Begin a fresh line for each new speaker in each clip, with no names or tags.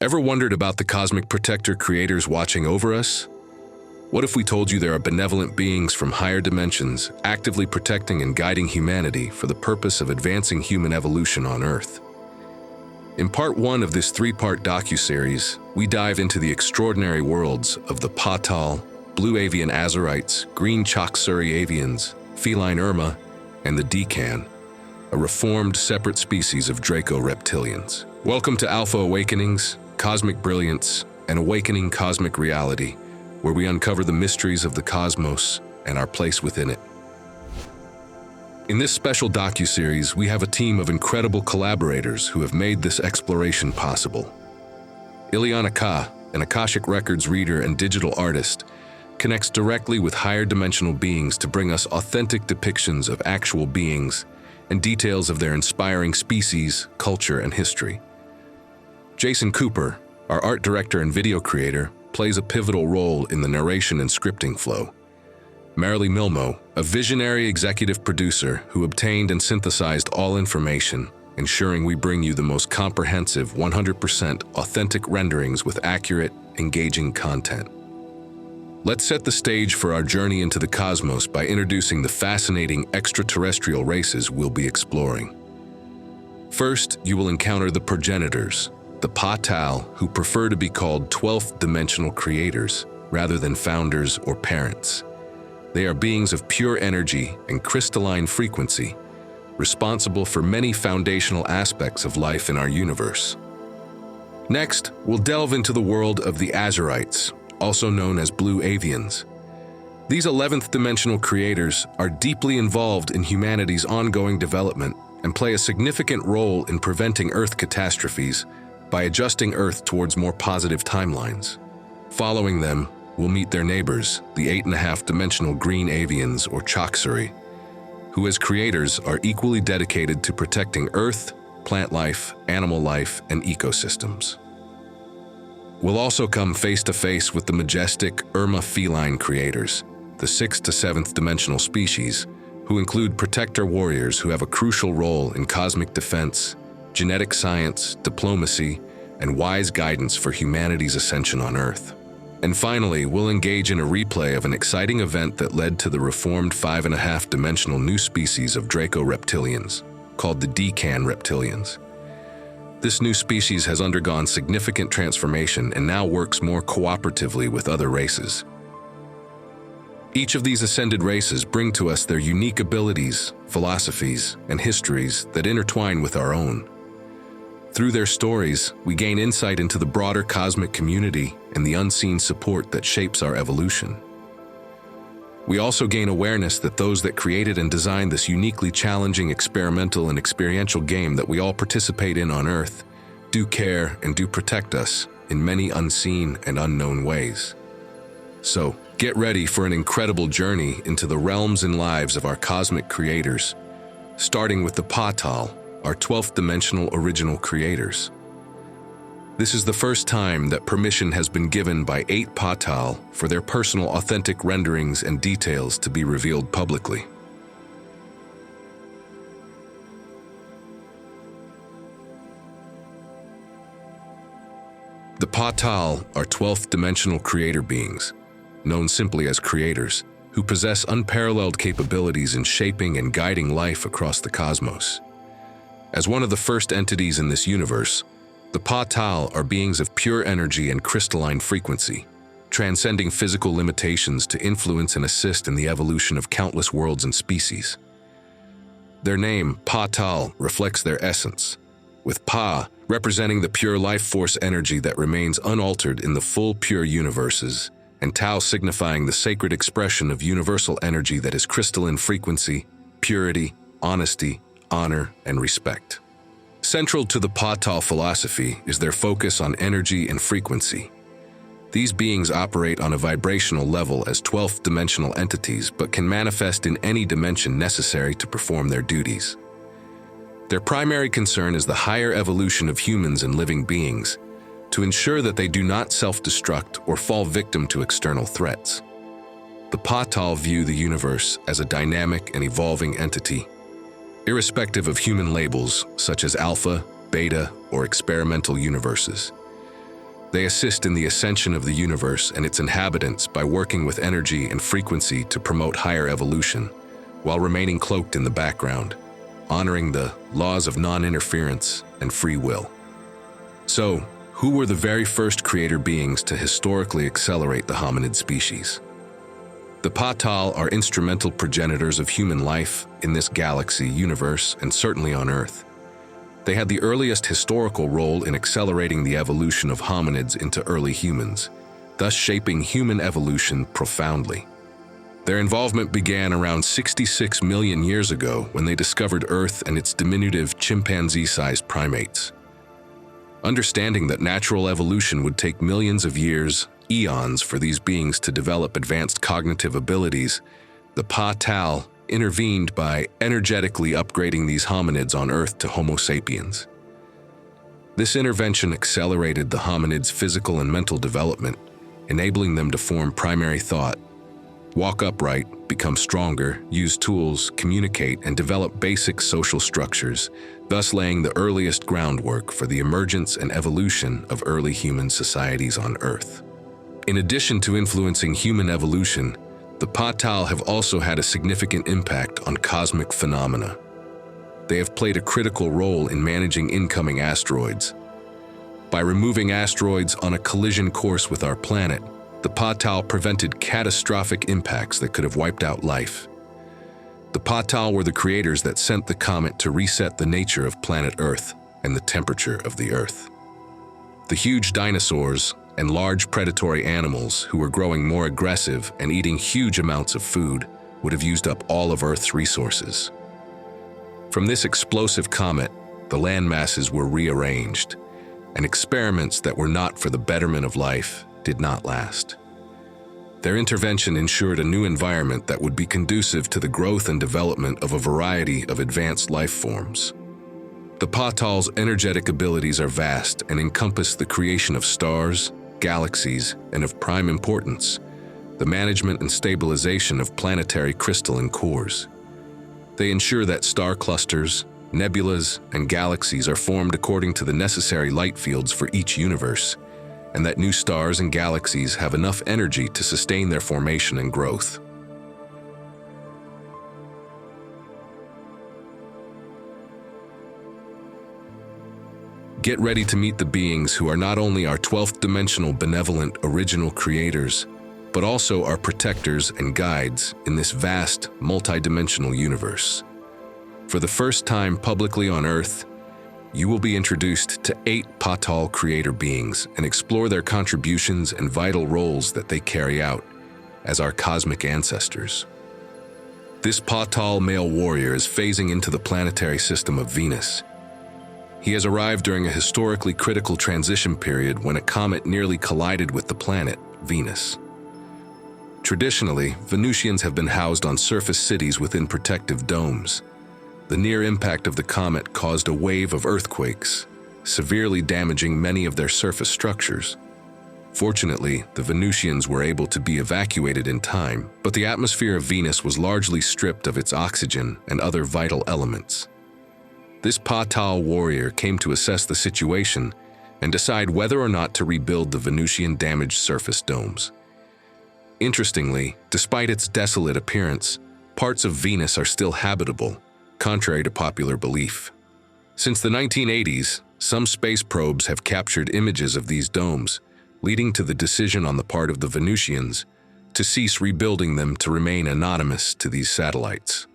Ever wondered about the cosmic protector creators watching over us? What if we told you there are benevolent beings from higher dimensions actively protecting and guiding humanity for the purpose of advancing human evolution on Earth? In part 1 of this 3-part docuseries, we dive into the extraordinary worlds of the Paa-Tal, blue avian azurites, green chauksuri avians, feline Irma, and the Decan, a reformed separate species of Draco reptilians. Welcome to Alpha Awakenings, Cosmic Brilliance, and Awakening Cosmic Reality, where we uncover the mysteries of the cosmos and our place within it. In this special docuseries, we have a team of incredible collaborators who have made this exploration possible. Ileana Ka, an Akashic Records reader and digital artist, connects directly with higher dimensional beings to bring us authentic depictions of actual beings and details of their inspiring species, culture, and history. Jason Cooper, our art director and video creator, plays a pivotal role in the narration and scripting flow. Marilee Milmo, a visionary executive producer who obtained and synthesized all information, ensuring we bring you the most comprehensive, 100% authentic renderings with accurate, engaging content. Let's set the stage for our journey into the cosmos by introducing the fascinating extraterrestrial races we'll be exploring. First, you will encounter the progenitors, the Paa-Tal, who prefer to be called 12th dimensional creators rather than founders or parents. They are beings of pure energy and crystalline frequency, responsible for many foundational aspects of life in our universe. Next, we'll delve into the world of the azurites, also known as blue avians. These 11th dimensional creators are deeply involved in humanity's ongoing development and play a significant role in preventing Earth catastrophes by adjusting Earth towards more positive timelines. Following them, we'll meet their neighbors, the 8.5-dimensional green avians or chauksuri, who as creators are equally dedicated to protecting Earth, plant life, animal life, and ecosystems. We'll also come face to face with the majestic Irma feline creators, the 6th to 7th dimensional species, who include protector warriors who have a crucial role in cosmic defense, genetic science, diplomacy, and wise guidance for humanity's ascension on Earth. And finally, we'll engage in a replay of an exciting event that led to the reformed 5.5-dimensional new species of Draco reptilians, called the Decan reptilians. This new species has undergone significant transformation and now works more cooperatively with other races. Each of these ascended races bring to us their unique abilities, philosophies, and histories that intertwine with our own. Through their stories, we gain insight into the broader cosmic community and the unseen support that shapes our evolution. We also gain awareness that those that created and designed this uniquely challenging experimental and experiential game that we all participate in on Earth do care and do protect us in many unseen and unknown ways. So, get ready for an incredible journey into the realms and lives of our cosmic creators, starting with the Paa-Tal, our 12th dimensional original creators. This is the first time that permission has been given by 8 Paa-Tal for their personal authentic renderings and details to be revealed publicly. The Paa-Tal are 12th dimensional creator beings, known simply as creators, who possess unparalleled capabilities in shaping and guiding life across the cosmos. As one of the first entities in this universe, the Paa-Tal are beings of pure energy and crystalline frequency, transcending physical limitations to influence and assist in the evolution of countless worlds and species. Their name, Paa-Tal, reflects their essence, with Pa representing the pure life force energy that remains unaltered in the full pure universes, and Tau signifying the sacred expression of universal energy that is crystalline frequency, purity, honesty, honor, and respect. Central to the Paa-Tal philosophy is their focus on energy and frequency. These beings operate on a vibrational level as 12th dimensional entities but can manifest in any dimension necessary to perform their duties. Their primary concern is the higher evolution of humans and living beings, to ensure that they do not self-destruct or fall victim to external threats. The Paa-Tal view the universe as a dynamic and evolving entity, irrespective of human labels such as alpha, beta, or experimental universes. They assist in the ascension of the universe and its inhabitants by working with energy and frequency to promote higher evolution, while remaining cloaked in the background, honoring the laws of non-interference and free will. So, who were the very first creator beings to historically accelerate the hominid species? The Paa-Tal are instrumental progenitors of human life in this galaxy, universe, and certainly on Earth. They had the earliest historical role in accelerating the evolution of hominids into early humans, thus shaping human evolution profoundly. Their involvement began around 66 million years ago when they discovered Earth and its diminutive chimpanzee-sized primates. Understanding that natural evolution would take millions of years, eons, for these beings to develop advanced cognitive abilities, the Paa-Tal intervened by energetically upgrading these hominids on Earth to Homo sapiens. This intervention accelerated the hominids' physical and mental development, enabling them to form primary thought, walk upright, become stronger, use tools, communicate, and develop basic social structures, thus laying the earliest groundwork for the emergence and evolution of early human societies on Earth. In addition to influencing human evolution, the Paa-Tal have also had a significant impact on cosmic phenomena. They have played a critical role in managing incoming asteroids. By removing asteroids on a collision course with our planet, the Paa-Tal prevented catastrophic impacts that could have wiped out life. The Paa-Tal were the creators that sent the comet to reset the nature of planet Earth and the temperature of the Earth. The huge dinosaurs and large predatory animals who were growing more aggressive and eating huge amounts of food would have used up all of Earth's resources. From this explosive comet, the land masses were rearranged, and experiments that were not for the betterment of life did not last. Their intervention ensured a new environment that would be conducive to the growth and development of a variety of advanced life forms. The Paa-Tal's energetic abilities are vast and encompass the creation of stars, galaxies, and of prime importance, the management and stabilization of planetary crystalline cores. They ensure that star clusters, nebulas, and galaxies are formed according to the necessary light fields for each universe, and that new stars and galaxies have enough energy to sustain their formation and growth. Get ready to meet the beings who are not only our 12th dimensional benevolent original creators, but also our protectors and guides in this vast, multidimensional universe. For the first time publicly on Earth, you will be introduced to 8 Paa-Tal creator beings and explore their contributions and vital roles that they carry out as our cosmic ancestors. This Paa-Tal male warrior is phasing into the planetary system of Venus. He has arrived during a historically critical transition period when a comet nearly collided with the planet, Venus. Traditionally, Venusians have been housed on surface cities within protective domes. The near impact of the comet caused a wave of earthquakes, severely damaging many of their surface structures. Fortunately, the Venusians were able to be evacuated in time, but the atmosphere of Venus was largely stripped of its oxygen and other vital elements. This Paa-Tal warrior came to assess the situation and decide whether or not to rebuild the Venusian damaged surface domes. Interestingly, despite its desolate appearance, parts of Venus are still habitable, contrary to popular belief. Since the 1980s, some space probes have captured images of these domes, leading to the decision on the part of the Venusians to cease rebuilding them to remain anonymous to these satellites.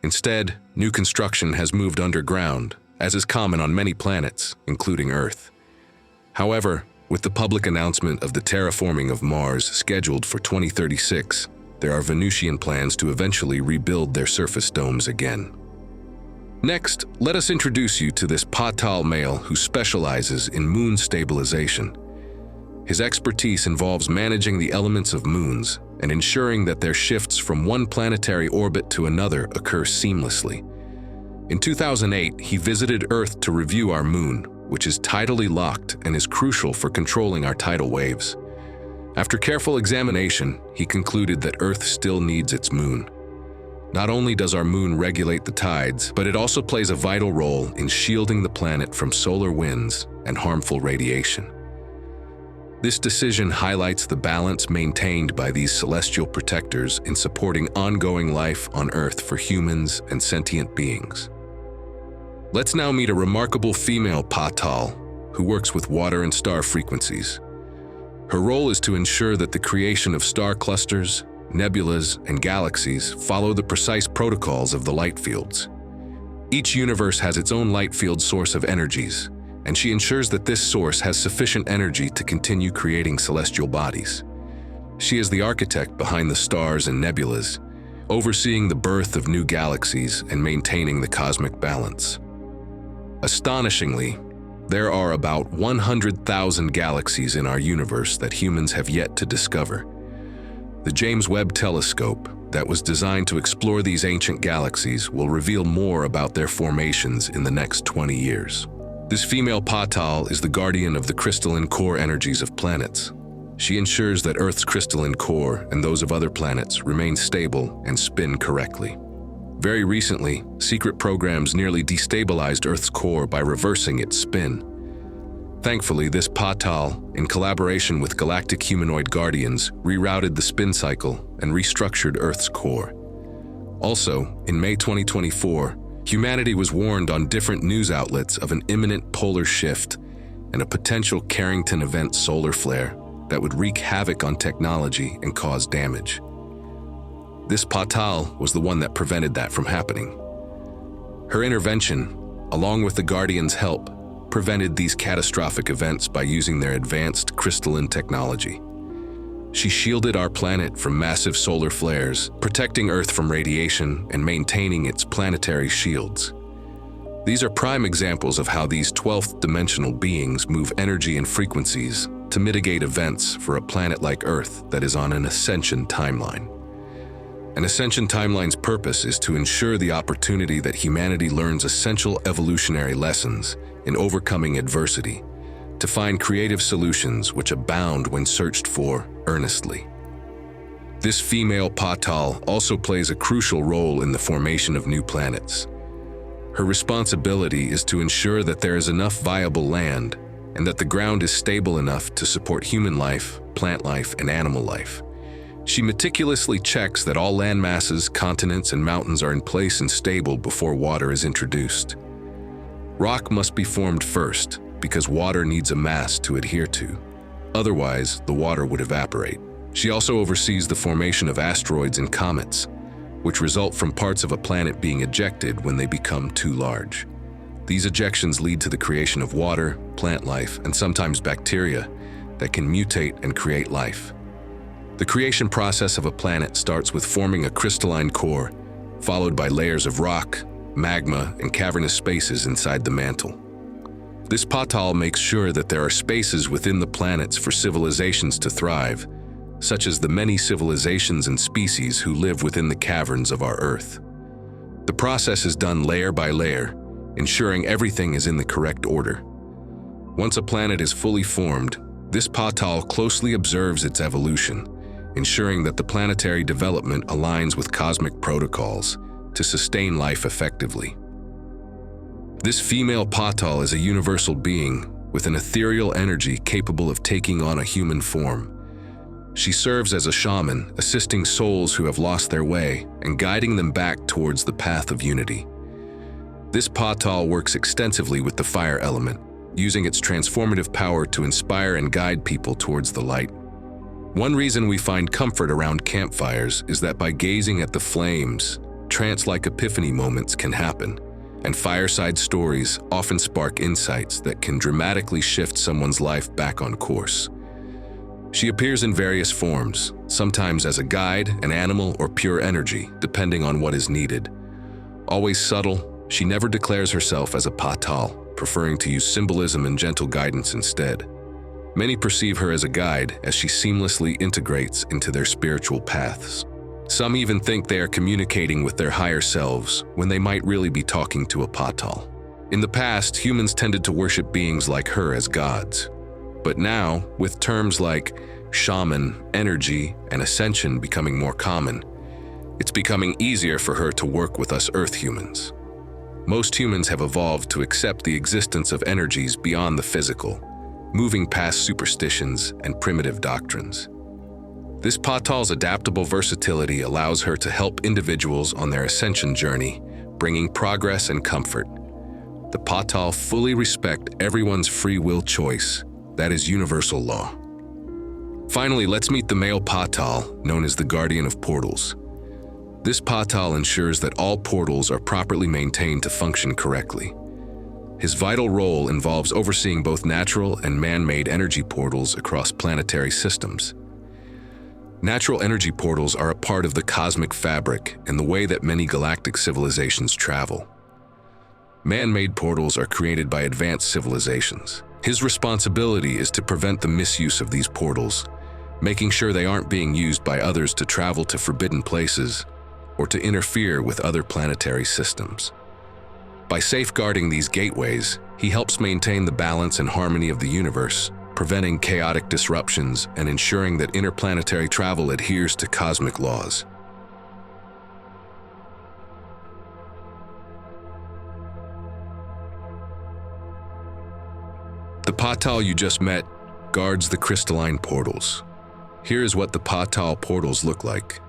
Instead, new construction has moved underground, as is common on many planets, including Earth. However, with the public announcement of the terraforming of Mars scheduled for 2036, there are Venusian plans to eventually rebuild their surface domes again. Next, let us introduce you to this Paa-Tal male who specializes in moon stabilization. His expertise involves managing the elements of moons and ensuring that their shifts from one planetary orbit to another occur seamlessly. In 2008, he visited Earth to review our moon, which is tidally locked and is crucial for controlling our tidal waves. After careful examination, he concluded that Earth still needs its moon. Not only does our moon regulate the tides, but it also plays a vital role in shielding the planet from solar winds and harmful radiation. This decision highlights the balance maintained by these celestial protectors in supporting ongoing life on Earth for humans and sentient beings. Let's now meet a remarkable female Paa-Tal who works with water and star frequencies. Her role is to ensure that the creation of star clusters, nebulas, and galaxies follow the precise protocols of the light fields. Each universe has its own light field source of energies, and she ensures that this source has sufficient energy to continue creating celestial bodies. She is the architect behind the stars and nebulas, overseeing the birth of new galaxies and maintaining the cosmic balance. Astonishingly, there are about 100,000 galaxies in our universe that humans have yet to discover. The James Webb Telescope, that was designed to explore these ancient galaxies, will reveal more about their formations in the next 20 years. This female Paa-Tal is the guardian of the crystalline core energies of planets. She ensures that Earth's crystalline core and those of other planets remain stable and spin correctly. Very recently, secret programs nearly destabilized Earth's core by reversing its spin. Thankfully, this Paa-Tal, in collaboration with galactic humanoid guardians, rerouted the spin cycle and restructured Earth's core. Also, in May 2024, humanity was warned on different news outlets of an imminent polar shift and a potential Carrington event solar flare that would wreak havoc on technology and cause damage. This Paa-Tal was the one that prevented that from happening. Her intervention, along with the Guardians' help, prevented these catastrophic events by using their advanced crystalline technology. She shielded our planet from massive solar flares, protecting Earth from radiation and maintaining its planetary shields. These are prime examples of how these 12th dimensional beings move energy and frequencies to mitigate events for a planet like Earth that is on an ascension timeline. An ascension timeline's purpose is to ensure the opportunity that humanity learns essential evolutionary lessons in overcoming adversity, to find creative solutions which abound when searched for earnestly. This female Paa-Tal also plays a crucial role in the formation of new planets. Her responsibility is to ensure that there is enough viable land and that the ground is stable enough to support human life, plant life, and animal life. She meticulously checks that all land masses, continents, and mountains are in place and stable before water is introduced. Rock must be formed first, because water needs a mass to adhere to. Otherwise, the water would evaporate. She also oversees the formation of asteroids and comets, which result from parts of a planet being ejected when they become too large. These ejections lead to the creation of water, plant life, and sometimes bacteria that can mutate and create life. The creation process of a planet starts with forming a crystalline core, followed by layers of rock, magma, and cavernous spaces inside the mantle. This Paa-Tal makes sure that there are spaces within the planets for civilizations to thrive, such as the many civilizations and species who live within the caverns of our Earth. The process is done layer by layer, ensuring everything is in the correct order. Once a planet is fully formed, this Paa-Tal closely observes its evolution, ensuring that the planetary development aligns with cosmic protocols to sustain life effectively. This female Paa-Tal is a universal being with an ethereal energy capable of taking on a human form. She serves as a shaman, assisting souls who have lost their way and guiding them back towards the path of unity. This Paa-Tal works extensively with the fire element, using its transformative power to inspire and guide people towards the light. One reason we find comfort around campfires is that by gazing at the flames, trance-like epiphany moments can happen, and fireside stories often spark insights that can dramatically shift someone's life back on course. She appears in various forms, sometimes as a guide, an animal, or pure energy, depending on what is needed. Always subtle, she never declares herself as a Paa-Tal, preferring to use symbolism and gentle guidance instead. Many perceive her as a guide as she seamlessly integrates into their spiritual paths. Some even think they are communicating with their higher selves when they might really be talking to a Paa-Tal. In the past, humans tended to worship beings like her as gods. But now, with terms like shaman, energy, and ascension becoming more common, it's becoming easier for her to work with us Earth humans. Most humans have evolved to accept the existence of energies beyond the physical, moving past superstitions and primitive doctrines. This Paa-Tal's adaptable versatility allows her to help individuals on their ascension journey, bringing progress and comfort. The Paa-Tal fully respect everyone's free will choice. That is universal law. Finally, let's meet the male Paa-Tal, known as the Guardian of Portals. This Paa-Tal ensures that all portals are properly maintained to function correctly. His vital role involves overseeing both natural and man-made energy portals across planetary systems. Natural energy portals are a part of the cosmic fabric and the way that many galactic civilizations travel. Man-made portals are created by advanced civilizations. His responsibility is to prevent the misuse of these portals, making sure they aren't being used by others to travel to forbidden places or to interfere with other planetary systems. By safeguarding these gateways, he helps maintain the balance and harmony of the universe, preventing chaotic disruptions and ensuring that interplanetary travel adheres to cosmic laws. The Paa-Tal you just met guards the crystalline portals. Here is what the Paa-Tal portals look like.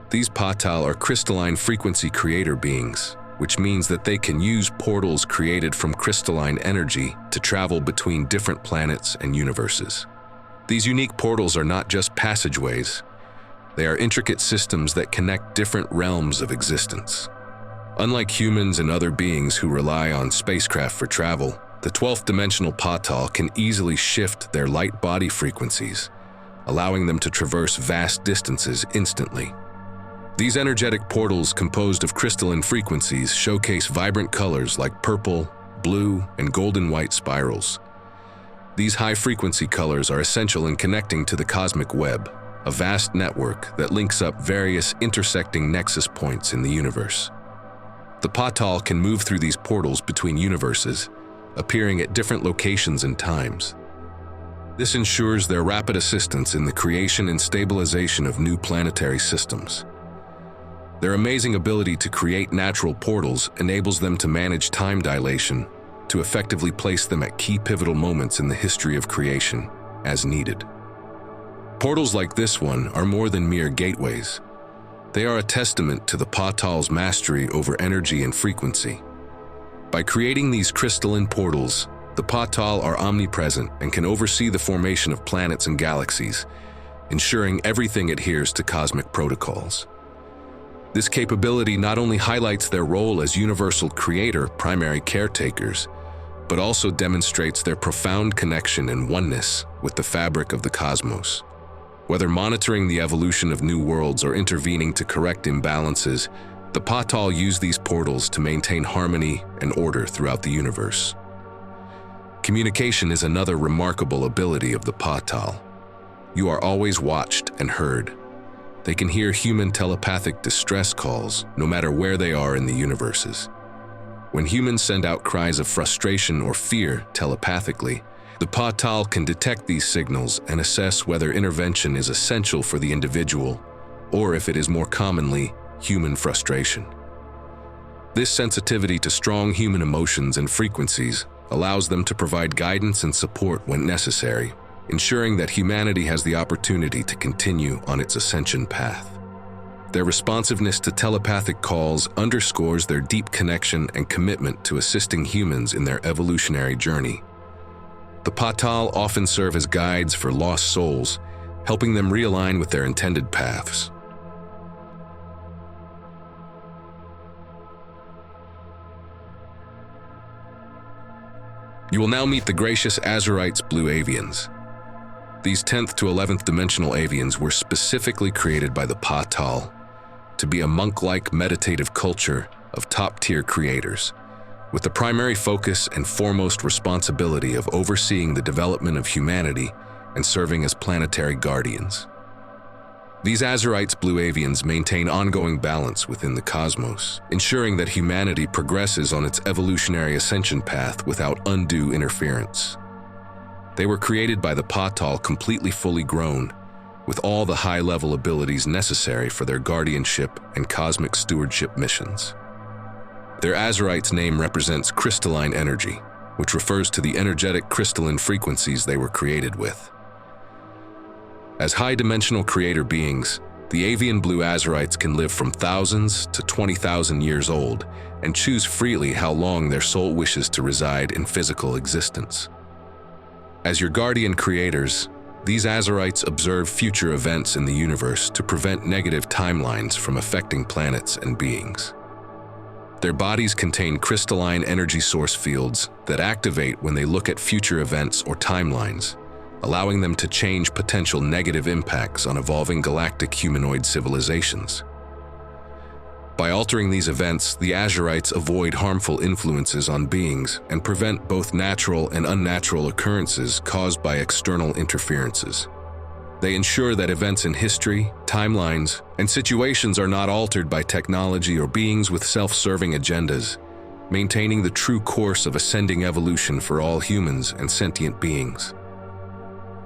These Paa-Tal are crystalline frequency creator beings, which means that they can use portals created from crystalline energy to travel between different planets and universes. These unique portals are not just passageways, they are intricate systems that connect different realms of existence. Unlike humans and other beings who rely on spacecraft for travel, the 12th dimensional Paa-Tal can easily shift their light body frequencies, allowing them to traverse vast distances instantly. These energetic portals composed of crystalline frequencies showcase vibrant colors like purple, blue, and golden white spirals. These high-frequency colors are essential in connecting to the cosmic web, a vast network that links up various intersecting nexus points in the universe. The Paa-Tal can move through these portals between universes, appearing at different locations and times. This ensures their rapid assistance in the creation and stabilization of new planetary systems. Their amazing ability to create natural portals enables them to manage time dilation to effectively place them at key pivotal moments in the history of creation, as needed. Portals like this one are more than mere gateways. They are a testament to the Paa-Tal's mastery over energy and frequency. By creating these crystalline portals, the Paa-Tal are omnipresent and can oversee the formation of planets and galaxies, ensuring everything adheres to cosmic protocols. This capability not only highlights their role as universal creator, primary caretakers, but also demonstrates their profound connection and oneness with the fabric of the cosmos. Whether monitoring the evolution of new worlds or intervening to correct imbalances, the Paa-Tal use these portals to maintain harmony and order throughout the universe. Communication is another remarkable ability of the Paa-Tal. You are always watched and heard. They can hear human telepathic distress calls no matter where they are in the universes. When humans send out cries of frustration or fear telepathically, the Paa-Tal can detect these signals and assess whether intervention is essential for the individual or, if it is more commonly, human frustration. This sensitivity to strong human emotions and frequencies allows them to provide guidance and support when necessary, ensuring that humanity has the opportunity to continue on its ascension path. Their responsiveness to telepathic calls underscores their deep connection and commitment to assisting humans in their evolutionary journey. The Paa-Tal often serve as guides for lost souls, helping them realign with their intended paths. You will now meet the gracious Azurites blue avians. These 10th to 11th dimensional avians were specifically created by the Paa-Tal to be a monk-like meditative culture of top-tier creators, with the primary focus and foremost responsibility of overseeing the development of humanity and serving as planetary guardians. These Azurites blue avians maintain ongoing balance within the cosmos, ensuring that humanity progresses on its evolutionary ascension path without undue interference. They were created by the Paa-Tal completely fully grown, with all the high-level abilities necessary for their guardianship and cosmic stewardship missions. Their Azurite's name represents crystalline energy. which refers to the energetic crystalline frequencies they were created with. As high-dimensional creator beings, the avian blue azurites can live from thousands to 20,000 years old and choose freely how long their soul wishes to reside in physical existence. As your guardian creators, these azurites observe future events in the universe to prevent negative timelines from affecting planets and beings. Their bodies contain crystalline energy source fields that activate when they look at future events or timelines, allowing them to change potential negative impacts on evolving galactic humanoid civilizations. By altering these events, the azurites avoid harmful influences on beings and prevent both natural and unnatural occurrences caused by external interferences. They ensure that events in history, timelines, and situations are not altered by technology or beings with self-serving agendas, maintaining the true course of ascending evolution for all humans and sentient beings.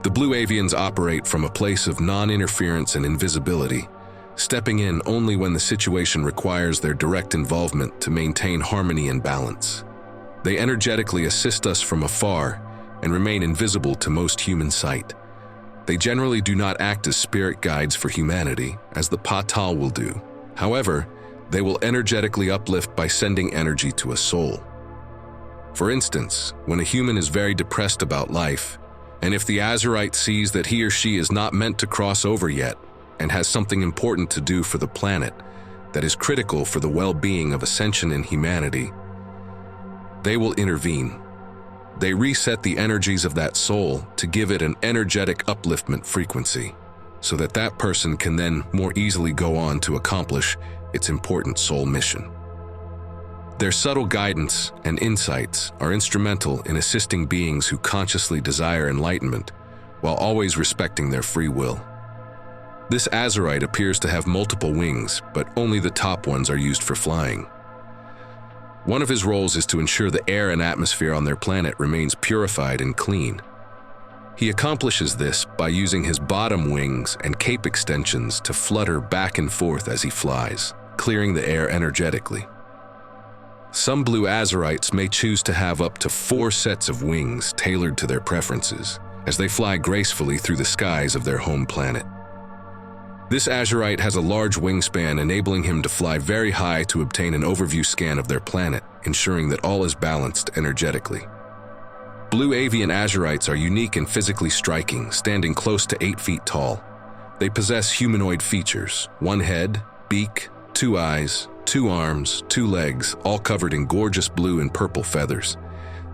The blue avians operate from a place of non-interference and invisibility, stepping in only when the situation requires their direct involvement to maintain harmony and balance. They energetically assist us from afar and remain invisible to most human sight. They generally do not act as spirit guides for humanity, as the Paa-Tal will do. However, they will energetically uplift by sending energy to a soul. For instance, when a human is very depressed about life, and if the azurite sees that he or she is not meant to cross over yet, and has something important to do for the planet that is critical for the well-being of ascension in humanity, they will intervene. They reset the energies of that soul to give it an energetic upliftment frequency, so that that person can then more easily go on to accomplish its important soul mission. Their subtle guidance and insights are instrumental in assisting beings who consciously desire enlightenment, while always respecting their free will. This azurite appears to have multiple wings, but only the top ones are used for flying. One of his roles is to ensure the air and atmosphere on their planet remains purified and clean. He accomplishes this by using his bottom wings and cape extensions to flutter back and forth as he flies, clearing the air energetically. Some blue azurites may choose to have up to 4 sets of wings tailored to their preferences, as they fly gracefully through the skies of their home planet. This azurite has a large wingspan, enabling him to fly very high to obtain an overview scan of their planet, ensuring that all is balanced energetically. Blue avian azurites are unique and physically striking, standing close to 8 feet tall. They possess humanoid features: 1 head, beak, 2 eyes, 2 arms, 2 legs, all covered in gorgeous blue and purple feathers.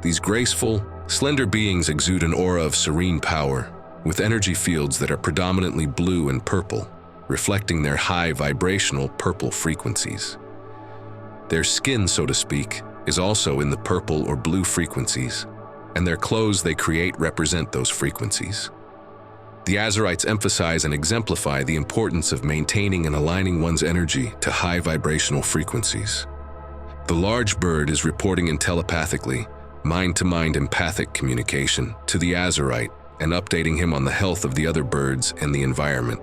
These graceful, slender beings exude an aura of serene power, with energy fields that are predominantly blue and purple, reflecting their high vibrational purple frequencies. Their skin, so to speak, is also in the purple or blue frequencies, and their clothes they create represent those frequencies. The azurites emphasize and exemplify the importance of maintaining and aligning one's energy to high vibrational frequencies. The large bird is reporting in telepathically, mind-to-mind empathic communication to the azurite and updating him on the health of the other birds and the environment.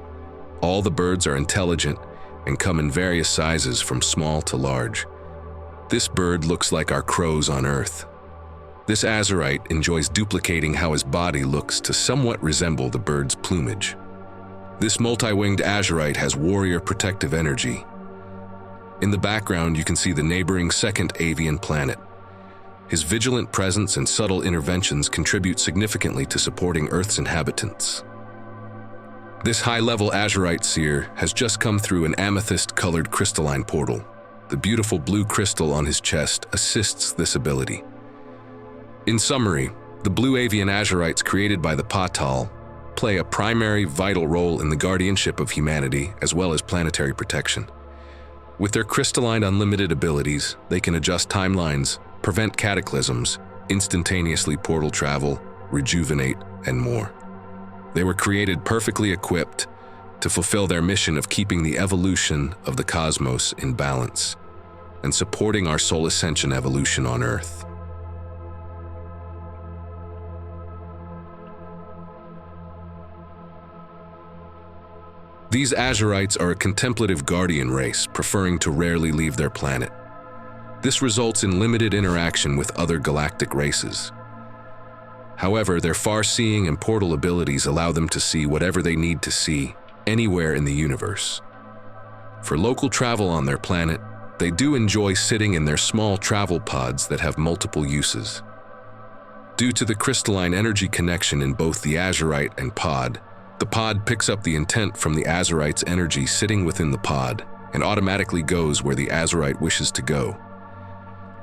All the birds are intelligent and come in various sizes from small to large. This bird looks like our crows on Earth. This azurite enjoys duplicating how his body looks to somewhat resemble the bird's plumage. This multi-winged azurite has warrior protective energy. In the background, you can see the neighboring second avian planet. His vigilant presence and subtle interventions contribute significantly to supporting Earth's inhabitants. This high-level azurite seer has just come through an amethyst-colored crystalline portal. The beautiful blue crystal on his chest assists this ability. In summary, the blue avian azurites created by the Paa-Tal play a primary, vital role in the guardianship of humanity as well as planetary protection. With their crystalline unlimited abilities, they can adjust timelines, prevent cataclysms, instantaneously portal travel, rejuvenate, and more. They were created perfectly equipped to fulfill their mission of keeping the evolution of the cosmos in balance and supporting our soul ascension evolution on Earth. These azurites are a contemplative guardian race, preferring to rarely leave their planet. This results in limited interaction with other galactic races. However, their far-seeing and portal abilities allow them to see whatever they need to see, anywhere in the universe. For local travel on their planet, they do enjoy sitting in their small travel pods that have multiple uses. Due to the crystalline energy connection in both the azurite and pod, the pod picks up the intent from the azurite's energy sitting within the pod and automatically goes where the azurite wishes to go.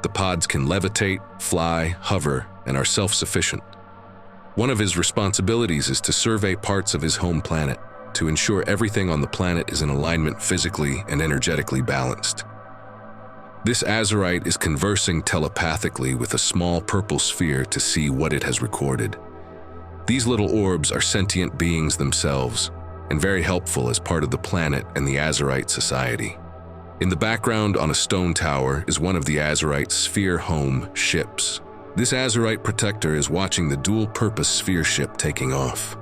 The pods can levitate, fly, hover, and are self-sufficient. One of his responsibilities is to survey parts of his home planet to ensure everything on the planet is in alignment physically and energetically balanced. This azurite is conversing telepathically with a small purple sphere to see what it has recorded. These little orbs are sentient beings themselves and very helpful as part of the planet and the azurite society. In the background on a stone tower is one of the azurite's sphere home ships. This azurite protector is watching the dual-purpose sphere ship taking off.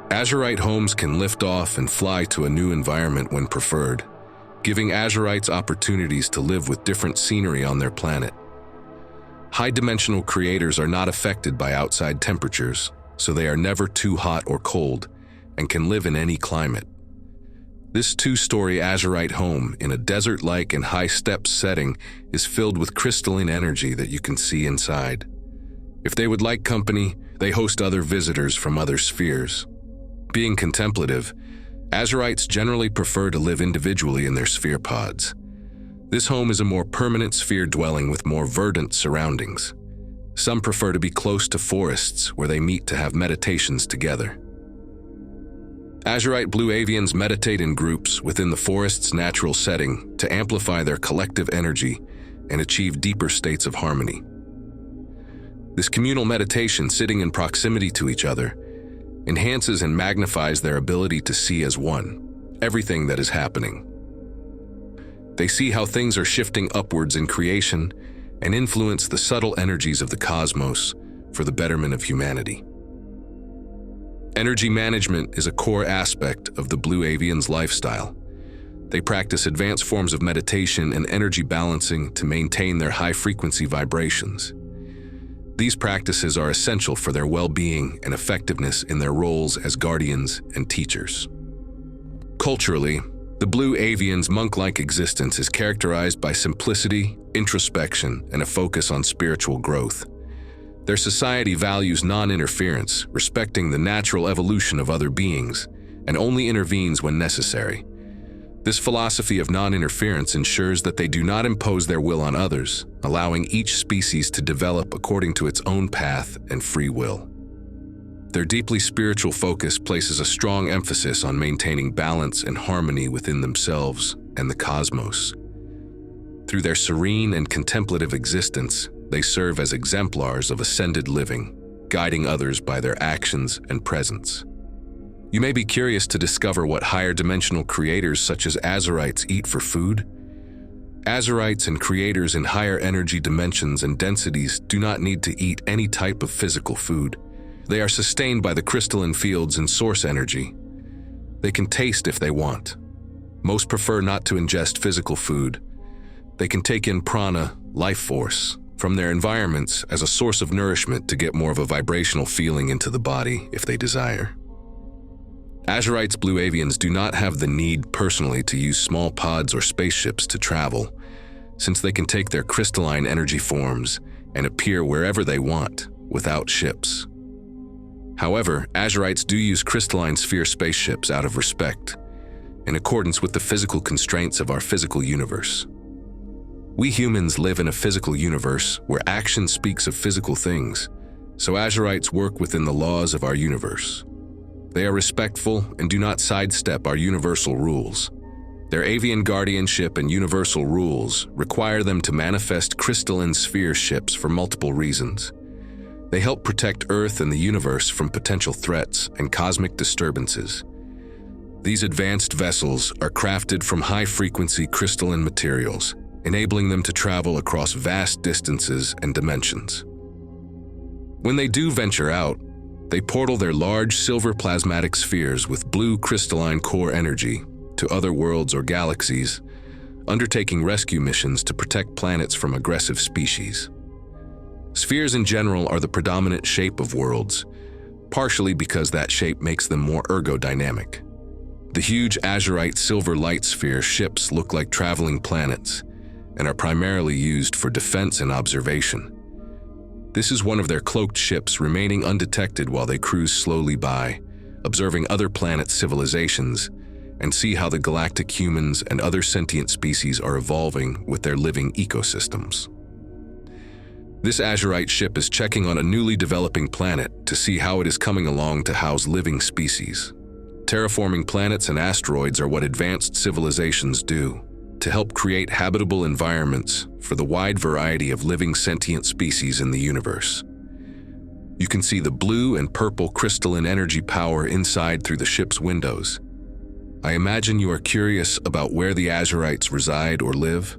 Azurite homes can lift off and fly to a new environment when preferred, giving azurites opportunities to live with different scenery on their planet. High-dimensional creators are not affected by outside temperatures, so they are never too hot or cold and can live in any climate. This two-story azurite home in a desert-like and high-steps setting is filled with crystalline energy that you can see inside. If they would like company, they host other visitors from other spheres. Being contemplative, azurites generally prefer to live individually in their sphere pods. This home is a more permanent sphere dwelling with more verdant surroundings. Some prefer to be close to forests where they meet to have meditations together. Azurite blue avians meditate in groups within the forest's natural setting to amplify their collective energy and achieve deeper states of harmony. This communal meditation, sitting in proximity to each other, enhances and magnifies their ability to see as one, everything that is happening. They see how things are shifting upwards in creation and influence the subtle energies of the cosmos for the betterment of humanity. Energy management is a core aspect of the Blue Avian's lifestyle. They practice advanced forms of meditation and energy balancing to maintain their high-frequency vibrations. These practices are essential for their well-being and effectiveness in their roles as guardians and teachers. Culturally, the Blue Avian's monk-like existence is characterized by simplicity, introspection, and a focus on spiritual growth. Their society values non-interference, respecting the natural evolution of other beings, and only intervenes when necessary. This philosophy of non-interference ensures that they do not impose their will on others, allowing each species to develop according to its own path and free will. Their deeply spiritual focus places a strong emphasis on maintaining balance and harmony within themselves and the cosmos. Through their serene and contemplative existence, they serve as exemplars of ascended living, guiding others by their actions and presence. You may be curious to discover what higher-dimensional creators such as azurites eat for food. Azurites and creators in higher energy dimensions and densities do not need to eat any type of physical food. They are sustained by the crystalline fields and source energy. They can taste if they want. Most prefer not to ingest physical food. They can take in prana, life force, from their environments as a source of nourishment to get more of a vibrational feeling into the body if they desire. Azurites Blue Avians do not have the need personally to use small pods or spaceships to travel, since they can take their crystalline energy forms and appear wherever they want without ships. However, Azurites do use crystalline sphere spaceships out of respect, in accordance with the physical constraints of our physical universe. We humans live in a physical universe where action speaks of physical things, so Azurites work within the laws of our universe. They are respectful and do not sidestep our universal rules. Their avian guardianship and universal rules require them to manifest crystalline sphere ships for multiple reasons. They help protect Earth and the universe from potential threats and cosmic disturbances. These advanced vessels are crafted from high-frequency crystalline materials, enabling them to travel across vast distances and dimensions. When they do venture out, they portal their large silver plasmatic spheres with blue crystalline core energy to other worlds or galaxies, undertaking rescue missions to protect planets from aggressive species. Spheres in general are the predominant shape of worlds, partially because that shape makes them more ergodynamic. The huge azurite silver light sphere ships look like traveling planets and are primarily used for defense and observation. This is one of their cloaked ships remaining undetected while they cruise slowly by, observing other planet civilizations and see how the galactic humans and other sentient species are evolving with their living ecosystems. This azurite ship is checking on a newly developing planet to see how it is coming along to house living species. Terraforming planets and asteroids are what advanced civilizations do to help create habitable environments for the wide variety of living sentient species in the universe. You can see the blue and purple crystalline energy power inside through the ship's windows. I imagine you are curious about where the azurites reside or live.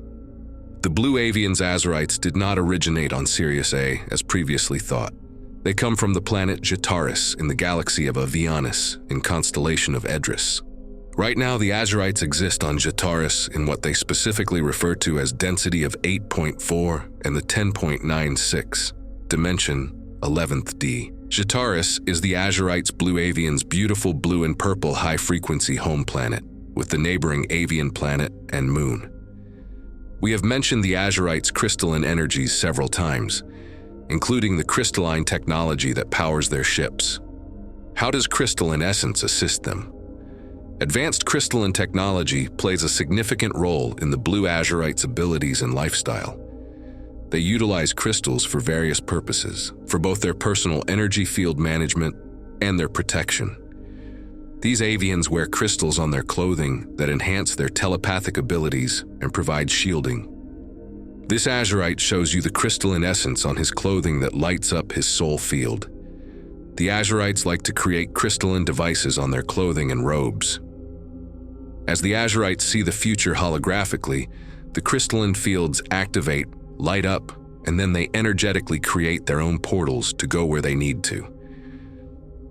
The blue avians azurites did not originate on Sirius A as previously thought. They come from the planet Jataris in the galaxy of Avianus in constellation of Edris. Right now, the azurites exist on Jataris in what they specifically refer to as density of 8.4 and the 10.96, dimension 11th D. Jataris is the azurites' blue avians' beautiful blue and purple high-frequency home planet, with the neighboring avian planet and moon. We have mentioned the azurites' crystalline energies several times, including the crystalline technology that powers their ships. How does crystalline essence assist them? Advanced crystalline technology plays a significant role in the blue azurites' abilities and lifestyle. They utilize crystals for various purposes, for both their personal energy field management and their protection. These avians wear crystals on their clothing that enhance their telepathic abilities and provide shielding. This azurite shows you the crystalline essence on his clothing that lights up his soul field. The azurites like to create crystalline devices on their clothing and robes. As the azurites see the future holographically, the crystalline fields activate, light up, and then they energetically create their own portals to go where they need to.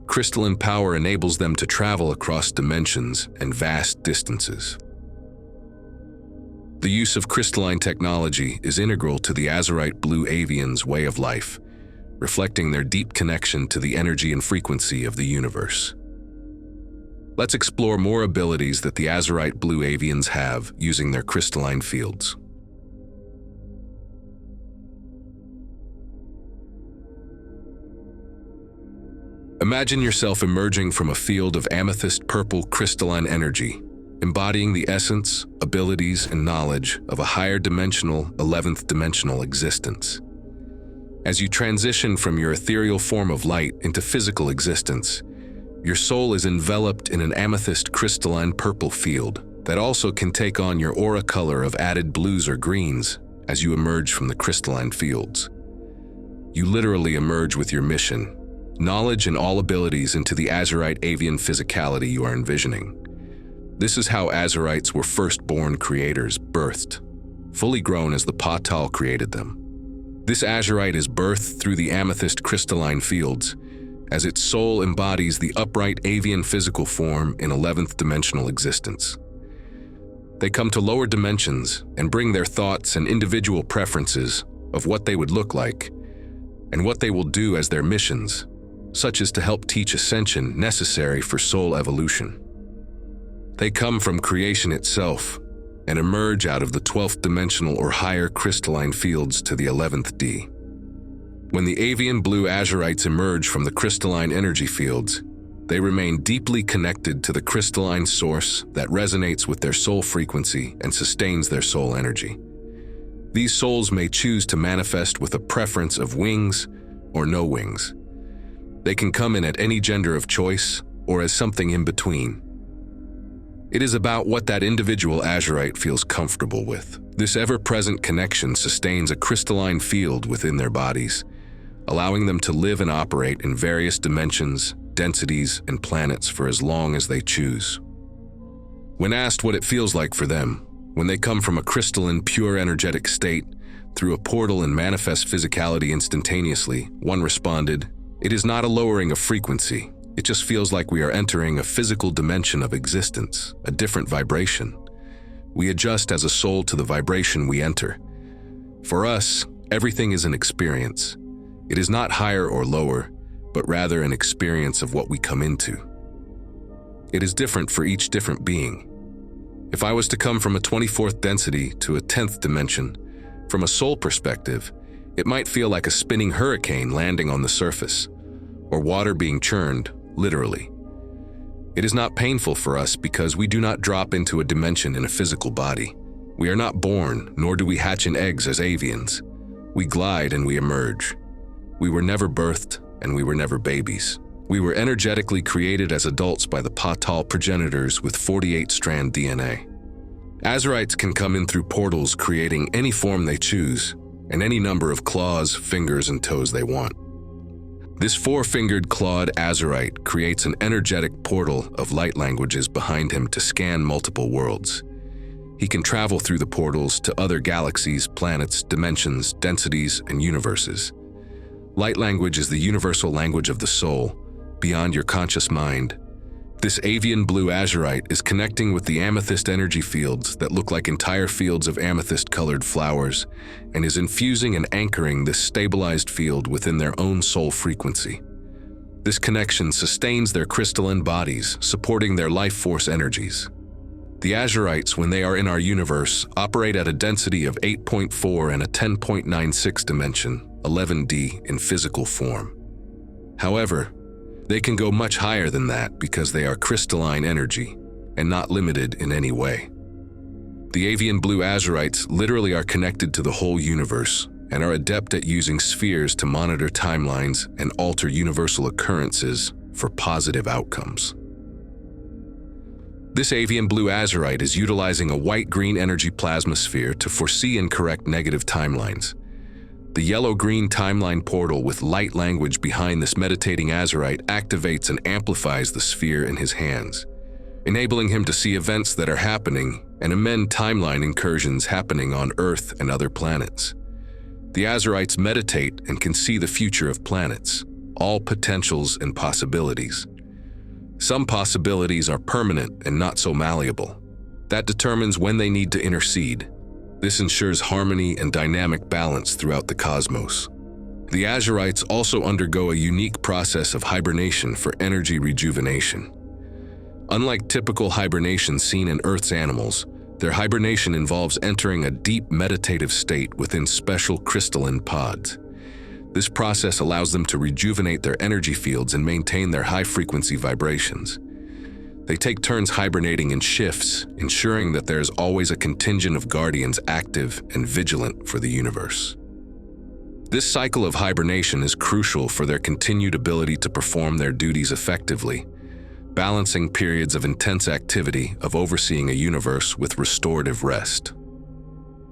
Crystalline power enables them to travel across dimensions and vast distances. The use of crystalline technology is integral to the azurite blue avians' way of life, reflecting their deep connection to the energy and frequency of the universe. Let's explore more abilities that the azurite blue avians have using their crystalline fields. Imagine yourself emerging from a field of amethyst purple crystalline energy, embodying the essence, abilities, and knowledge of a higher dimensional, 11th dimensional existence. As you transition from your ethereal form of light into physical existence, your soul is enveloped in an amethyst crystalline purple field that also can take on your aura color of added blues or greens as you emerge from the crystalline fields. You literally emerge with your mission, knowledge, and all abilities into the azurite avian physicality you are envisioning. This is how azurites were first-born creators birthed, fully grown as the Paa-Tal created them. This azurite is birthed through the amethyst crystalline fields, as its soul embodies the upright avian physical form in 11th dimensional existence. They come to lower dimensions and bring their thoughts and individual preferences of what they would look like and what they will do as their missions, such as to help teach ascension necessary for soul evolution. They come from creation itself and emerge out of the 12th dimensional or higher crystalline fields to the 11th D. When the avian blue azurites emerge from the crystalline energy fields, they remain deeply connected to the crystalline source that resonates with their soul frequency and sustains their soul energy. These souls may choose to manifest with a preference of wings or no wings. They can come in at any gender of choice or as something in between. It is about what that individual azurite feels comfortable with. This ever-present connection sustains a crystalline field within their bodies, allowing them to live and operate in various dimensions, densities, and planets for as long as they choose. When asked what it feels like for them, when they come from a crystalline, pure energetic state through a portal and manifest physicality instantaneously, one responded, "It is not a lowering of frequency. It just feels like we are entering a physical dimension of existence, a different vibration. We adjust as a soul to the vibration we enter. For us, everything is an experience. It is not higher or lower, but rather an experience of what we come into. It is different for each different being. If I was to come from a 24th density to a 10th dimension, from a soul perspective, it might feel like a spinning hurricane landing on the surface, or water being churned, literally. It is not painful for us because we do not drop into a dimension in a physical body. We are not born, nor do we hatch in eggs as avians. We glide and we emerge. We were never birthed, and we were never babies. We were energetically created as adults by the Paa-Tal progenitors with 48-strand DNA. Azurites can come in through portals creating any form they choose, and any number of claws, fingers, and toes they want. This four-fingered clawed Azurite creates an energetic portal of light languages behind him to scan multiple worlds. He can travel through the portals to other galaxies, planets, dimensions, densities, and universes. Light language is the universal language of the soul, beyond your conscious mind. This avian blue azurite is connecting with the amethyst energy fields that look like entire fields of amethyst-colored flowers, and is infusing and anchoring this stabilized field within their own soul frequency. This connection sustains their crystalline bodies, supporting their life force energies. The azurites, when they are in our universe, operate at a density of 8.4 and a 10.96 dimension, 11D in physical form. However, they can go much higher than that because they are crystalline energy and not limited in any way. The avian blue azurites literally are connected to the whole universe and are adept at using spheres to monitor timelines and alter universal occurrences for positive outcomes. This avian blue azurite is utilizing a white-green energy plasma sphere to foresee and correct negative timelines. The yellow-green timeline portal with light language behind this meditating azurite activates and amplifies the sphere in his hands, enabling him to see events that are happening and amend timeline incursions happening on Earth and other planets. The azurites meditate and can see the future of planets, all potentials and possibilities. Some possibilities are permanent and not so malleable. That determines when they need to intercede. This ensures harmony and dynamic balance throughout the cosmos. The azurites also undergo a unique process of hibernation for energy rejuvenation. Unlike typical hibernation seen in Earth's animals, their hibernation involves entering a deep meditative state within special crystalline pods. This process allows them to rejuvenate their energy fields and maintain their high-frequency vibrations. They take turns hibernating in shifts, ensuring that there is always a contingent of guardians active and vigilant for the universe. This cycle of hibernation is crucial for their continued ability to perform their duties effectively, balancing periods of intense activity of overseeing a universe with restorative rest.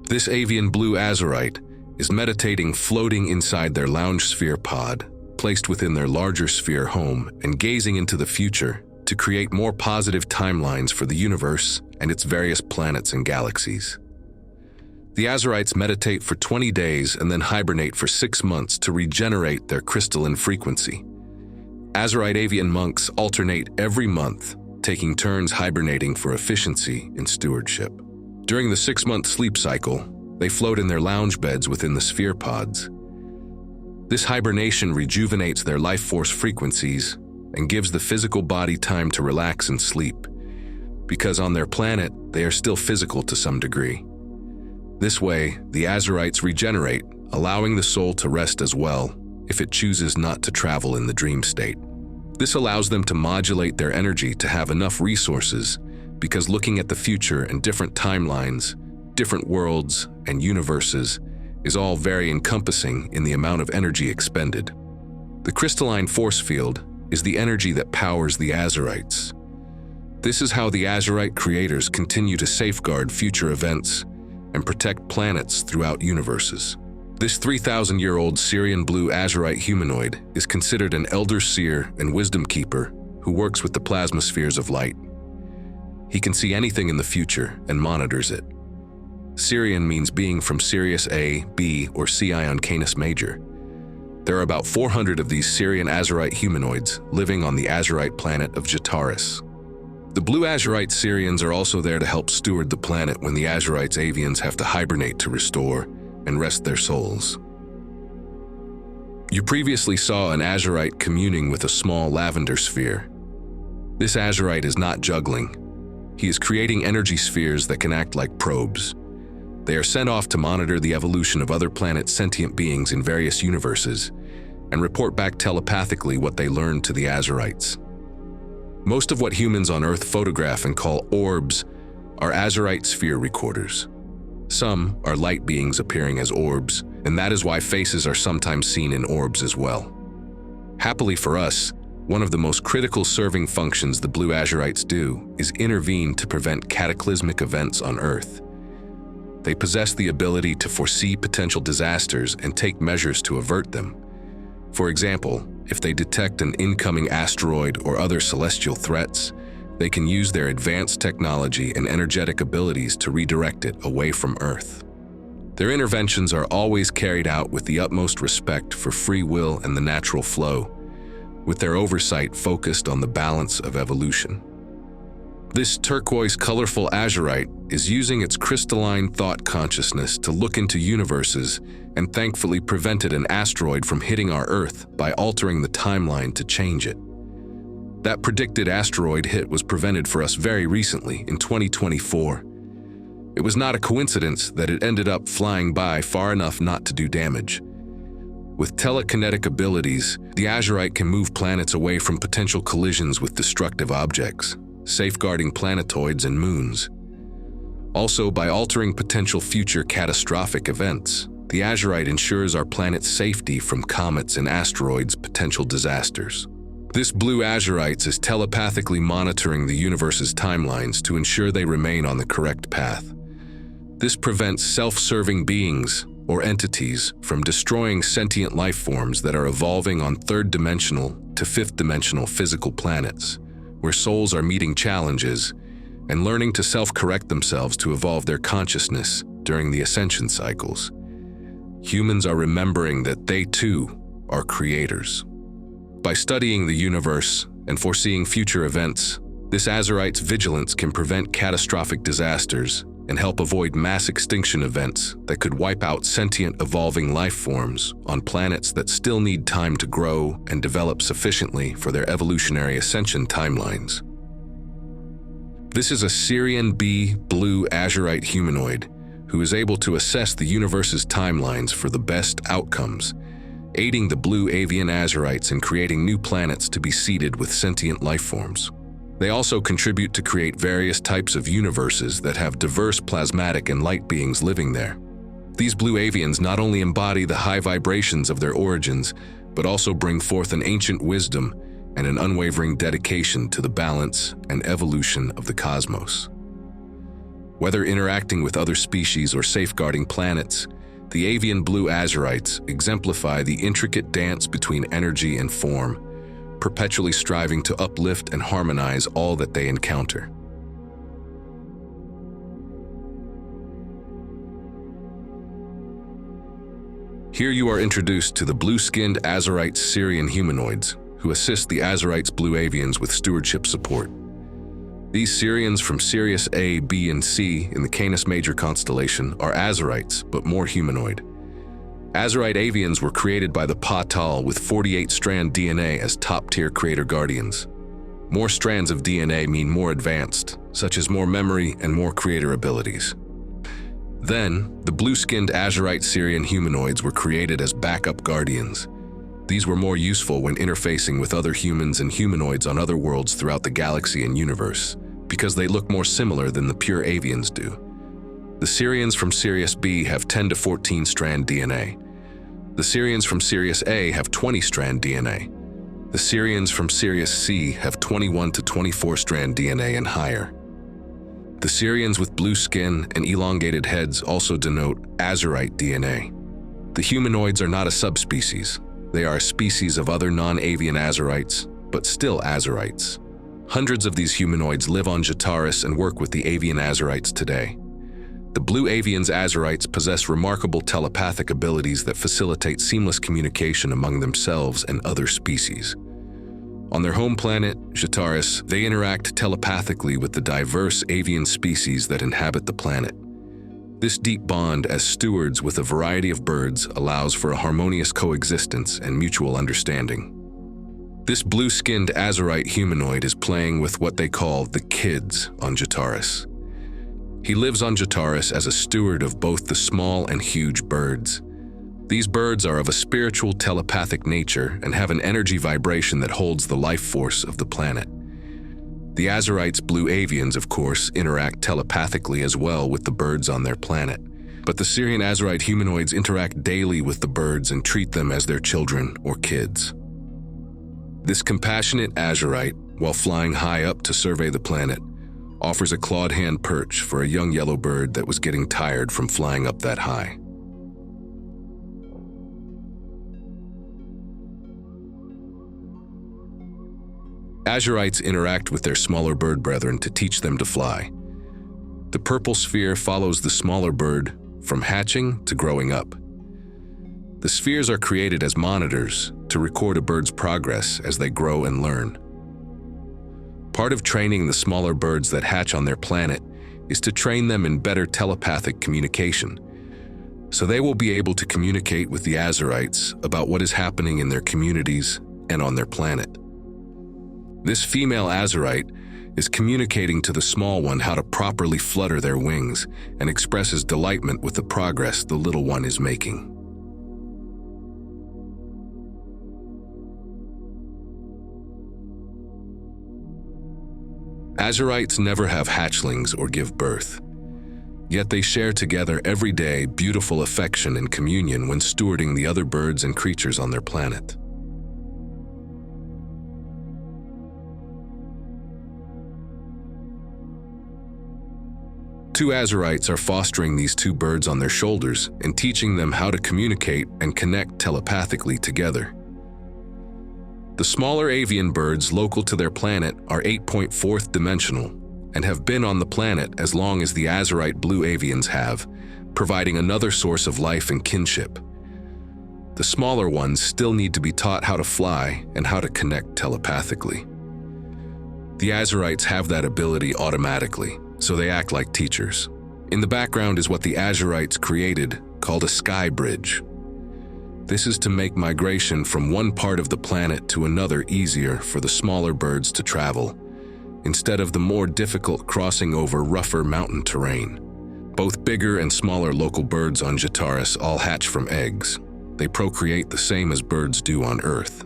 This avian blue azurite is meditating floating inside their lounge sphere pod, placed within their larger sphere home, and gazing into the future to create more positive timelines for the universe and its various planets and galaxies. The azurites meditate for 20 days and then hibernate for 6 months to regenerate their crystalline frequency. Azurite avian monks alternate every month, taking turns hibernating for efficiency and stewardship. During the 6-month sleep cycle, they float in their lounge beds within the sphere pods. This hibernation rejuvenates their life force frequencies and gives the physical body time to relax and sleep, because on their planet, they are still physical to some degree. This way, the azurites regenerate, allowing the soul to rest as well if it chooses not to travel in the dream state. This allows them to modulate their energy to have enough resources, because looking at the future and different timelines, different worlds, and universes is all very encompassing in the amount of energy expended. The crystalline force field is the energy that powers the azurites. This is how the azurite creators continue to safeguard future events and protect planets throughout universes. This 3,000-year-old Syrian blue azurite humanoid is considered an elder seer and wisdom keeper who works with the plasma spheres of light. He can see anything in the future and monitors it. Syrian means being from Sirius A, B, or C Ion Canis Major. There are about 400 of these Syrian azurite humanoids living on the azurite planet of Jataris. The blue azurite Sirians are also there to help steward the planet when the azurites avians have to hibernate to restore and rest their souls. You previously saw an azurite communing with a small lavender sphere. This azurite is not juggling. He is creating energy spheres that can act like probes. They are sent off to monitor the evolution of other planets' sentient beings in various universes and report back telepathically what they learned to the azurites. Most of what humans on Earth photograph and call orbs are azurite sphere recorders. Some are light beings appearing as orbs, and that is why faces are sometimes seen in orbs as well. Happily for us, one of the most critical serving functions the blue azurites do is intervene to prevent cataclysmic events on Earth. They possess the ability to foresee potential disasters and take measures to avert them. For example, if they detect an incoming asteroid or other celestial threats, they can use their advanced technology and energetic abilities to redirect it away from Earth. Their interventions are always carried out with the utmost respect for free will and the natural flow, with their oversight focused on the balance of evolution. This turquoise, colorful azurite is using its crystalline thought consciousness to look into universes and thankfully prevented an asteroid from hitting our Earth by altering the timeline to change it. That predicted asteroid hit was prevented for us very recently, in 2024. It was not a coincidence that it ended up flying by far enough not to do damage. With telekinetic abilities, the azurite can move planets away from potential collisions with destructive objects, safeguarding planetoids and moons. Also, by altering potential future catastrophic events, the azurite ensures our planet's safety from comets and asteroids' potential disasters. This blue azurite is telepathically monitoring the universe's timelines to ensure they remain on the correct path. This prevents self-serving beings or entities from destroying sentient life forms that are evolving on third-dimensional to fifth-dimensional physical planets, where souls are meeting challenges and learning to self-correct themselves to evolve their consciousness during the ascension cycles. Humans are remembering that they too are creators. By studying the universe and foreseeing future events, this azurite's vigilance can prevent catastrophic disasters and help avoid mass extinction events that could wipe out sentient evolving life forms on planets that still need time to grow and develop sufficiently for their evolutionary ascension timelines. This is a Sirian B blue azurite humanoid who is able to assess the universe's timelines for the best outcomes, aiding the blue avian azurites in creating new planets to be seeded with sentient life forms. They also contribute to create various types of universes that have diverse plasmatic and light beings living there. These blue avians not only embody the high vibrations of their origins, but also bring forth an ancient wisdom and an unwavering dedication to the balance and evolution of the cosmos. Whether interacting with other species or safeguarding planets, the avian blue azurites exemplify the intricate dance between energy and form, perpetually striving to uplift and harmonize all that they encounter. Here you are introduced to the blue-skinned azurite Sirian humanoids, who assist the azurites blue avians with stewardship support. These Sirians from Sirius A, B, and C in the Canis Major constellation are azurites, but more humanoid. Azurite avians were created by the Paa-Tal with 48-strand DNA as top-tier creator guardians. More strands of DNA mean more advanced, such as more memory and more creator abilities. Then, the blue-skinned azurite Sirian humanoids were created as backup guardians. These were more useful when interfacing with other humans and humanoids on other worlds throughout the galaxy and universe, because they look more similar than the pure avians do. The Sirians from Sirius B have 10 to 14-strand DNA. The Sirians from Sirius A have 20-strand DNA. The Sirians from Sirius C have 21 to 24-strand DNA and higher. The Sirians with blue skin and elongated heads also denote azurite DNA. The humanoids are not a subspecies. They are a species of other non-avian azurites, but still azurites. Hundreds of these humanoids live on Jataris and work with the avian azurites today. The blue avians azurites possess remarkable telepathic abilities that facilitate seamless communication among themselves and other species. On their home planet, Jataris, they interact telepathically with the diverse avian species that inhabit the planet. This deep bond as stewards with a variety of birds allows for a harmonious coexistence and mutual understanding. This blue-skinned Azurite humanoid is playing with what they call the kids on Jataris. He lives on Jataris as a steward of both the small and huge birds. These birds are of a spiritual telepathic nature and have an energy vibration that holds the life force of the planet. The Azurite's blue avians, of course, interact telepathically as well with the birds on their planet. But the Syrian Azurite humanoids interact daily with the birds and treat them as their children or kids. This compassionate Azurite, while flying high up to survey the planet, offers a clawed hand perch for a young yellow bird that was getting tired from flying up that high. Azurites interact with their smaller bird brethren to teach them to fly. The purple sphere follows the smaller bird from hatching to growing up. The spheres are created as monitors to record a bird's progress as they grow and learn. Part of training the smaller birds that hatch on their planet is to train them in better telepathic communication, so they will be able to communicate with the Azurites about what is happening in their communities and on their planet. This female Azurite is communicating to the small one how to properly flutter their wings and expresses delightment with the progress the little one is making. Azurites never have hatchlings or give birth, yet they share together every day beautiful affection and communion when stewarding the other birds and creatures on their planet. Two Azurites are fostering these two birds on their shoulders and teaching them how to communicate and connect telepathically together. The smaller avian birds local to their planet are 8.4th dimensional and have been on the planet as long as the Azurite blue avians have, providing another source of life and kinship. The smaller ones still need to be taught how to fly and how to connect telepathically. The Azurites have that ability automatically, so they act like teachers. In the background is what the Azurites created, called a sky bridge. This is to make migration from one part of the planet to another easier for the smaller birds to travel, instead of the more difficult crossing over rougher mountain terrain. Both bigger and smaller local birds on Jataris all hatch from eggs. They procreate the same as birds do on Earth.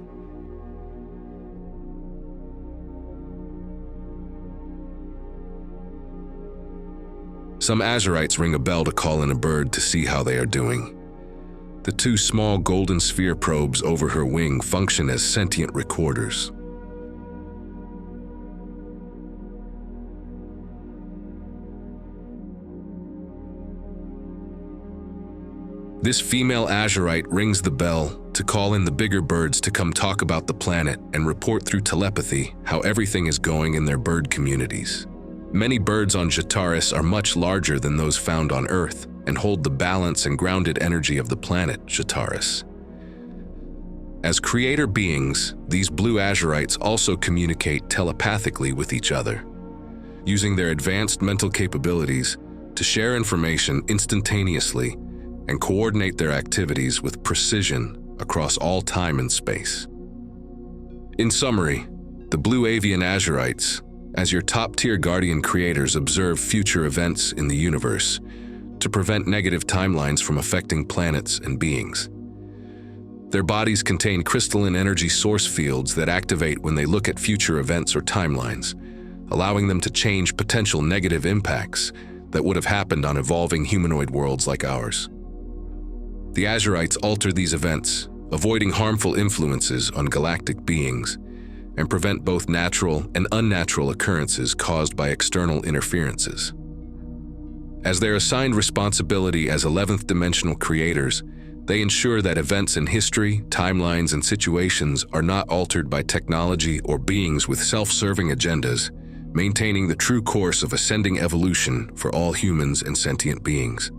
Some Azurites ring a bell to call in a bird to see how they are doing. The two small golden sphere probes over her wing function as sentient recorders. This female Azurite rings the bell to call in the bigger birds to come talk about the planet and report through telepathy how everything is going in their bird communities. Many birds on Jataris are much larger than those found on Earth and hold the balance and grounded energy of the planet Jataris. As creator beings, these blue Azurites also communicate telepathically with each other, using their advanced mental capabilities to share information instantaneously and coordinate their activities with precision across all time and space. In summary, the blue avian Azurites, as your top-tier guardian creators, observe future events in the universe to prevent negative timelines from affecting planets and beings. Their bodies contain crystalline energy source fields that activate when they look at future events or timelines, allowing them to change potential negative impacts that would have happened on evolving humanoid worlds like ours. The Azurites alter these events, avoiding harmful influences on galactic beings, and prevent both natural and unnatural occurrences caused by external interferences. As their assigned responsibility as 11th dimensional creators, they ensure that events in history, timelines, and situations are not altered by technology or beings with self-serving agendas, maintaining the true course of ascending evolution for all humans and sentient beings.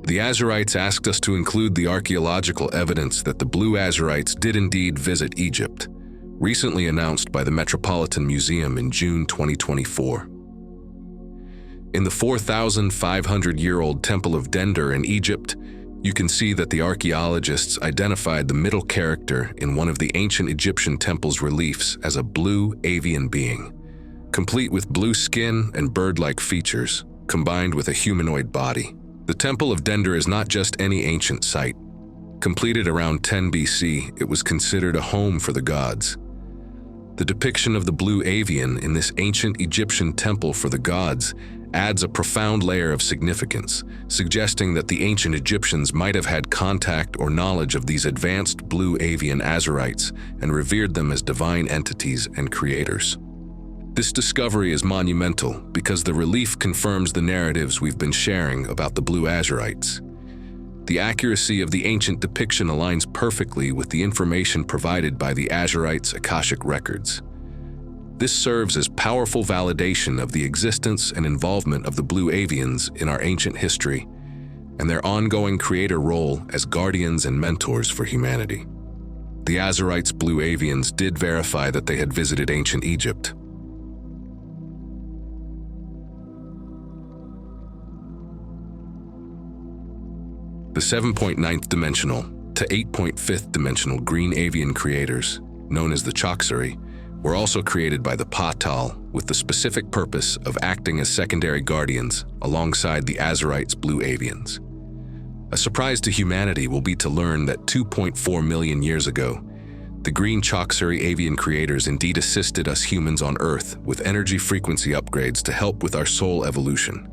The Azurites asked us to include the archaeological evidence that the blue Azurites did indeed visit Egypt, recently announced by the Metropolitan Museum in June 2024. In the 4,500-year-old Temple of Dendur in Egypt, you can see that the archaeologists identified the middle character in one of the ancient Egyptian temple's reliefs as a blue avian being, complete with blue skin and bird-like features, combined with a humanoid body. The Temple of Dendur is not just any ancient site. Completed around 10 BC, it was considered a home for the gods. The depiction of the blue avian in this ancient Egyptian temple for the gods adds a profound layer of significance, suggesting that the ancient Egyptians might have had contact or knowledge of these advanced blue avian Azurites and revered them as divine entities and creators. This discovery is monumental because the relief confirms the narratives we've been sharing about the blue Azurites. The accuracy of the ancient depiction aligns perfectly with the information provided by the Azurites' Akashic records. This serves as powerful validation of the existence and involvement of the blue avians in our ancient history and their ongoing creator role as guardians and mentors for humanity. The Azurites' blue avians did verify that they had visited ancient Egypt. The 7.9th dimensional to 8.5th dimensional green avian creators, known as the Chauksuri, were also created by the Paa-Tal with the specific purpose of acting as secondary guardians alongside the Azurites' blue avians. A surprise to humanity will be to learn that 2.4 million years ago, the green Chauksuri avian creators indeed assisted us humans on Earth with energy frequency upgrades to help with our soul evolution.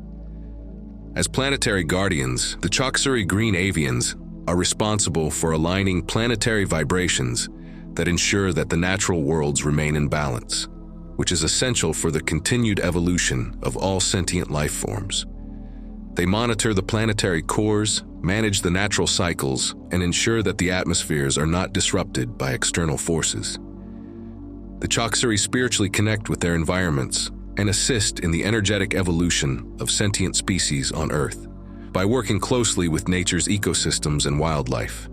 As planetary guardians, the Chauksuri green avians are responsible for aligning planetary vibrations that ensure that the natural worlds remain in balance, which is essential for the continued evolution of all sentient life forms. They monitor the planetary cores, manage the natural cycles, and ensure that the atmospheres are not disrupted by external forces. The Chauksuri spiritually connect with their environments and assist in the energetic evolution of sentient species on Earth by working closely with nature's ecosystems and wildlife.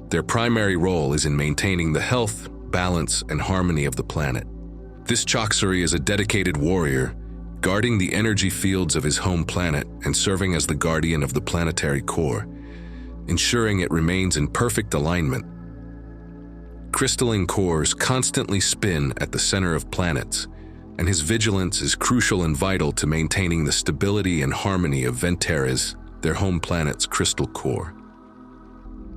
Their primary role is in maintaining the health, balance, and harmony of the planet. This Chauksuri is a dedicated warrior, guarding the energy fields of his home planet and serving as the guardian of the planetary core, ensuring it remains in perfect alignment. Crystalline cores constantly spin at the center of planets, and his vigilance is crucial and vital to maintaining the stability and harmony of Venteres, their home planet's crystal core.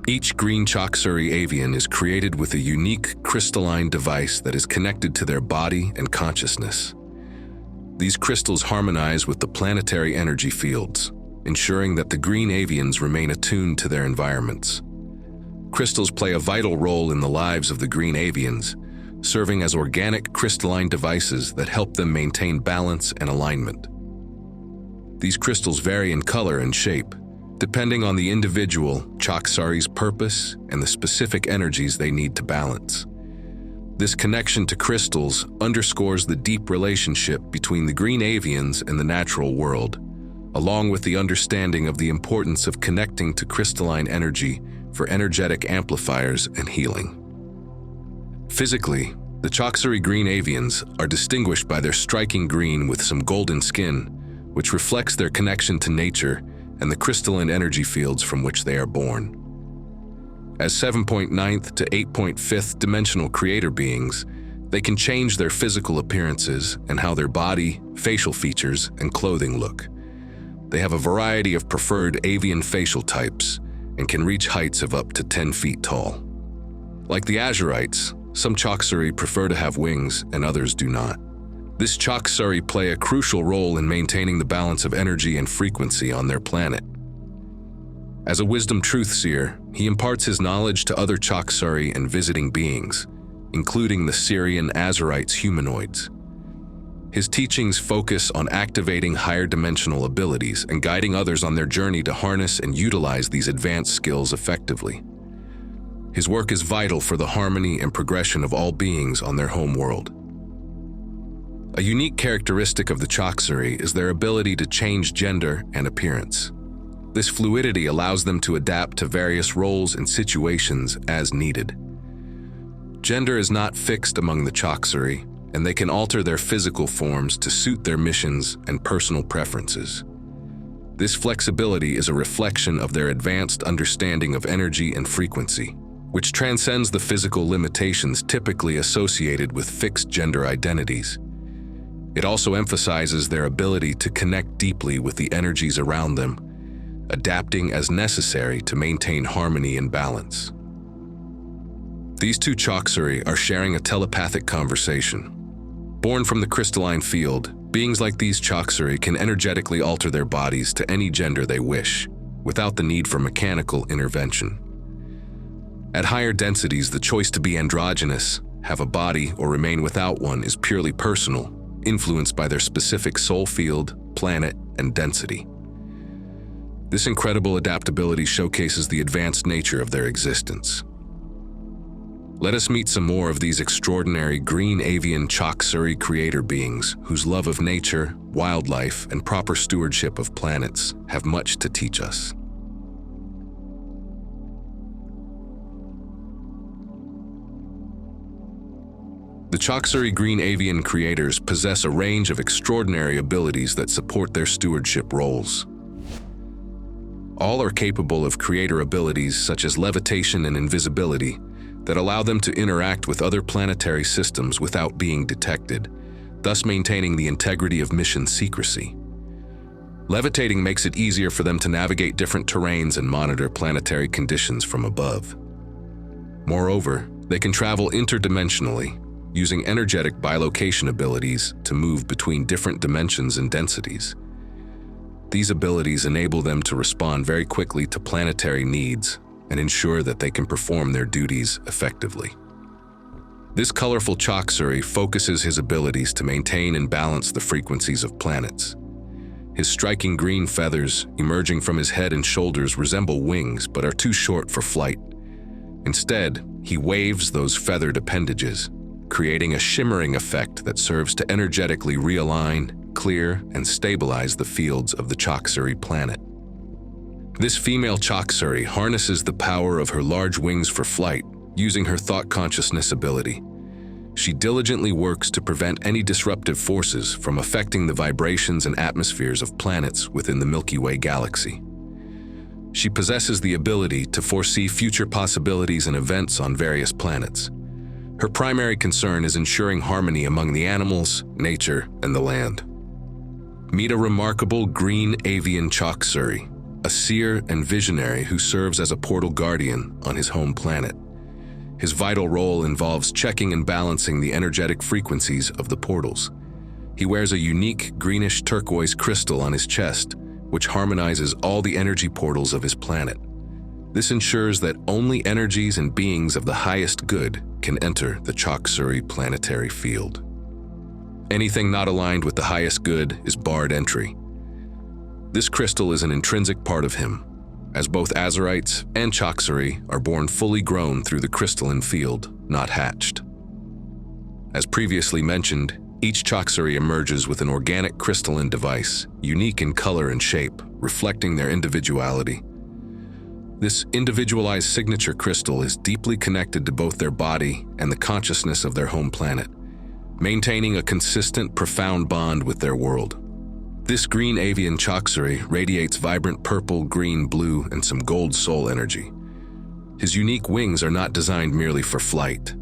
Each green Chauksuri avian is created with a unique crystalline device that is connected to their body and consciousness. These crystals harmonize with the planetary energy fields, ensuring that the green avians remain attuned to their environments. Crystals play a vital role in the lives of the green avians, serving as organic crystalline devices that help them maintain balance and alignment. These crystals vary in color and shape, depending on the individual Chauksuri's purpose and the specific energies they need to balance. This connection to crystals underscores the deep relationship between the green avians and the natural world, along with the understanding of the importance of connecting to crystalline energy for energetic amplifiers and healing. Physically, the Chauksuri green avians are distinguished by their striking green with some golden skin, which reflects their connection to nature and the crystalline energy fields from which they are born. As 7.9th to 8.5th dimensional creator beings, they can change their physical appearances and how their body, facial features, and clothing look. They have a variety of preferred avian facial types and can reach heights of up to 10 feet tall. Like the Azurites, some Chauksuri prefer to have wings and others do not. This Chauksuri play a crucial role in maintaining the balance of energy and frequency on their planet. As a wisdom truth seer, he imparts his knowledge to other Chauksuri and visiting beings, including the Syrian Azurites humanoids. His teachings focus on activating higher dimensional abilities and guiding others on their journey to harness and utilize these advanced skills effectively. His work is vital for the harmony and progression of all beings on their home world. A unique characteristic of the Chauksuri is their ability to change gender and appearance. This fluidity allows them to adapt to various roles and situations as needed. Gender is not fixed among the Chauksari, and they can alter their physical forms to suit their missions and personal preferences. This flexibility is a reflection of their advanced understanding of energy and frequency, which transcends the physical limitations typically associated with fixed gender identities. It also emphasizes their ability to connect deeply with the energies around them, adapting as necessary to maintain harmony and balance. These two Chauksari are sharing a telepathic conversation. Born from the crystalline field, beings like these Chauksari can energetically alter their bodies to any gender they wish, without the need for mechanical intervention. At higher densities, the choice to be androgynous, have a body, or remain without one is purely personal, influenced by their specific soul field, planet, and density. This incredible adaptability showcases the advanced nature of their existence. Let us meet some more of these extraordinary green avian Chauksari creator beings whose love of nature, wildlife, and proper stewardship of planets have much to teach us. The Chauksari green avian creators possess a range of extraordinary abilities that support their stewardship roles. All are capable of creator abilities such as levitation and invisibility that allow them to interact with other planetary systems without being detected, thus maintaining the integrity of mission secrecy. Levitating makes it easier for them to navigate different terrains and monitor planetary conditions from above. Moreover, they can travel interdimensionally, using energetic bilocation abilities to move between different dimensions and densities. These abilities enable them to respond very quickly to planetary needs and ensure that they can perform their duties effectively. This colorful Chauksari focuses his abilities to maintain and balance the frequencies of planets. His striking green feathers emerging from his head and shoulders resemble wings but are too short for flight. Instead, he waves those feathered appendages, creating a shimmering effect that serves to energetically realign, clear, and stabilize the fields of the Chauksari planet. This female Chauksari harnesses the power of her large wings for flight, using her thought consciousness ability. She diligently works to prevent any disruptive forces from affecting the vibrations and atmospheres of planets within the Milky Way galaxy. She possesses the ability to foresee future possibilities and events on various planets. Her primary concern is ensuring harmony among the animals, nature, and the land. Meet a remarkable green avian Chauksari, a seer and visionary who serves as a portal guardian on his home planet. His vital role involves checking and balancing the energetic frequencies of the portals. He wears a unique greenish turquoise crystal on his chest, which harmonizes all the energy portals of his planet. This ensures that only energies and beings of the highest good can enter the Chauksari planetary field. Anything not aligned with the highest good is barred entry. This crystal is an intrinsic part of him, as both Azurites and Chauksari are born fully grown through the crystalline field, not hatched. As previously mentioned, each Chauksari emerges with an organic crystalline device, unique in color and shape, reflecting their individuality. This individualized signature crystal is deeply connected to both their body and the consciousness of their home planet, maintaining a consistent, profound bond with their world. This green avian Chauksari radiates vibrant purple, green, blue, and some gold soul energy. His unique wings are not designed merely for flight.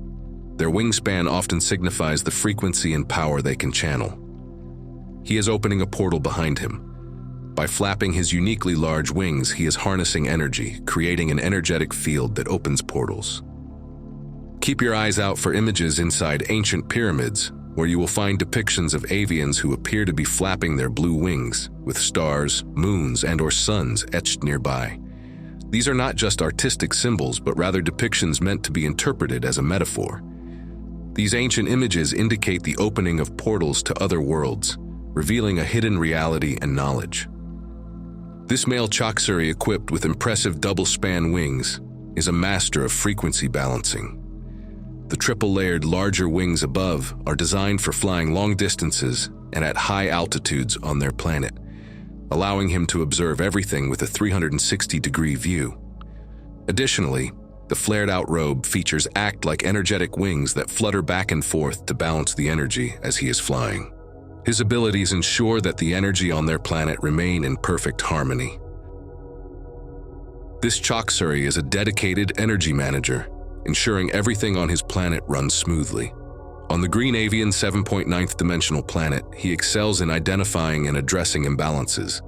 Their wingspan often signifies the frequency and power they can channel. He is opening a portal behind him. By flapping his uniquely large wings, he is harnessing energy, creating an energetic field that opens portals. Keep your eyes out for images inside ancient pyramids, where you will find depictions of avians who appear to be flapping their blue wings, with stars, moons, and/or suns etched nearby. These are not just artistic symbols, but rather depictions meant to be interpreted as a metaphor. These ancient images indicate the opening of portals to other worlds, revealing a hidden reality and knowledge. This male Chauksari, equipped with impressive double-span wings, is a master of frequency balancing. The triple-layered larger wings above are designed for flying long distances and at high altitudes on their planet, allowing him to observe everything with a 360-degree view. Additionally, The flared-out robe features act like energetic wings that flutter back and forth to balance the energy as he is flying. His abilities ensure that the energy on their planet remain in perfect harmony. This Chauksuri is a dedicated energy manager, ensuring everything on his planet runs smoothly. On the green avian 7.9th dimensional planet, he excels in identifying and addressing imbalances.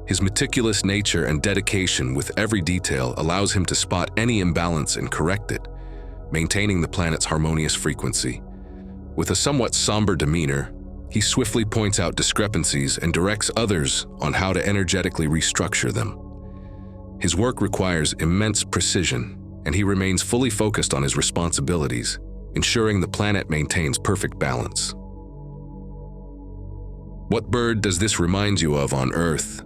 His meticulous nature and dedication with every detail allows him to spot any imbalance and correct it, maintaining the planet's harmonious frequency. With a somewhat somber demeanor, he swiftly points out discrepancies and directs others on how to energetically restructure them. His work requires immense precision, and he remains fully focused on his responsibilities, ensuring the planet maintains perfect balance. What bird does this remind you of on Earth?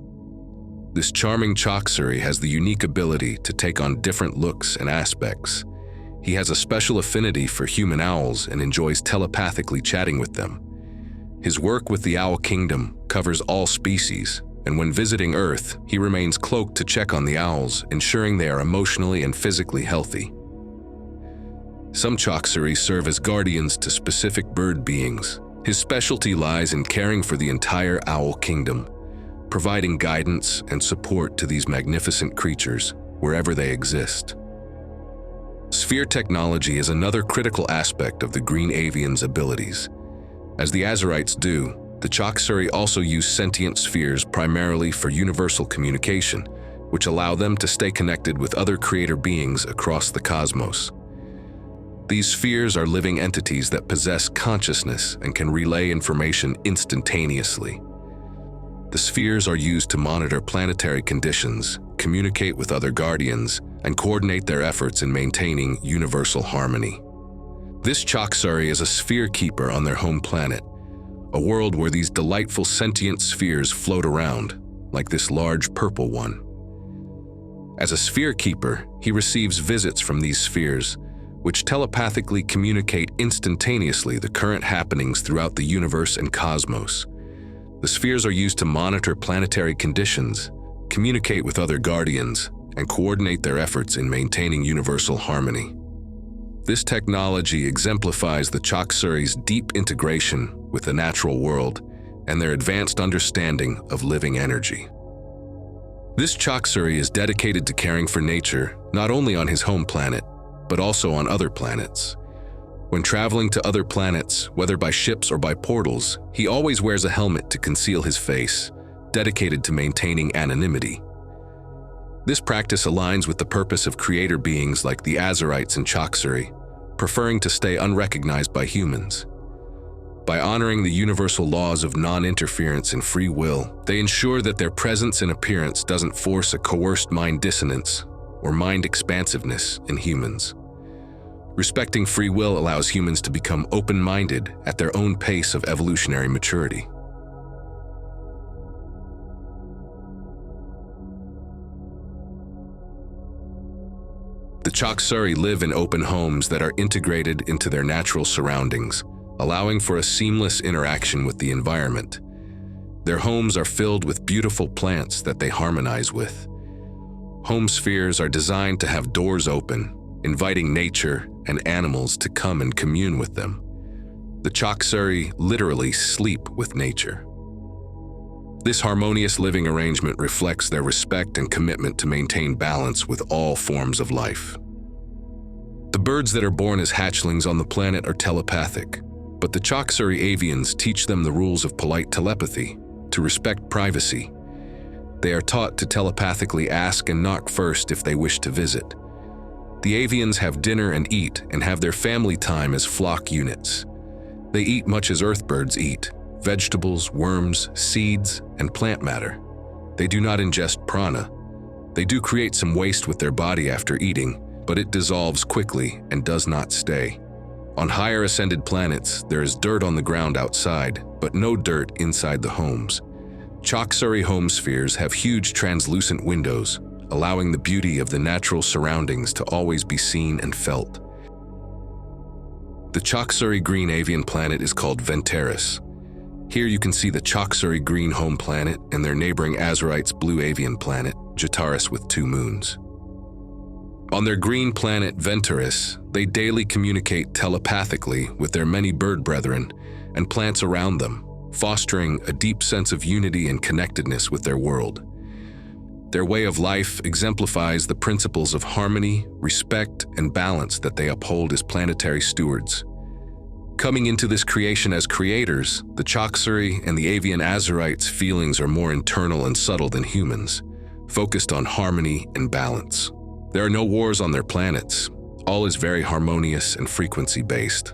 This charming Chauksuri has the unique ability to take on different looks and aspects. He has a special affinity for human owls and enjoys telepathically chatting with them. His work with the owl kingdom covers all species, and when visiting Earth, he remains cloaked to check on the owls, ensuring they are emotionally and physically healthy. Some Chauksuri serve as guardians to specific bird beings. His specialty lies in caring for the entire owl kingdom, providing guidance and support to these magnificent creatures wherever they exist. Sphere technology is another critical aspect of the green avian's abilities. As the Azurites do, the Chauksuri also use sentient spheres primarily for universal communication, which allow them to stay connected with other creator beings across the cosmos. These spheres are living entities that possess consciousness and can relay information instantaneously. The spheres are used to monitor planetary conditions, communicate with other guardians, and coordinate their efforts in maintaining universal harmony. This Chauksuri is a sphere keeper on their home planet, a world where these delightful sentient spheres float around, like this large purple one. As a sphere keeper, he receives visits from these spheres, which telepathically communicate instantaneously the current happenings throughout the universe and cosmos. The spheres are used to monitor planetary conditions, communicate with other guardians, and coordinate their efforts in maintaining universal harmony. This technology exemplifies the Chauksuri's deep integration with the natural world and their advanced understanding of living energy. This Chauksuri is dedicated to caring for nature, not only on his home planet, but also on other planets. When traveling to other planets, whether by ships or by portals, he always wears a helmet to conceal his face, dedicated to maintaining anonymity. This practice aligns with the purpose of creator beings like the Azurites and Chauksuri, preferring to stay unrecognized by humans. By honoring the universal laws of non-interference and free will, they ensure that their presence and appearance doesn't force a coerced mind dissonance or mind expansiveness in humans. Respecting free will allows humans to become open-minded at their own pace of evolutionary maturity. The Chauksuri live in open homes that are integrated into their natural surroundings, allowing for a seamless interaction with the environment. Their homes are filled with beautiful plants that they harmonize with. Home spheres are designed to have doors open, inviting nature and animals to come and commune with them. The Chauksuri literally sleep with nature. This harmonious living arrangement reflects their respect and commitment to maintain balance with all forms of life. The birds that are born as hatchlings on the planet are telepathic, but the Chauksuri avians teach them the rules of polite telepathy, to respect privacy. They are taught to telepathically ask and knock first if they wish to visit. The avians have dinner and eat and have their family time as flock units. They eat much as earthbirds eat: vegetables, worms, seeds, and plant matter. They do not ingest prana. They do create some waste with their body after eating, but it dissolves quickly and does not stay. On higher ascended planets, there is dirt on the ground outside, but no dirt inside the homes. Chauksuri home spheres have huge translucent windows, allowing the beauty of the natural surroundings to always be seen and felt. The Chauksuri green avian planet is called Venteris. Here you can see the Chauksuri green home planet and their neighboring Azurites blue avian planet, Jataris with 2 moons. On their green planet Venturus, they daily communicate telepathically with their many bird brethren and plants around them, fostering a deep sense of unity and connectedness with their world. Their way of life exemplifies the principles of harmony, respect, and balance that they uphold as planetary stewards. Coming into this creation as creators, the Chauksuri and the avian Azurites' feelings are more internal and subtle than humans, focused on harmony and balance. There are no wars on their planets. All is very harmonious and frequency-based.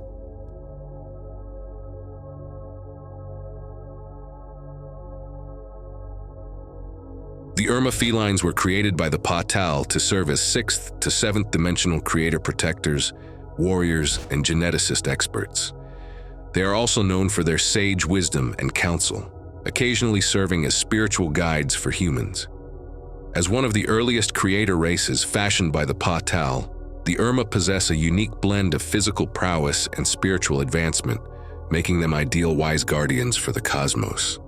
The Irma felines were created by the Paa-Tal to serve as 6th to 7th dimensional creator protectors, warriors, and geneticist experts. They are also known for their sage wisdom and counsel, occasionally serving as spiritual guides for humans. As one of the earliest creator races fashioned by the Paa-Tal, the Irma possess a unique blend of physical prowess and spiritual advancement, making them ideal wise guardians for the cosmos.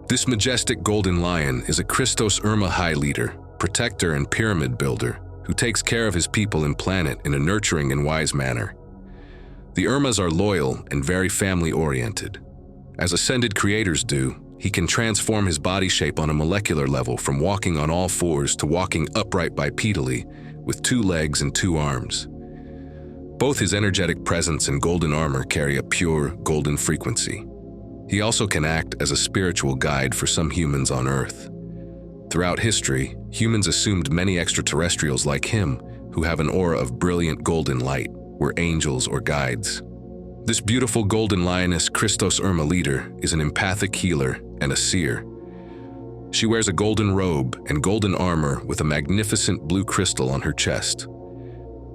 This majestic golden lion is a Christos Irma high leader, protector, and pyramid builder who takes care of his people and planet in a nurturing and wise manner. The Irmas are loyal and very family-oriented. As ascended creators do, he can transform his body shape on a molecular level from walking on all fours to walking upright bipedally with 2 legs and 2 arms. Both his energetic presence and golden armor carry a pure, golden frequency. He also can act as a spiritual guide for some humans on Earth. Throughout history, humans assumed many extraterrestrials like him, who have an aura of brilliant golden light, were angels or guides. This beautiful golden lioness Christos Irma leader is an empathic healer and a seer. She wears a golden robe and golden armor with a magnificent blue crystal on her chest.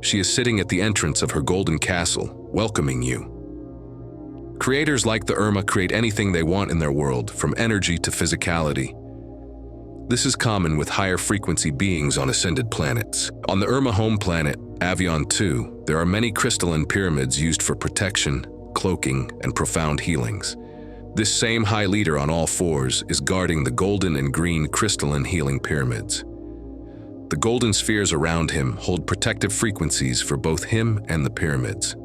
She is sitting at the entrance of her golden castle, welcoming you. Creators like the Irma create anything they want in their world, from energy to physicality. This is common with higher frequency beings on ascended planets. On the Irma home planet, Avion 2, there are many crystalline pyramids used for protection, cloaking, and profound healings. This same high leader on all fours is guarding the golden and green crystalline healing pyramids. The golden spheres around him hold protective frequencies for both him and the pyramids.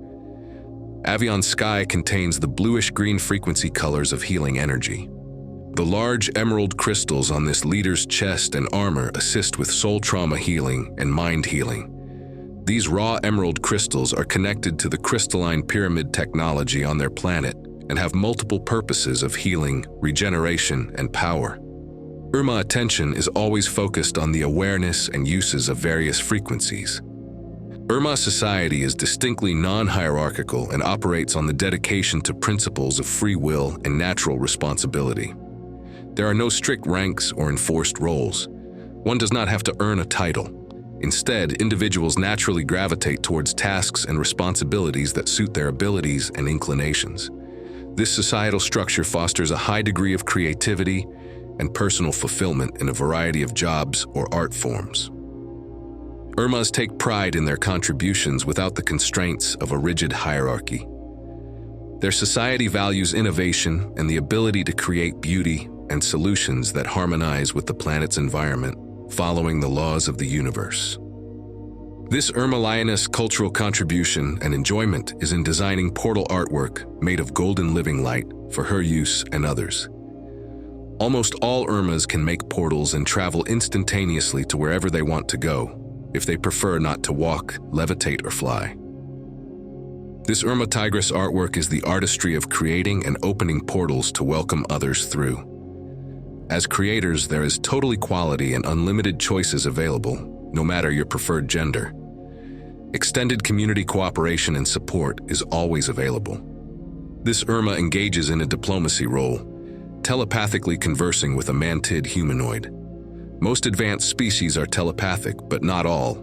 Avion's sky contains the bluish-green frequency colors of healing energy. The large emerald crystals on this leader's chest and armor assist with soul trauma healing and mind healing. These raw emerald crystals are connected to the crystalline pyramid technology on their planet and have multiple purposes of healing, regeneration, and power. Irma attention is always focused on the awareness and uses of various frequencies. Irma society is distinctly non-hierarchical and operates on the dedication to principles of free will and natural responsibility. There are no strict ranks or enforced roles. One does not have to earn a title. Instead, individuals naturally gravitate towards tasks and responsibilities that suit their abilities and inclinations. This societal structure fosters a high degree of creativity and personal fulfillment in a variety of jobs or art forms. Irmas take pride in their contributions without the constraints of a rigid hierarchy. Their society values innovation and the ability to create beauty and solutions that harmonize with the planet's environment, following the laws of the universe. This Irma lioness cultural contribution and enjoyment is in designing portal artwork made of golden living light for her use and others. Almost all Irmas can make portals and travel instantaneously to wherever they want to go, if they prefer not to walk, levitate, or fly. This Irma Tigress artwork is the artistry of creating and opening portals to welcome others through. As creators, there is total equality and unlimited choices available, no matter your preferred gender. Extended community cooperation and support is always available. This Irma engages in a diplomacy role, telepathically conversing with a mantid humanoid. Most advanced species are telepathic, but not all.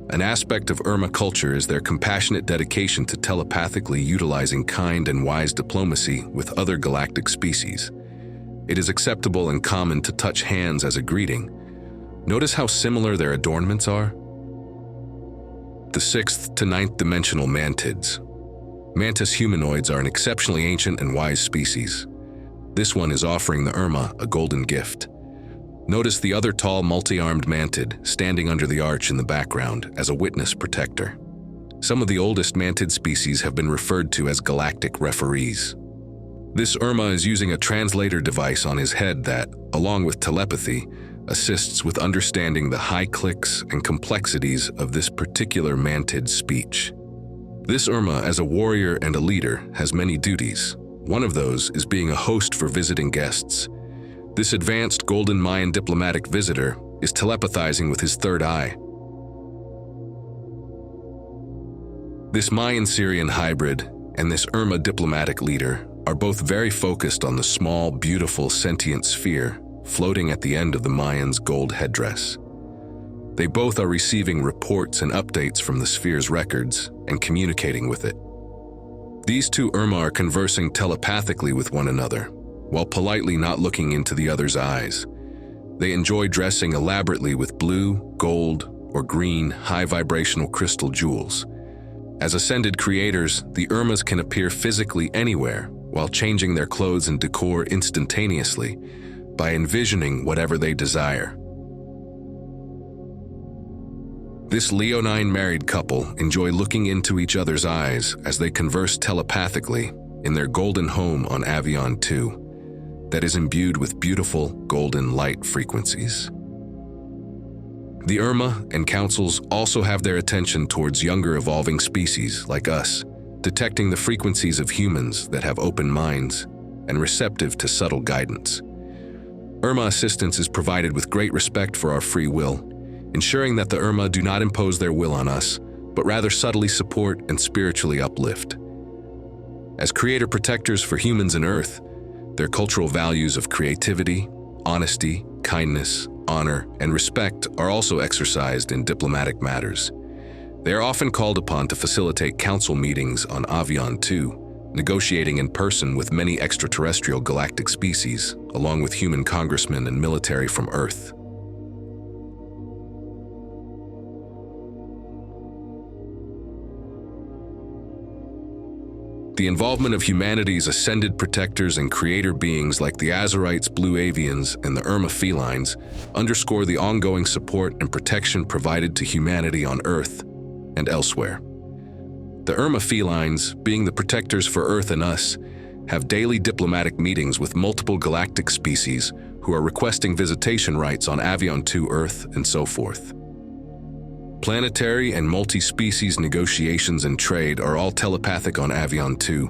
An aspect of Irma culture is their compassionate dedication to telepathically utilizing kind and wise diplomacy with other galactic species. It is acceptable and common to touch hands as a greeting. Notice how similar their adornments are? The 6th to 9th dimensional mantids. Mantis humanoids are an exceptionally ancient and wise species. This one is offering the Irma a golden gift. Notice the other tall, multi-armed mantid standing under the arch in the background as a witness protector. Some of the oldest mantid species have been referred to as galactic referees. This Irma is using a translator device on his head that, along with telepathy, assists with understanding the high clicks and complexities of this particular mantid speech. This Irma, as a warrior and a leader, has many duties. One of those is being a host for visiting guests. This advanced golden Mayan diplomatic visitor is telepathizing with his third eye. This Mayan-Syrian hybrid and this Irma diplomatic leader are both very focused on the small, beautiful, sentient sphere floating at the end of the Mayans' gold headdress. They both are receiving reports and updates from the sphere's records and communicating with it. These two Irma are conversing telepathically with one another, while politely not looking into the other's eyes. They enjoy dressing elaborately with blue, gold, or green high-vibrational crystal jewels. As ascended creators, the Irmas can appear physically anywhere while changing their clothes and decor instantaneously by envisioning whatever they desire. This leonine married couple enjoy looking into each other's eyes as they converse telepathically in their golden home on Avion 2 that is imbued with beautiful golden light frequencies. The Irma and councils also have their attention towards younger evolving species like us, detecting the frequencies of humans that have open minds and receptive to subtle guidance. Irma assistance is provided with great respect for our free will, ensuring that the Irma do not impose their will on us, but rather subtly support and spiritually uplift. As creator protectors for humans and Earth, their cultural values of creativity, honesty, kindness, honor, and respect are also exercised in diplomatic matters. They are often called upon to facilitate council meetings on Avion 2, negotiating in person with many extraterrestrial galactic species, along with human congressmen and military from Earth. The involvement of humanity's ascended protectors and creator beings like the Azarites, Blue Avians, and the Irma felines underscore the ongoing support and protection provided to humanity on Earth and elsewhere. The Irma felines, being the protectors for Earth and us, have daily diplomatic meetings with multiple galactic species who are requesting visitation rights on Avion 2 Earth and so forth. Planetary and multi-species negotiations and trade are all telepathic on Avion 2,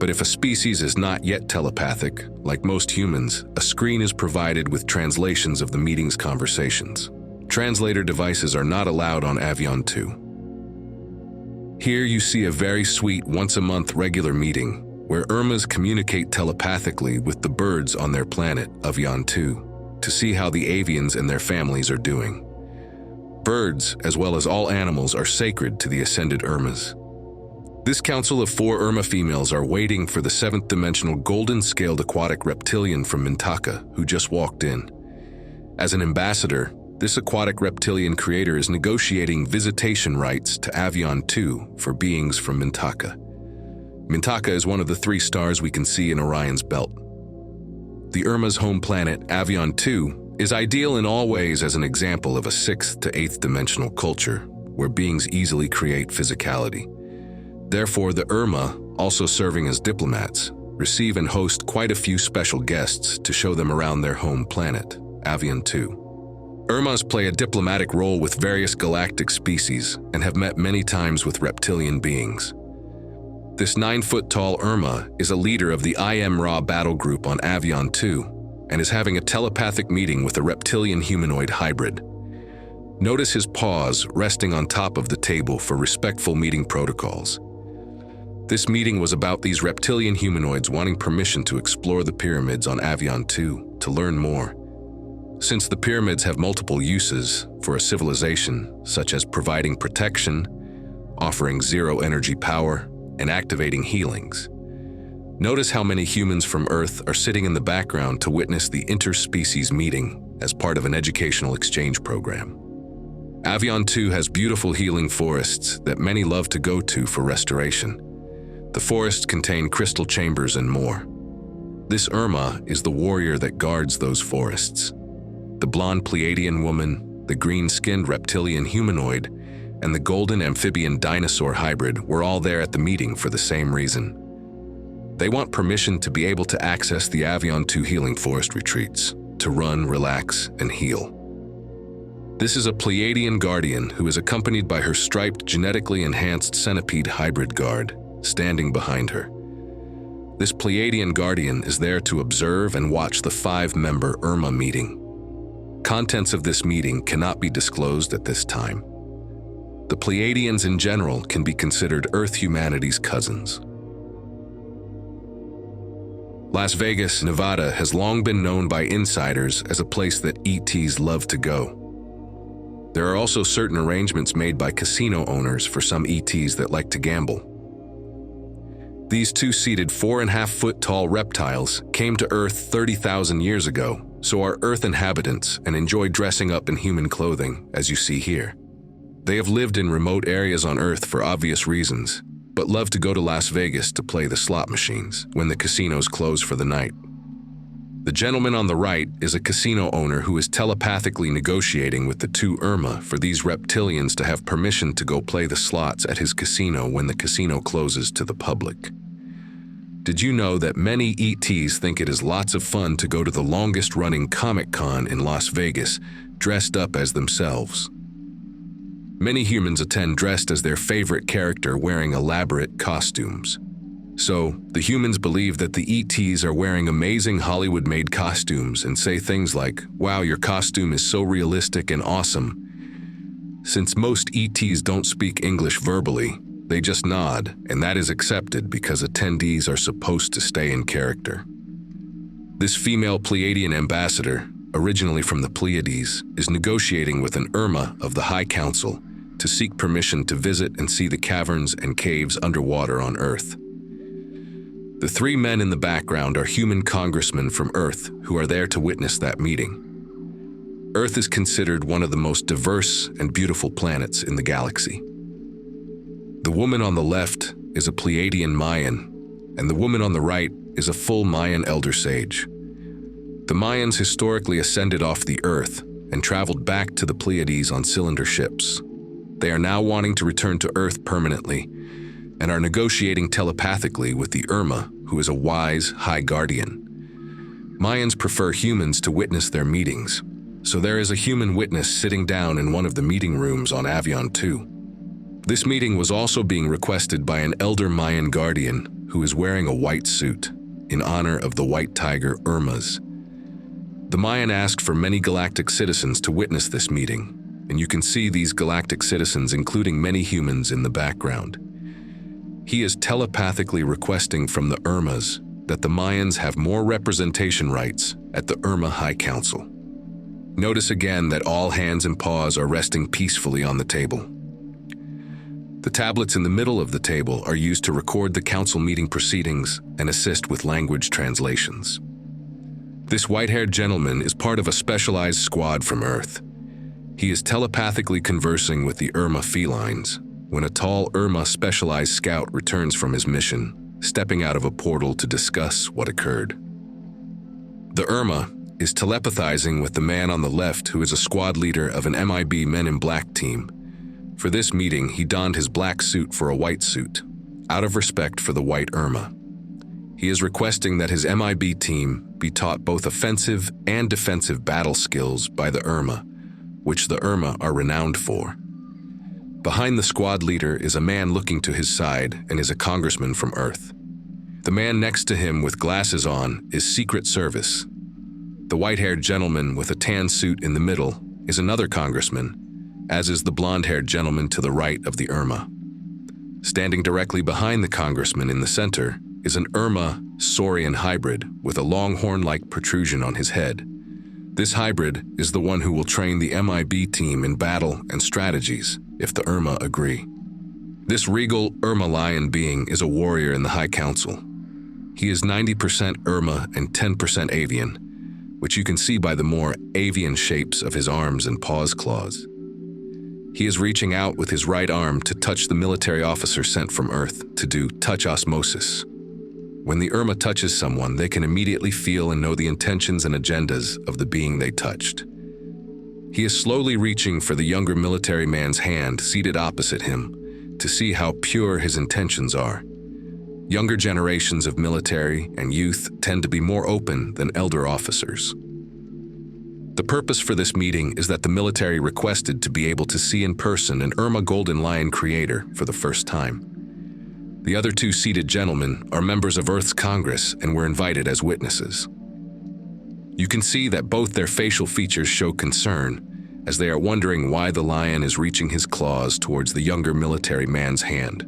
but if a species is not yet telepathic, like most humans, a screen is provided with translations of the meeting's conversations. Translator devices are not allowed on Avion 2. Here you see a very sweet once-a-month regular meeting where Irmas communicate telepathically with the birds on their planet, Avion 2, to see how the avians and their families are doing. Birds, as well as all animals, are sacred to the ascended Irmas. This council of 4 Irma females are waiting for the 7th dimensional golden-scaled aquatic reptilian from Mintaka, who just walked in. As an ambassador, this aquatic reptilian creator is negotiating visitation rights to Avion 2 for beings from Mintaka. Mintaka is one of the 3 stars we can see in Orion's belt. The Irma's home planet, Avion 2, is ideal in all ways as an example of a 6th to 8th dimensional culture where beings easily create physicality. Therefore, the Irma, also serving as diplomats, receive and host quite a few special guests to show them around their home planet, Avion 2. Irmas play a diplomatic role with various galactic species and have met many times with reptilian beings. This 9-foot-tall Irma is a leader of the I Am Ra battle group on Avion 2, and is having a telepathic meeting with a reptilian humanoid hybrid. Notice his paws resting on top of the table for respectful meeting protocols. This meeting was about these reptilian humanoids wanting permission to explore the pyramids on Avion 2 to learn more. Since the pyramids have multiple uses for a civilization, such as providing protection, offering zero-energy power, and activating healings. Notice how many humans from Earth are sitting in the background to witness the interspecies meeting as part of an educational exchange program. Avion 2 has beautiful healing forests that many love to go to for restoration. The forests contain crystal chambers and more. This Irma is the warrior that guards those forests. The blonde Pleiadian woman, the green-skinned reptilian humanoid, and the golden amphibian dinosaur hybrid were all there at the meeting for the same reason. They want permission to be able to access the Avion 2 healing forest retreats, to run, relax, and heal. This is a Pleiadian guardian who is accompanied by her striped, genetically enhanced centipede hybrid guard, standing behind her. This Pleiadian guardian is there to observe and watch the 5-member Irma meeting. Contents of this meeting cannot be disclosed at this time. The Pleiadians in general can be considered Earth humanity's cousins. Las Vegas, Nevada has long been known by insiders as a place that ETs love to go. There are also certain arrangements made by casino owners for some ETs that like to gamble. These 2-seated 4.5-foot-tall reptiles came to Earth 30,000 years ago, so are Earth inhabitants and enjoy dressing up in human clothing, as you see here. They have lived in remote areas on Earth for obvious reasons, but love to go to Las Vegas to play the slot machines when the casinos close for the night. The gentleman on the right is a casino owner who is telepathically negotiating with the 2 Irma for these reptilians to have permission to go play the slots at his casino when the casino closes to the public. Did you know that many ETs think it is lots of fun to go to the longest-running Comic-Con in Las Vegas dressed up as themselves? Many humans attend dressed as their favorite character wearing elaborate costumes. So, the humans believe that the ETs are wearing amazing Hollywood-made costumes and say things like, "Wow, your costume is so realistic and awesome." Since most ETs don't speak English verbally, they just nod, and that is accepted because attendees are supposed to stay in character. This female Pleiadian ambassador, originally from the Pleiades, is negotiating with an Irma of the High Council to seek permission to visit and see the caverns and caves underwater on Earth. The 3 men in the background are human congressmen from Earth who are there to witness that meeting. Earth is considered one of the most diverse and beautiful planets in the galaxy. The woman on the left is a Pleiadian Mayan, and the woman on the right is a full Mayan elder sage. The Mayans historically ascended off the Earth and traveled back to the Pleiades on cylinder ships. They are now wanting to return to Earth permanently and are negotiating telepathically with the Irma, who is a wise, high guardian. Mayans prefer humans to witness their meetings, so there is a human witness sitting down in one of the meeting rooms on Avion 2. This meeting was also being requested by an elder Mayan guardian who is wearing a white suit, in honor of the white tiger Irmas. The Mayan asked for many galactic citizens to witness this meeting, and you can see these galactic citizens including many humans in the background. He is telepathically requesting from the Irmas that the Mayans have more representation rights at the Irma High Council. Notice again that all hands and paws are resting peacefully on the table. The tablets in the middle of the table are used to record the council meeting proceedings and assist with language translations. This white-haired gentleman is part of a specialized squad from Earth. He is telepathically conversing with the Irma felines when a tall Irma specialized scout returns from his mission, stepping out of a portal to discuss what occurred. The Irma is telepathizing with the man on the left who is a squad leader of an MIB Men in Black team. For this meeting, he donned his black suit for a white suit, out of respect for the white Irma. He is requesting that his MIB team be taught both offensive and defensive battle skills by the Irma, which the Irma are renowned for. Behind the squad leader is a man looking to his side and is a congressman from Earth. The man next to him with glasses on is Secret Service. The white-haired gentleman with a tan suit in the middle is another congressman, as is the blonde-haired gentleman to the right of the Irma. Standing directly behind the congressman in the center is an Irma Saurian hybrid with a long horn-like protrusion on his head. This hybrid is the one who will train the MIB team in battle and strategies if the Irma agree. This regal Irma lion being is a warrior in the High Council. He is 90% Irma and 10% avian, which you can see by the more avian shapes of his arms and paws claws. He is reaching out with his right arm to touch the military officer sent from Earth to do touch osmosis. When the Irma touches someone, they can immediately feel and know the intentions and agendas of the being they touched. He is slowly reaching for the younger military man's hand seated opposite him to see how pure his intentions are. Younger generations of military and youth tend to be more open than elder officers. The purpose for this meeting is that the military requested to be able to see in person an Irma Golden Lion creator for the first time. The other two seated gentlemen are members of Earth's Congress and were invited as witnesses. You can see that both their facial features show concern, as they are wondering why the lion is reaching his claws towards the younger military man's hand.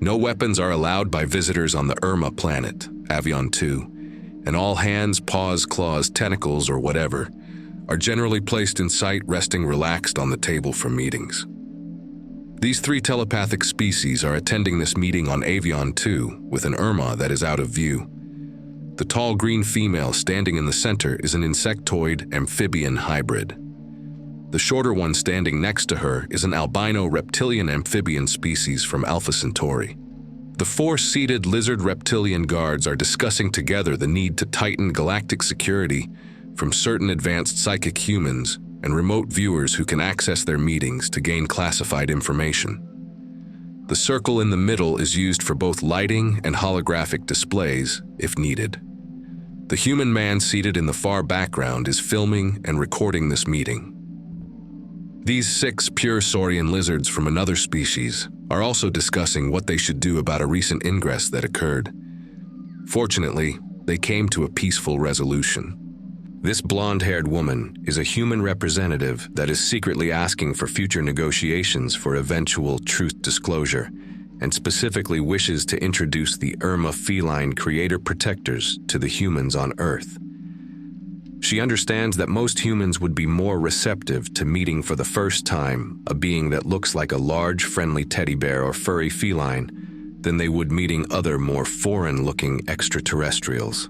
No weapons are allowed by visitors on the Irma planet, Avion 2, and all hands, paws, claws, tentacles, or whatever are generally placed in sight, resting relaxed on the table for meetings. These three telepathic species are attending this meeting on Avion 2 with an Irma that is out of view. The tall green female standing in the center is an insectoid amphibian hybrid. The shorter one standing next to her is an albino reptilian amphibian species from Alpha Centauri. The four seated lizard reptilian guards are discussing together the need to tighten galactic security from certain advanced psychic humans and remote viewers who can access their meetings to gain classified information. The circle in the middle is used for both lighting and holographic displays, if needed. The human man seated in the far background is filming and recording this meeting. These 6 pure saurian lizards from another species are also discussing what they should do about a recent ingress that occurred. Fortunately, they came to a peaceful resolution. This blonde-haired woman is a human representative that is secretly asking for future negotiations for eventual truth disclosure, and specifically wishes to introduce the Irma feline creator protectors to the humans on Earth. She understands that most humans would be more receptive to meeting for the first time a being that looks like a large, friendly teddy bear or furry feline than they would meeting other, more foreign-looking extraterrestrials.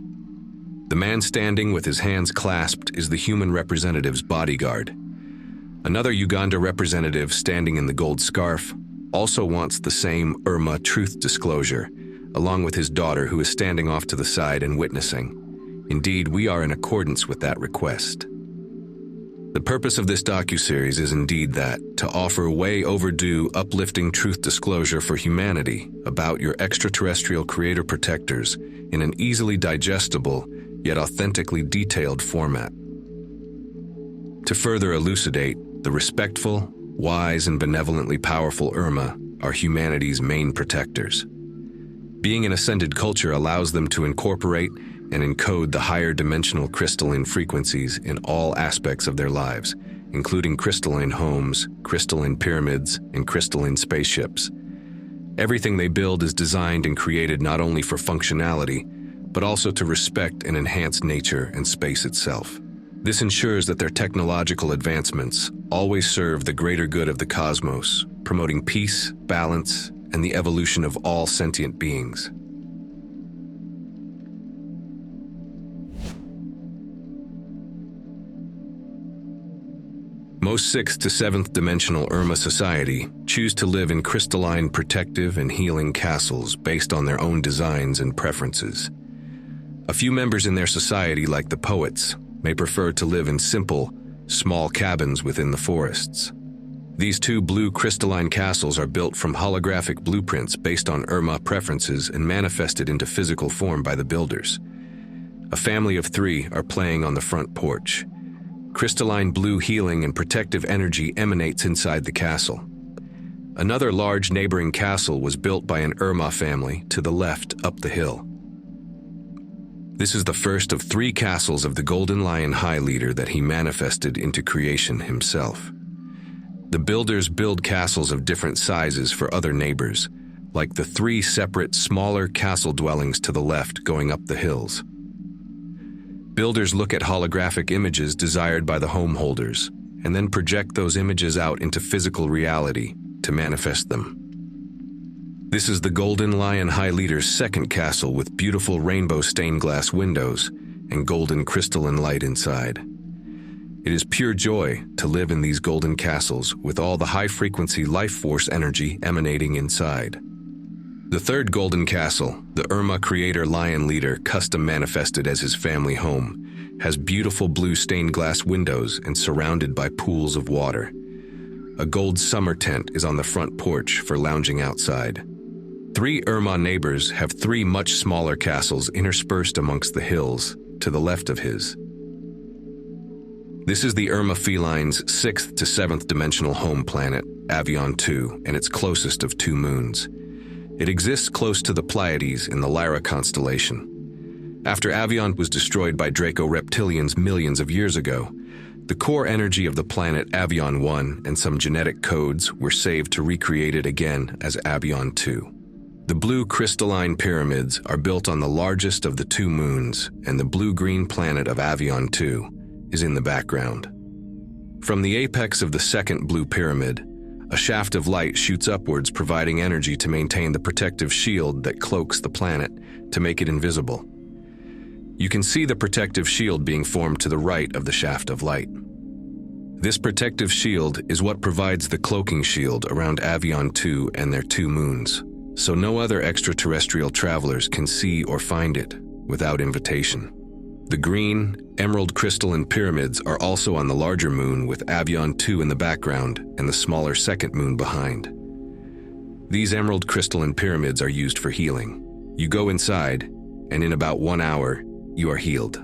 The man standing with his hands clasped is the human representative's bodyguard. Another Uganda representative standing in the gold scarf also wants the same Irma truth disclosure, along with his daughter who is standing off to the side and witnessing. Indeed, we are in accordance with that request. The purpose of this docuseries is indeed that, to offer way overdue, uplifting truth disclosure for humanity about your extraterrestrial creator protectors in an easily digestible, yet authentically detailed format. To further elucidate, the respectful, wise, and benevolently powerful Irma are humanity's main protectors. Being an ascended culture allows them to incorporate and encode the higher dimensional crystalline frequencies in all aspects of their lives, including crystalline homes, crystalline pyramids, and crystalline spaceships. Everything they build is designed and created not only for functionality, but also to respect and enhance nature and space itself. This ensures that their technological advancements always serve the greater good of the cosmos, promoting peace, balance, and the evolution of all sentient beings. Most 6th to 7th dimensional Irma society choose to live in crystalline protective and healing castles based on their own designs and preferences. A few members in their society, like the poets, may prefer to live in simple, small cabins within the forests. These 2 blue crystalline castles are built from holographic blueprints based on Irma preferences and manifested into physical form by the builders. A family of 3 are playing on the front porch. Crystalline blue healing and protective energy emanates inside the castle. Another large neighboring castle was built by an Irma family to the left up the hill. This is the first of 3 castles of the Golden Lion High Leader that he manifested into creation himself. The builders build castles of different sizes for other neighbors, like the 3 separate, smaller castle dwellings to the left going up the hills. Builders look at holographic images desired by the home holders, and then project those images out into physical reality to manifest them. This is the Golden Lion High Leader's second castle with beautiful rainbow stained glass windows and golden crystalline light inside. It is pure joy to live in these golden castles with all the high-frequency life force energy emanating inside. The third golden castle, the Irma Creator Lion Leader custom manifested as his family home, has beautiful blue stained glass windows and surrounded by pools of water. A gold summer tent is on the front porch for lounging outside. 3 Irma neighbors have 3 much smaller castles interspersed amongst the hills to the left of his. This is the Irma feline's 6th to 7th dimensional home planet, Avion 2, and its closest of 2 moons. It exists close to the Pleiades in the Lyra constellation. After Avion was destroyed by Draco reptilians millions of years ago, the core energy of the planet Avion 1 and some genetic codes were saved to recreate it again as Avion 2. The blue crystalline pyramids are built on the largest of the 2 moons, and the blue-green planet of Avion 2 is in the background. From the apex of the second blue pyramid, a shaft of light shoots upwards, providing energy to maintain the protective shield that cloaks the planet to make it invisible. You can see the protective shield being formed to the right of the shaft of light. This protective shield is what provides the cloaking shield around Avion 2 and their 2 moons, so no other extraterrestrial travelers can see or find it without invitation. The green, emerald crystalline pyramids are also on the larger moon, with Avion 2 in the background and the smaller second moon behind. These emerald crystalline pyramids are used for healing. You go inside, and in about 1 hour, you are healed.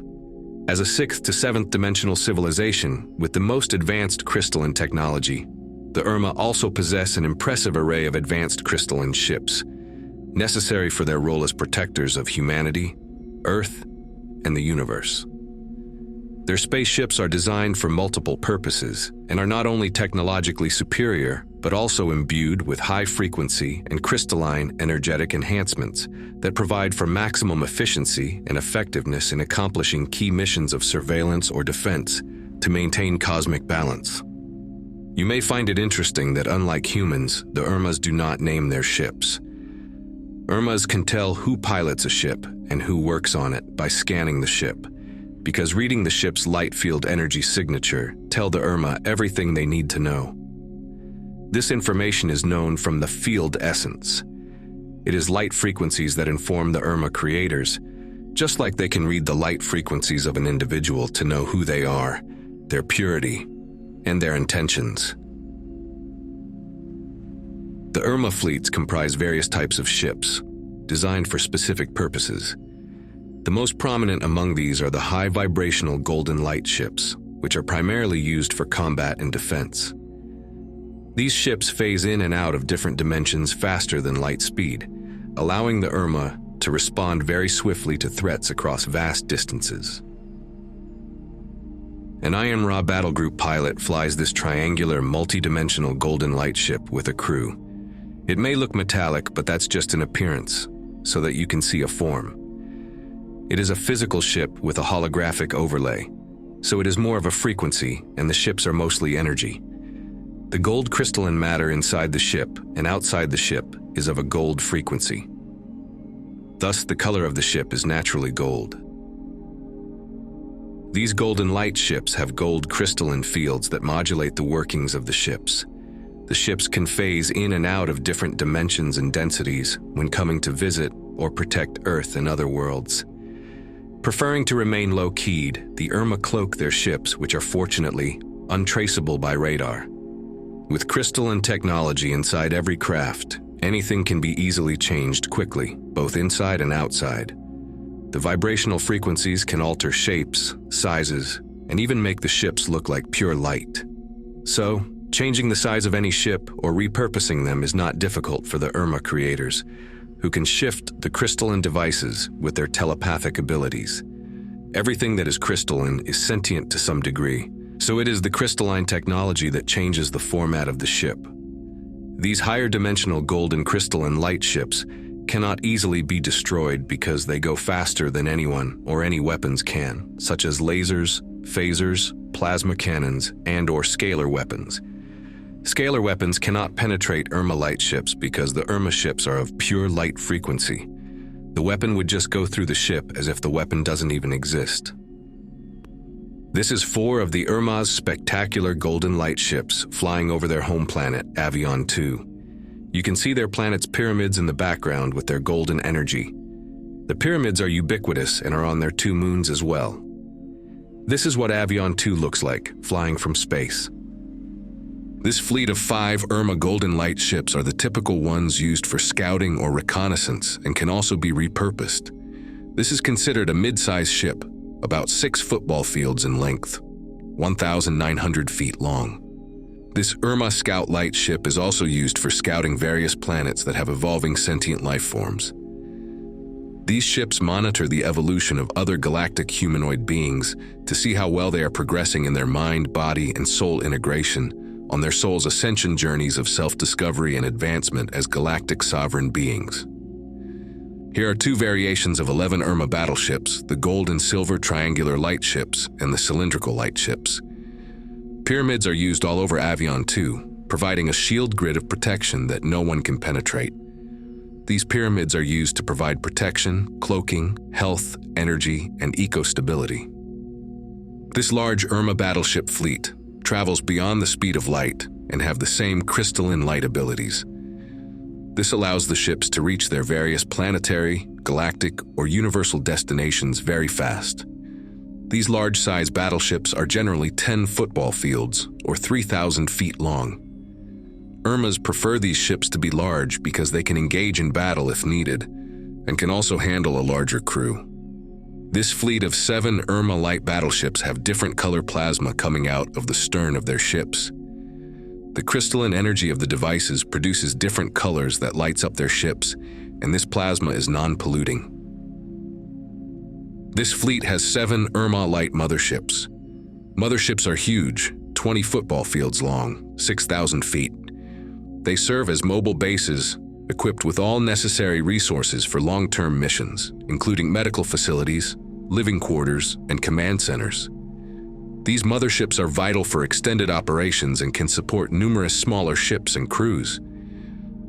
As a 6th to 7th dimensional civilization with the most advanced crystalline technology, the Irma also possess an impressive array of advanced crystalline ships, necessary for their role as protectors of humanity, Earth, and the universe. Their spaceships are designed for multiple purposes and are not only technologically superior, but also imbued with high-frequency and crystalline energetic enhancements that provide for maximum efficiency and effectiveness in accomplishing key missions of surveillance or defense to maintain cosmic balance. You may find it interesting that unlike humans, the Irmas do not name their ships. Irmas can tell who pilots a ship and who works on it by scanning the ship, because reading the ship's light field energy signature tell the Irma everything they need to know. This information is known from the field essence. It is light frequencies that inform the Irma creators, just like they can read the light frequencies of an individual to know who they are, their purity, and their intentions. The Irma fleets comprise various types of ships, designed for specific purposes. The most prominent among these are the high-vibrational golden light ships, which are primarily used for combat and defense. These ships phase in and out of different dimensions faster than light speed, allowing the Irma to respond very swiftly to threats across vast distances. An Iron Ra battle group pilot flies this triangular, multi-dimensional golden light ship with a crew. It may look metallic, but that's just an appearance, so that you can see a form. It is a physical ship with a holographic overlay, so it is more of a frequency, and the ships are mostly energy. The gold crystalline matter inside the ship and outside the ship is of a gold frequency. Thus, the color of the ship is naturally gold. These golden light ships have gold crystalline fields that modulate the workings of the ships. The ships can phase in and out of different dimensions and densities when coming to visit or protect Earth and other worlds. Preferring to remain low-keyed, the Irma cloak their ships, which are fortunately untraceable by radar. With crystalline technology inside every craft, anything can be easily changed quickly, both inside and outside. The vibrational frequencies can alter shapes, sizes, and even make the ships look like pure light. So, changing the size of any ship or repurposing them is not difficult for the Irma creators, who can shift the crystalline devices with their telepathic abilities. Everything that is crystalline is sentient to some degree, so it is the crystalline technology that changes the format of the ship. These higher-dimensional golden crystalline light ships cannot easily be destroyed because they go faster than anyone or any weapons can, such as lasers, phasers, plasma cannons, and/or scalar weapons. Scalar weapons cannot penetrate Irma light ships because the Irma ships are of pure light frequency. The weapon would just go through the ship as if the weapon doesn't even exist. This is 4 of the Irma's spectacular golden light ships flying over their home planet, Avion 2. You can see their planet's pyramids in the background with their golden energy. The pyramids are ubiquitous and are on their 2 moons as well. This is what Avion 2 looks like, flying from space. This fleet of 5 Irma Golden Light ships are the typical ones used for scouting or reconnaissance and can also be repurposed. This is considered a mid-size ship, about 6 football fields in length, 1,900 feet long. This Irma Scout Light ship is also used for scouting various planets that have evolving sentient life forms. These ships monitor the evolution of other galactic humanoid beings to see how well they are progressing in their mind, body, and soul integration on their soul's ascension journeys of self-discovery and advancement as galactic sovereign beings. Here are 2 variations of 11 Irma battleships, the gold and silver triangular light ships and the cylindrical light ships. Pyramids are used all over Avion 2, providing a shield grid of protection that no one can penetrate. These pyramids are used to provide protection, cloaking, health, energy, and eco-stability. This large Irma battleship fleet travels beyond the speed of light and have the same crystalline light abilities. This allows the ships to reach their various planetary, galactic, or universal destinations very fast. These large-size battleships are generally 10 football fields or 3,000 feet long. Irmas prefer these ships to be large because they can engage in battle if needed and can also handle a larger crew. This fleet of 7 Irma light battleships have different color plasma coming out of the stern of their ships. The crystalline energy of the devices produces different colors that lights up their ships, and this plasma is non-polluting. This fleet has 7 Irma light motherships. Motherships are huge, 20 football fields long, 6,000 feet. They serve as mobile bases, equipped with all necessary resources for long-term missions, including medical facilities, living quarters, and command centers. These motherships are vital for extended operations and can support numerous smaller ships and crews.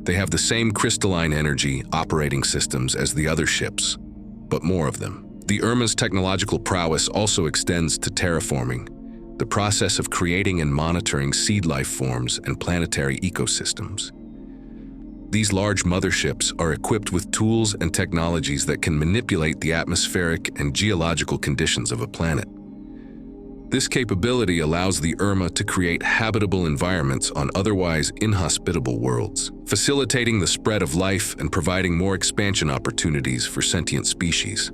They have the same crystalline energy operating systems as the other ships, but more of them. The Irma's technological prowess also extends to terraforming, the process of creating and monitoring seed life forms and planetary ecosystems. These large motherships are equipped with tools and technologies that can manipulate the atmospheric and geological conditions of a planet. This capability allows the Irma to create habitable environments on otherwise inhospitable worlds, facilitating the spread of life and providing more expansion opportunities for sentient species.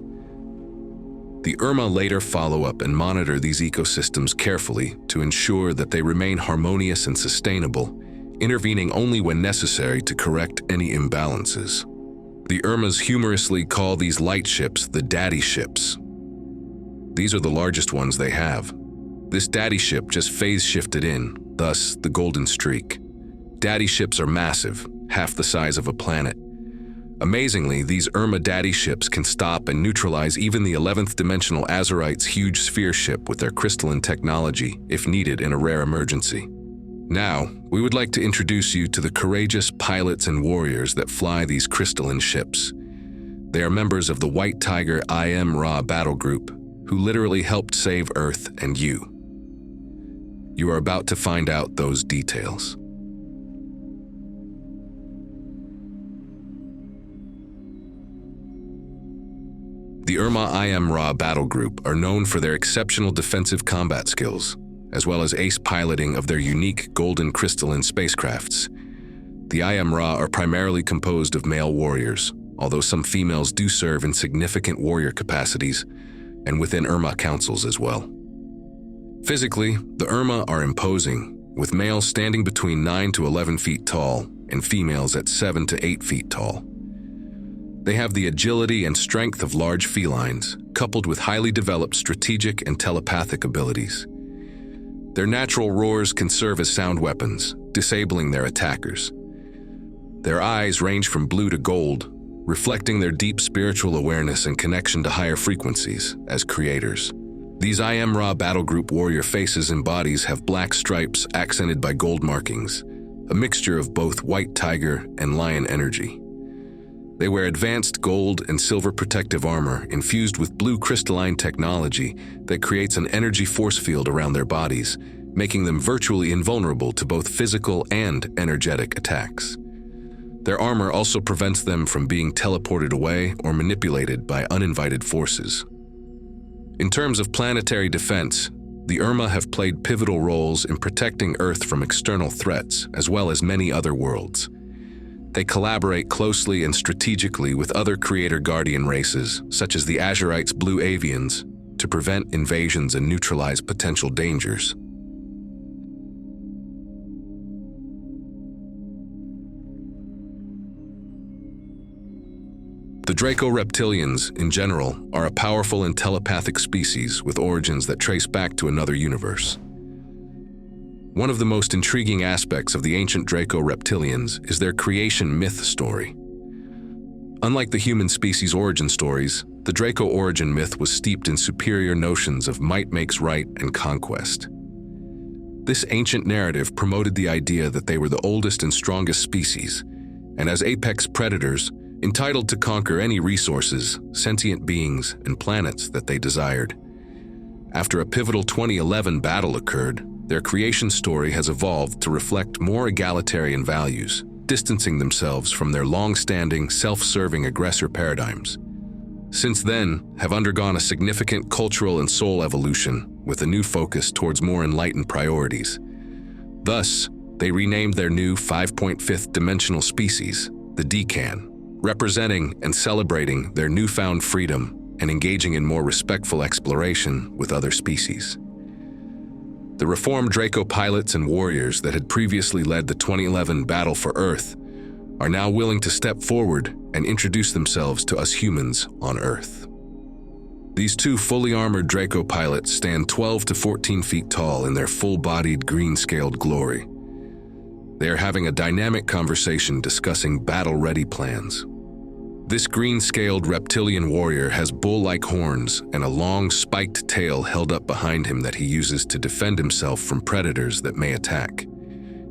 The Irma later follow up and monitor these ecosystems carefully to ensure that they remain harmonious and sustainable, intervening only when necessary to correct any imbalances. The Irmas humorously call these light ships the daddy ships. These are the largest ones they have. This daddy ship just phase shifted in, thus the golden streak. Daddy ships are massive, half the size of a planet. Amazingly, these Irma daddy ships can stop and neutralize even the 11th dimensional Azurite's huge sphere ship with their crystalline technology, if needed in a rare emergency. Now, we would like to introduce you to the courageous pilots and warriors that fly these crystalline ships. They are members of the White Tiger Ra battle group, who literally helped save Earth and you. You are about to find out those details. The Irma Ra battle group are known for their exceptional defensive combat skills, as well as ace piloting of their unique golden crystalline spacecrafts. The Ra are primarily composed of male warriors, although some females do serve in significant warrior capacities and within Irma councils as well. Physically, the Irma are imposing, with males standing between 9 to 11 feet tall and females at 7 to 8 feet tall. They have the agility and strength of large felines, coupled with highly developed strategic and telepathic abilities. Their natural roars can serve as sound weapons, disabling their attackers. Their eyes range from blue to gold, reflecting their deep spiritual awareness and connection to higher frequencies as creators. These Ra battle group warrior faces and bodies have black stripes accented by gold markings, a mixture of both white tiger and lion energy. They wear advanced gold and silver protective armor infused with blue crystalline technology that creates an energy force field around their bodies, making them virtually invulnerable to both physical and energetic attacks. Their armor also prevents them from being teleported away or manipulated by uninvited forces. In terms of planetary defense, the Irma have played pivotal roles in protecting Earth from external threats, as well as many other worlds. They collaborate closely and strategically with other creator-guardian races, such as the Azurites' blue avians, to prevent invasions and neutralize potential dangers. The Draco-reptilians, in general, are a powerful and telepathic species with origins that trace back to another universe. One of the most intriguing aspects of the ancient Draco-reptilians is their creation myth story. Unlike the human species' origin stories, the Draco origin myth was steeped in superior notions of might makes right and conquest. This ancient narrative promoted the idea that they were the oldest and strongest species, and as apex predators, entitled to conquer any resources, sentient beings, and planets that they desired. After a pivotal 2011 battle occurred, their creation story has evolved to reflect more egalitarian values, distancing themselves from their long-standing, self-serving aggressor paradigms. Since then, have undergone a significant cultural and soul evolution with a new focus towards more enlightened priorities. Thus, they renamed their new 5.5th dimensional species, the Decan, representing and celebrating their newfound freedom and engaging in more respectful exploration with other species. The reformed Draco pilots and warriors that had previously led the 2011 battle for Earth are now willing to step forward and introduce themselves to us humans on Earth. These two fully armored Draco pilots stand 12 to 14 feet tall in their full-bodied green-scaled glory. They are having a dynamic conversation discussing battle-ready plans. This green-scaled reptilian warrior has bull-like horns and a long, spiked tail held up behind him that he uses to defend himself from predators that may attack.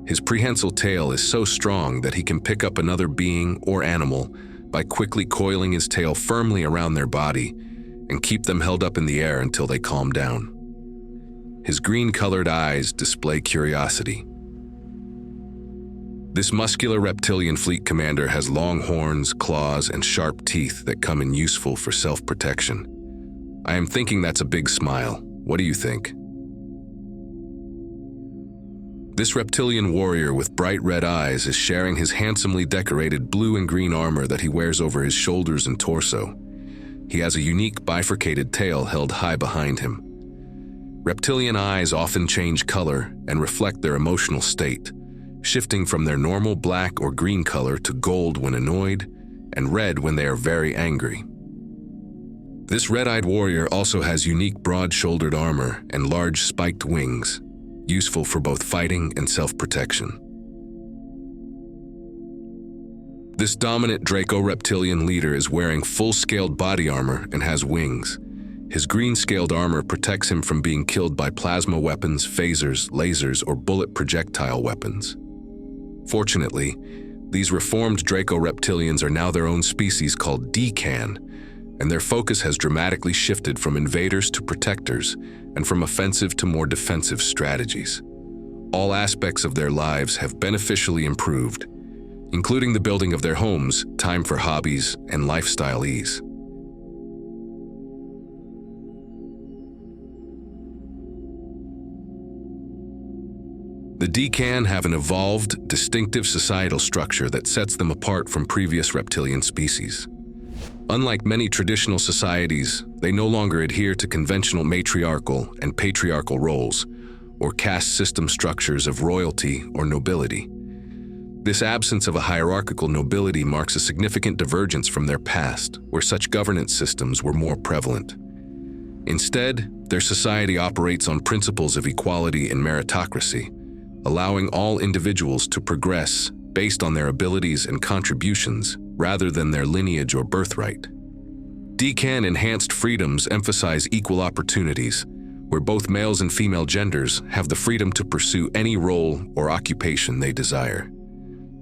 His prehensile tail is so strong that he can pick up another being or animal by quickly coiling his tail firmly around their body and keep them held up in the air until they calm down. His green-colored eyes display curiosity. This muscular reptilian fleet commander has long horns, claws, and sharp teeth that come in useful for self-protection. I am thinking that's a big smile. What do you think? This reptilian warrior with bright red eyes is sharing his handsomely decorated blue and green armor that he wears over his shoulders and torso. He has a unique bifurcated tail held high behind him. Reptilian eyes often change color and reflect their emotional state, shifting from their normal black or green color to gold when annoyed and red when they are very angry. This red-eyed warrior also has unique broad-shouldered armor and large spiked wings, useful for both fighting and self-protection. This dominant Draco-reptilian leader is wearing full-scaled body armor and has wings. His green-scaled armor protects him from being killed by plasma weapons, phasers, lasers, or bullet projectile weapons. Fortunately, these reformed Draco-reptilians are now their own species called Decan, and their focus has dramatically shifted from invaders to protectors and from offensive to more defensive strategies. All aspects of their lives have beneficially improved, including the building of their homes, time for hobbies, and lifestyle ease. The Decan have an evolved, distinctive societal structure that sets them apart from previous reptilian species. Unlike many traditional societies, they no longer adhere to conventional matriarchal and patriarchal roles, or caste system structures of royalty or nobility. This absence of a hierarchical nobility marks a significant divergence from their past, where such governance systems were more prevalent. Instead, their society operates on principles of equality and meritocracy, allowing all individuals to progress based on their abilities and contributions rather than their lineage or birthright. Decan enhanced freedoms emphasize equal opportunities, where both males and female genders have the freedom to pursue any role or occupation they desire.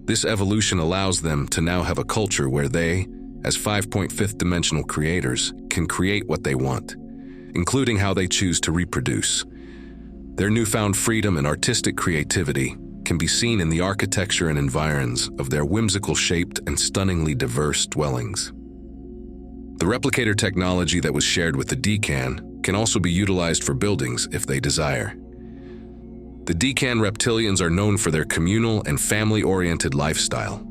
This evolution allows them to now have a culture where they, as 5.5th dimensional creators, can create what they want, including how they choose to reproduce. Their newfound freedom and artistic creativity can be seen in the architecture and environs of their whimsical-shaped and stunningly diverse dwellings. The replicator technology that was shared with the Decan, can also be utilized for buildings if they desire. The Decan reptilians are known for their communal and family-oriented lifestyle.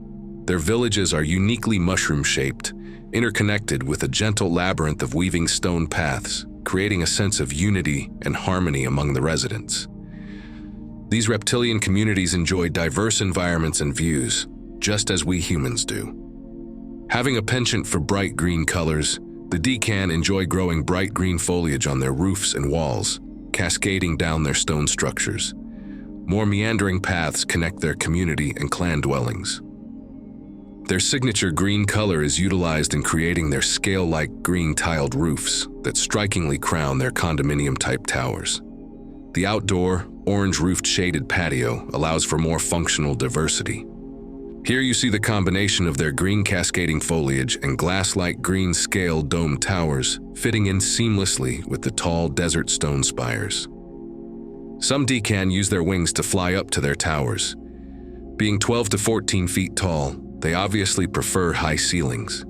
Their villages are uniquely mushroom-shaped, interconnected with a gentle labyrinth of weaving stone paths, creating a sense of unity and harmony among the residents. These reptilian communities enjoy diverse environments and views, just as we humans do. Having a penchant for bright green colors, the Decan enjoy growing bright green foliage on their roofs and walls, cascading down their stone structures. More meandering paths connect their community and clan dwellings. Their signature green color is utilized in creating their scale-like green tiled roofs that strikingly crown their condominium-type towers. The outdoor, orange-roofed shaded patio allows for more functional diversity. Here you see the combination of their green cascading foliage and glass-like green scale dome towers fitting in seamlessly with the tall desert stone spires. Some Decan use their wings to fly up to their towers. Being 12 to 14 feet tall, they obviously prefer high ceilings.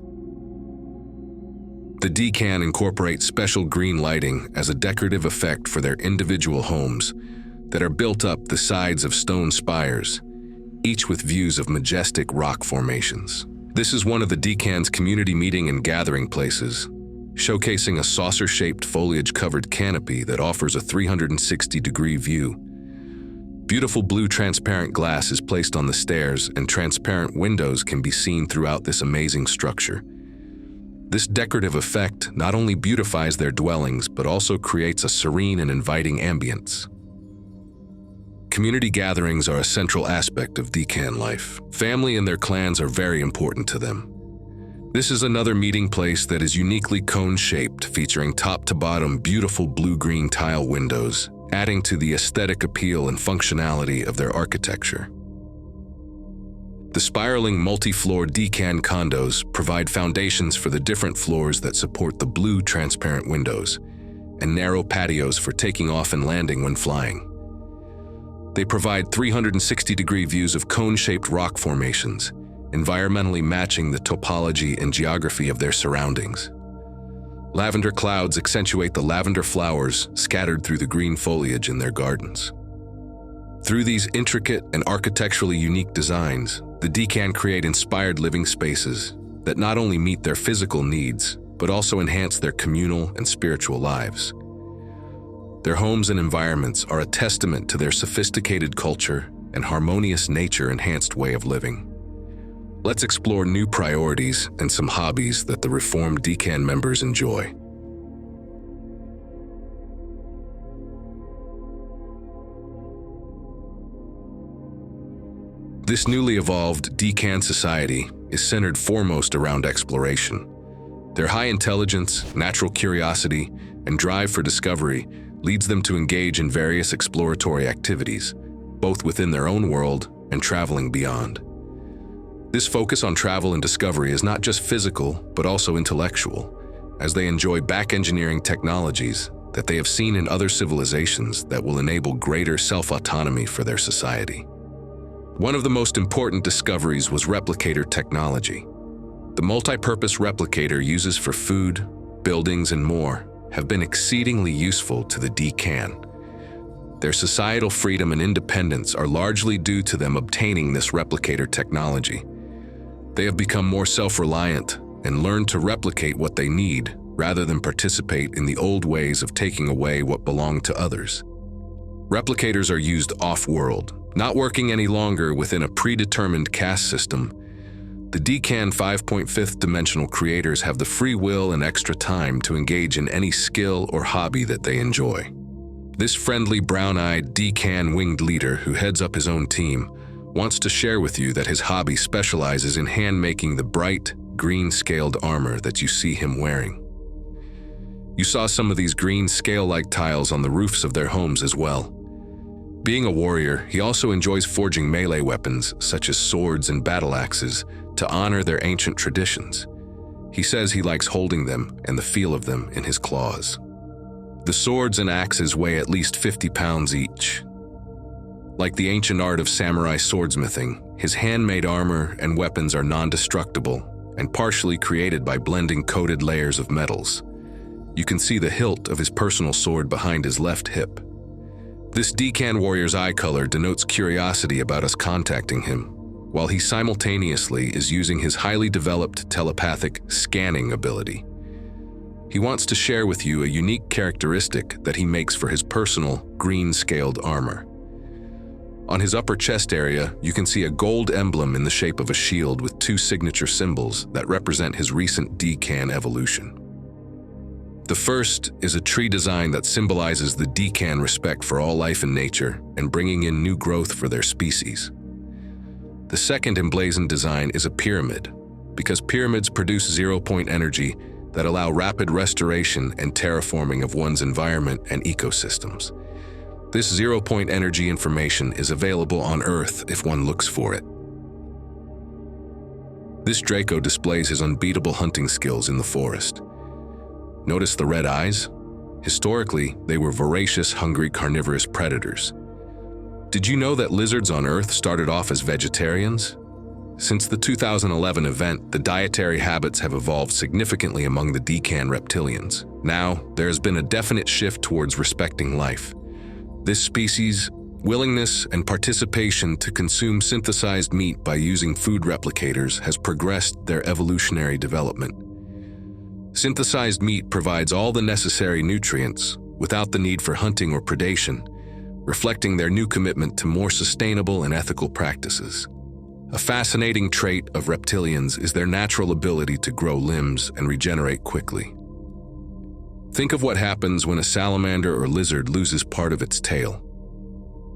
The Decan incorporate special green lighting as a decorative effect for their individual homes that are built up the sides of stone spires, each with views of majestic rock formations. This is one of the Decan's community meeting and gathering places, showcasing a saucer-shaped foliage-covered canopy that offers a 360-degree view. Beautiful blue transparent glass is placed on the stairs, and transparent windows can be seen throughout this amazing structure. This decorative effect not only beautifies their dwellings, but also creates a serene and inviting ambience. Community gatherings are a central aspect of Decan life. Family and their clans are very important to them. This is another meeting place that is uniquely cone-shaped, featuring top-to-bottom beautiful blue-green tile windows, adding to the aesthetic appeal and functionality of their architecture. The spiraling multi-floor Decan condos provide foundations for the different floors that support the blue transparent windows, and narrow patios for taking off and landing when flying. They provide 360-degree views of cone-shaped rock formations, environmentally matching the topology and geography of their surroundings. Lavender clouds accentuate the lavender flowers scattered through the green foliage in their gardens. Through these intricate and architecturally unique designs, the Decan create inspired living spaces that not only meet their physical needs, but also enhance their communal and spiritual lives. Their homes and environments are a testament to their sophisticated culture and harmonious nature-enhanced way of living. Let's explore new priorities and some hobbies that the reformed Decan members enjoy. This newly evolved Decan society is centered foremost around exploration. Their high intelligence, natural curiosity, and drive for discovery leads them to engage in various exploratory activities, both within their own world and traveling beyond. This focus on travel and discovery is not just physical, but also intellectual, as they enjoy back-engineering technologies that they have seen in other civilizations that will enable greater self-autonomy for their society. One of the most important discoveries was replicator technology. The multi-purpose replicator uses for food, buildings, and more have been exceedingly useful to the Decan. Their societal freedom and independence are largely due to them obtaining this replicator technology. They have become more self-reliant and learned to replicate what they need rather than participate in the old ways of taking away what belonged to others. Replicators are used off-world, not working any longer within a predetermined caste system. The Decan 5.5th dimensional creators have the free will and extra time to engage in any skill or hobby that they enjoy. This friendly brown-eyed Decan winged leader who heads up his own team wants to share with you that his hobby specializes in hand-making the bright, green-scaled armor that you see him wearing. You saw some of these green scale-like tiles on the roofs of their homes as well. Being a warrior, he also enjoys forging melee weapons such as swords and battle axes to honor their ancient traditions. He says he likes holding them and the feel of them in his claws. The swords and axes weigh at least 50 pounds each. Like the ancient art of samurai swordsmithing, his handmade armor and weapons are non-destructible and partially created by blending coated layers of metals. You can see the hilt of his personal sword behind his left hip. This Decan warrior's eye color denotes curiosity about us contacting him, while he simultaneously is using his highly developed telepathic scanning ability. He wants to share with you a unique characteristic that he makes for his personal green-scaled armor. On his upper chest area, you can see a gold emblem in the shape of a shield with two signature symbols that represent his recent Decan evolution. The first is a tree design that symbolizes the Decan respect for all life and nature and bringing in new growth for their species. The second emblazoned design is a pyramid, because pyramids produce zero-point energy that allow rapid restoration and terraforming of one's environment and ecosystems. This zero-point energy information is available on Earth if one looks for it. This Draco displays his unbeatable hunting skills in the forest. Notice the red eyes? Historically, they were voracious, hungry, carnivorous predators. Did you know that lizards on Earth started off as vegetarians? Since the 2011 event, the dietary habits have evolved significantly among the Decan reptilians. Now, there has been a definite shift towards respecting life. This species' willingness and participation to consume synthesized meat by using food replicators has progressed their evolutionary development. Synthesized meat provides all the necessary nutrients without the need for hunting or predation, reflecting their new commitment to more sustainable and ethical practices. A fascinating trait of reptilians is their natural ability to grow limbs and regenerate quickly. Think of what happens when a salamander or lizard loses part of its tail.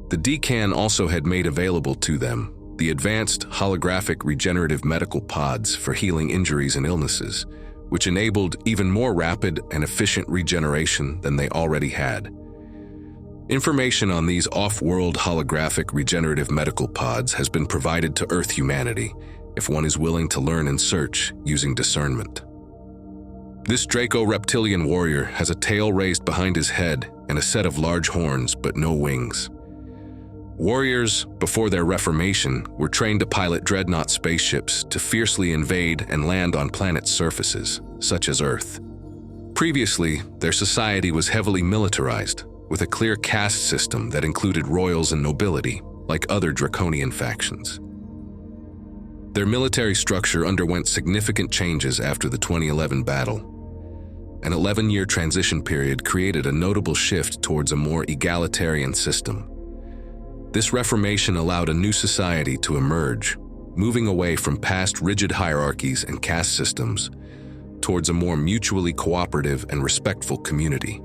The Decan also had made available to them the advanced holographic regenerative medical pods for healing injuries and illnesses, which enabled even more rapid and efficient regeneration than they already had. Information on these off-world holographic regenerative medical pods has been provided to Earth humanity if one is willing to learn and search using discernment. This Draco reptilian warrior has a tail raised behind his head and a set of large horns but no wings. Warriors, before their reformation, were trained to pilot dreadnought spaceships to fiercely invade and land on planets' surfaces, such as Earth. Previously, their society was heavily militarized, with a clear caste system that included royals and nobility, like other draconian factions. Their military structure underwent significant changes after the 2011 battle. An 11-year transition period created a notable shift towards a more egalitarian system. This reformation allowed a new society to emerge, moving away from past rigid hierarchies and caste systems towards a more mutually cooperative and respectful community.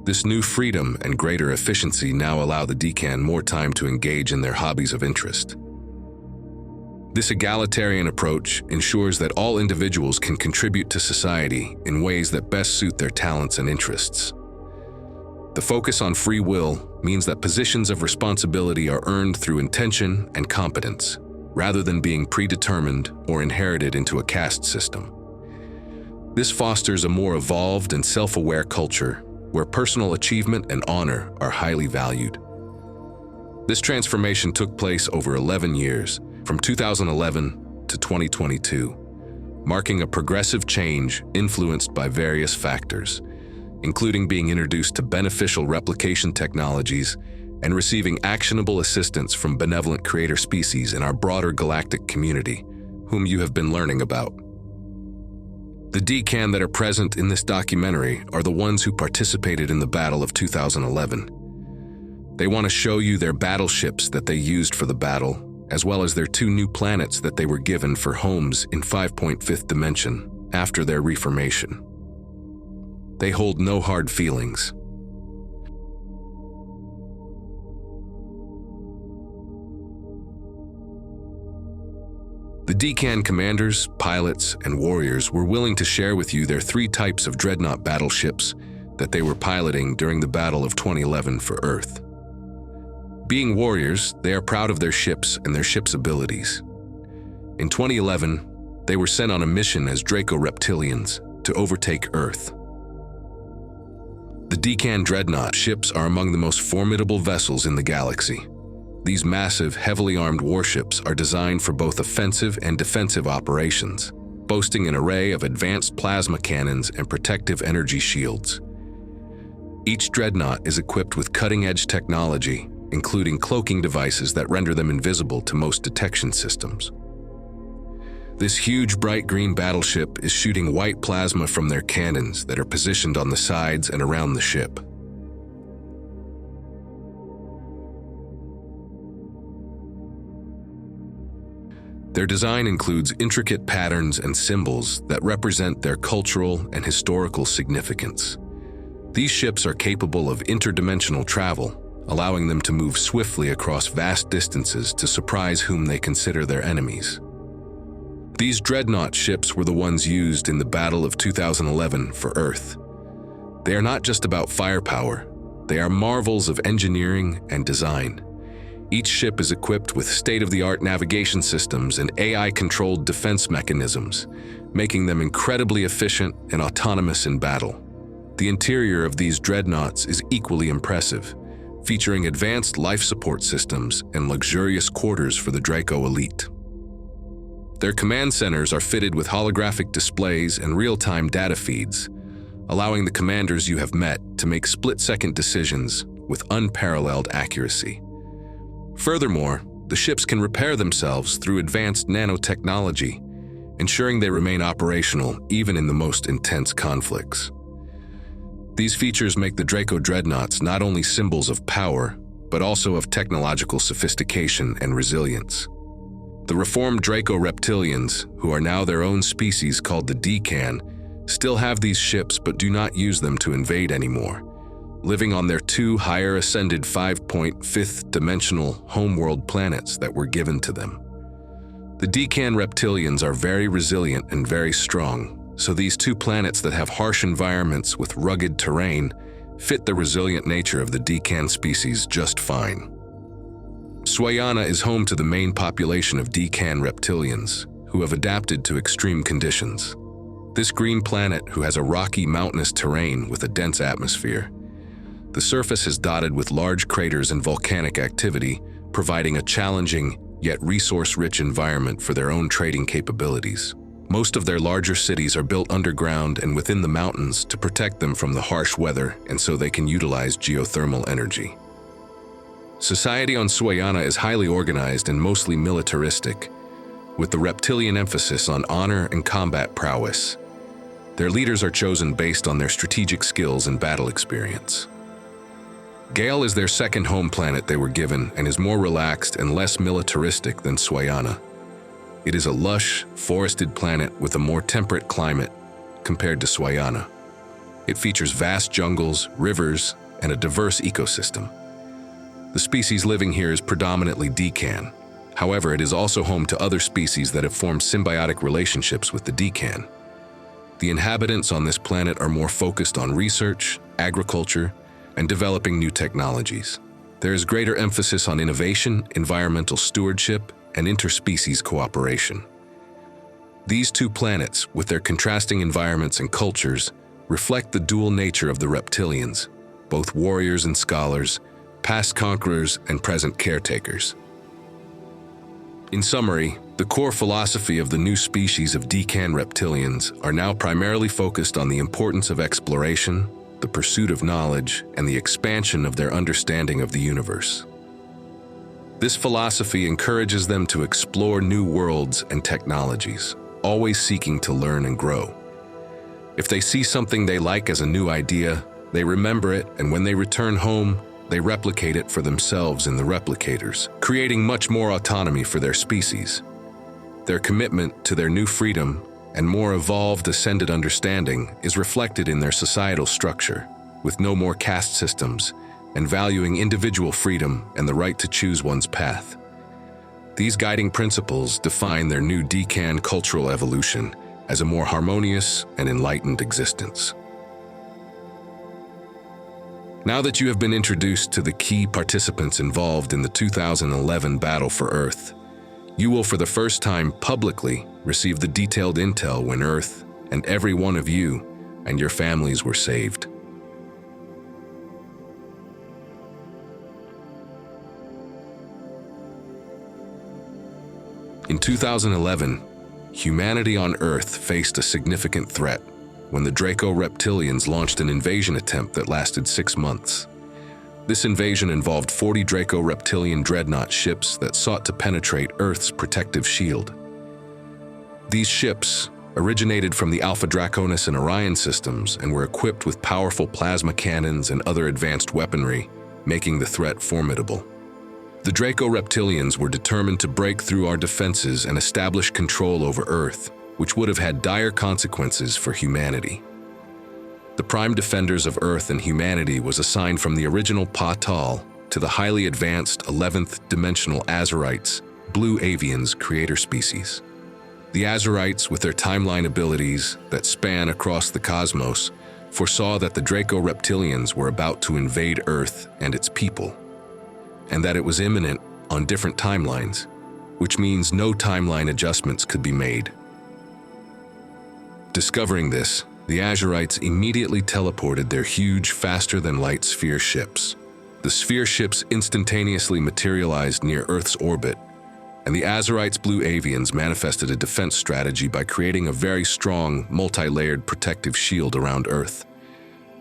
This new freedom and greater efficiency now allow the Decan more time to engage in their hobbies of interest. This egalitarian approach ensures that all individuals can contribute to society in ways that best suit their talents and interests. The focus on free will means that positions of responsibility are earned through intention and competence, rather than being predetermined or inherited into a caste system. This fosters a more evolved and self-aware culture where personal achievement and honor are highly valued. This transformation took place over 11 years, from 2011 to 2022, marking a progressive change influenced by various factors, including being introduced to beneficial replication technologies and receiving actionable assistance from benevolent creator species in our broader galactic community, whom you have been learning about. The Decan that are present in this documentary are the ones who participated in the Battle of 2011. They want to show you their battleships that they used for the battle, as well as their 2 new planets that they were given for homes in 5.5th dimension after their reformation. They hold no hard feelings. The Decan commanders, pilots, and warriors were willing to share with you their 3 types of dreadnought battleships that they were piloting during the Battle of 2011 for Earth. Being warriors, they are proud of their ships and their ships' abilities. In 2011, they were sent on a mission as Draco reptilians to overtake Earth. The Decan dreadnought ships are among the most formidable vessels in the galaxy. These massive, heavily armed warships are designed for both offensive and defensive operations. boasting an array of advanced plasma cannons and protective energy shields. Each dreadnought is equipped with cutting-edge technology, including cloaking devices that render them invisible to most detection systems. This huge bright green battleship is shooting white plasma from their cannons that are positioned on the sides and around the ship. Their design includes intricate patterns and symbols that represent their cultural and historical significance. These ships are capable of interdimensional travel, allowing them to move swiftly across vast distances to surprise whom they consider their enemies. These dreadnought ships were the ones used in the Battle of 2011 for Earth. They are not just about firepower, they are marvels of engineering and design. Each ship is equipped with state-of-the-art navigation systems and AI-controlled defense mechanisms, making them incredibly efficient and autonomous in battle. The interior of these dreadnoughts is equally impressive, featuring advanced life support systems and luxurious quarters for the Draco elite. Their command centers are fitted with holographic displays and real-time data feeds, allowing the commanders you have met to make split-second decisions with unparalleled accuracy. Furthermore, the ships can repair themselves through advanced nanotechnology, ensuring they remain operational even in the most intense conflicts. These features make the Draco dreadnoughts not only symbols of power, but also of technological sophistication and resilience. The reformed Draco reptilians, who are now their own species called the Decan, still have these ships but do not use them to invade anymore, living on their two higher-ascended 5.5th-dimensional homeworld planets that were given to them. The Decan reptilians are very resilient and very strong, so these two planets that have harsh environments with rugged terrain fit the resilient nature of the Decan species just fine. Swayana is home to the main population of Decan reptilians, who have adapted to extreme conditions. This green planet, who has a rocky, mountainous terrain with a dense atmosphere. The surface is dotted with large craters and volcanic activity, providing a challenging, yet resource-rich environment for their own trading capabilities. Most of their larger cities are built underground and within the mountains to protect them from the harsh weather, and so they can utilize geothermal energy. Society on Swayana is highly organized and mostly militaristic, with the reptilian emphasis on honor and combat prowess. Their leaders are chosen based on their strategic skills and battle experience. Gale is their second home planet they were given and is more relaxed and less militaristic than Swayana. It is a lush, forested planet with a more temperate climate compared to Swayana. It features vast jungles, rivers, and a diverse ecosystem. The species living here is predominantly Decan. However, it is also home to other species that have formed symbiotic relationships with the Decan. The inhabitants on this planet are more focused on research, agriculture, and developing new technologies. There is greater emphasis on innovation, environmental stewardship, and interspecies cooperation. These two planets, with their contrasting environments and cultures, reflect the dual nature of the reptilians, both warriors and scholars, past conquerors and present caretakers. In summary, the core philosophy of the new species of Decan reptilians are now primarily focused on the importance of exploration, the pursuit of knowledge, and the expansion of their understanding of the universe. This philosophy encourages them to explore new worlds and technologies, always seeking to learn and grow. If they see something they like as a new idea, they remember it, and when they return home, they replicate it for themselves in the replicators, creating much more autonomy for their species. Their commitment to their new freedom and more evolved ascended understanding is reflected in their societal structure, with no more caste systems, and valuing individual freedom and the right to choose one's path. These guiding principles define their new Decan cultural evolution as a more harmonious and enlightened existence. Now that you have been introduced to the key participants involved in the 2011 Battle for Earth, you will for the first time publicly receive the detailed intel when Earth and every one of you and your families were saved. In 2011, humanity on Earth faced a significant threat when the Draco reptilians launched an invasion attempt that lasted 6 months. This invasion involved 40 Draco reptilian dreadnought ships that sought to penetrate Earth's protective shield. These ships originated from the Alpha Draconis and Orion systems and were equipped with powerful plasma cannons and other advanced weaponry, making the threat formidable. The Draco reptilians were determined to break through our defenses and establish control over Earth, which would have had dire consequences for humanity. The prime defenders of Earth and humanity was assigned from the original Paa-Tal to the highly advanced 11th dimensional Azurites, blue avians creator species. The Azurites, with their timeline abilities that span across the cosmos, foresaw that the Draco reptilians were about to invade Earth and its people, and that it was imminent on different timelines, which means no timeline adjustments could be made. Discovering this, the Azurites immediately teleported their huge, faster-than-light sphere ships. The sphere ships instantaneously materialized near Earth's orbit, and the Azurites' blue avians manifested a defense strategy by creating a very strong, multi-layered protective shield around Earth,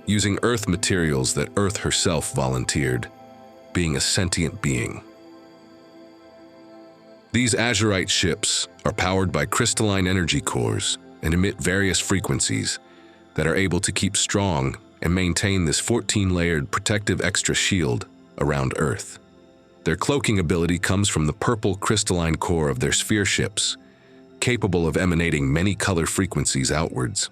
using Earth materials that Earth herself volunteered, being a sentient being. These Azurite ships are powered by crystalline energy cores and emit various frequencies that are able to keep strong and maintain this 14-layered protective extra shield around Earth. Their cloaking ability comes from the purple crystalline core of their sphere ships, capable of emanating many color frequencies outwards.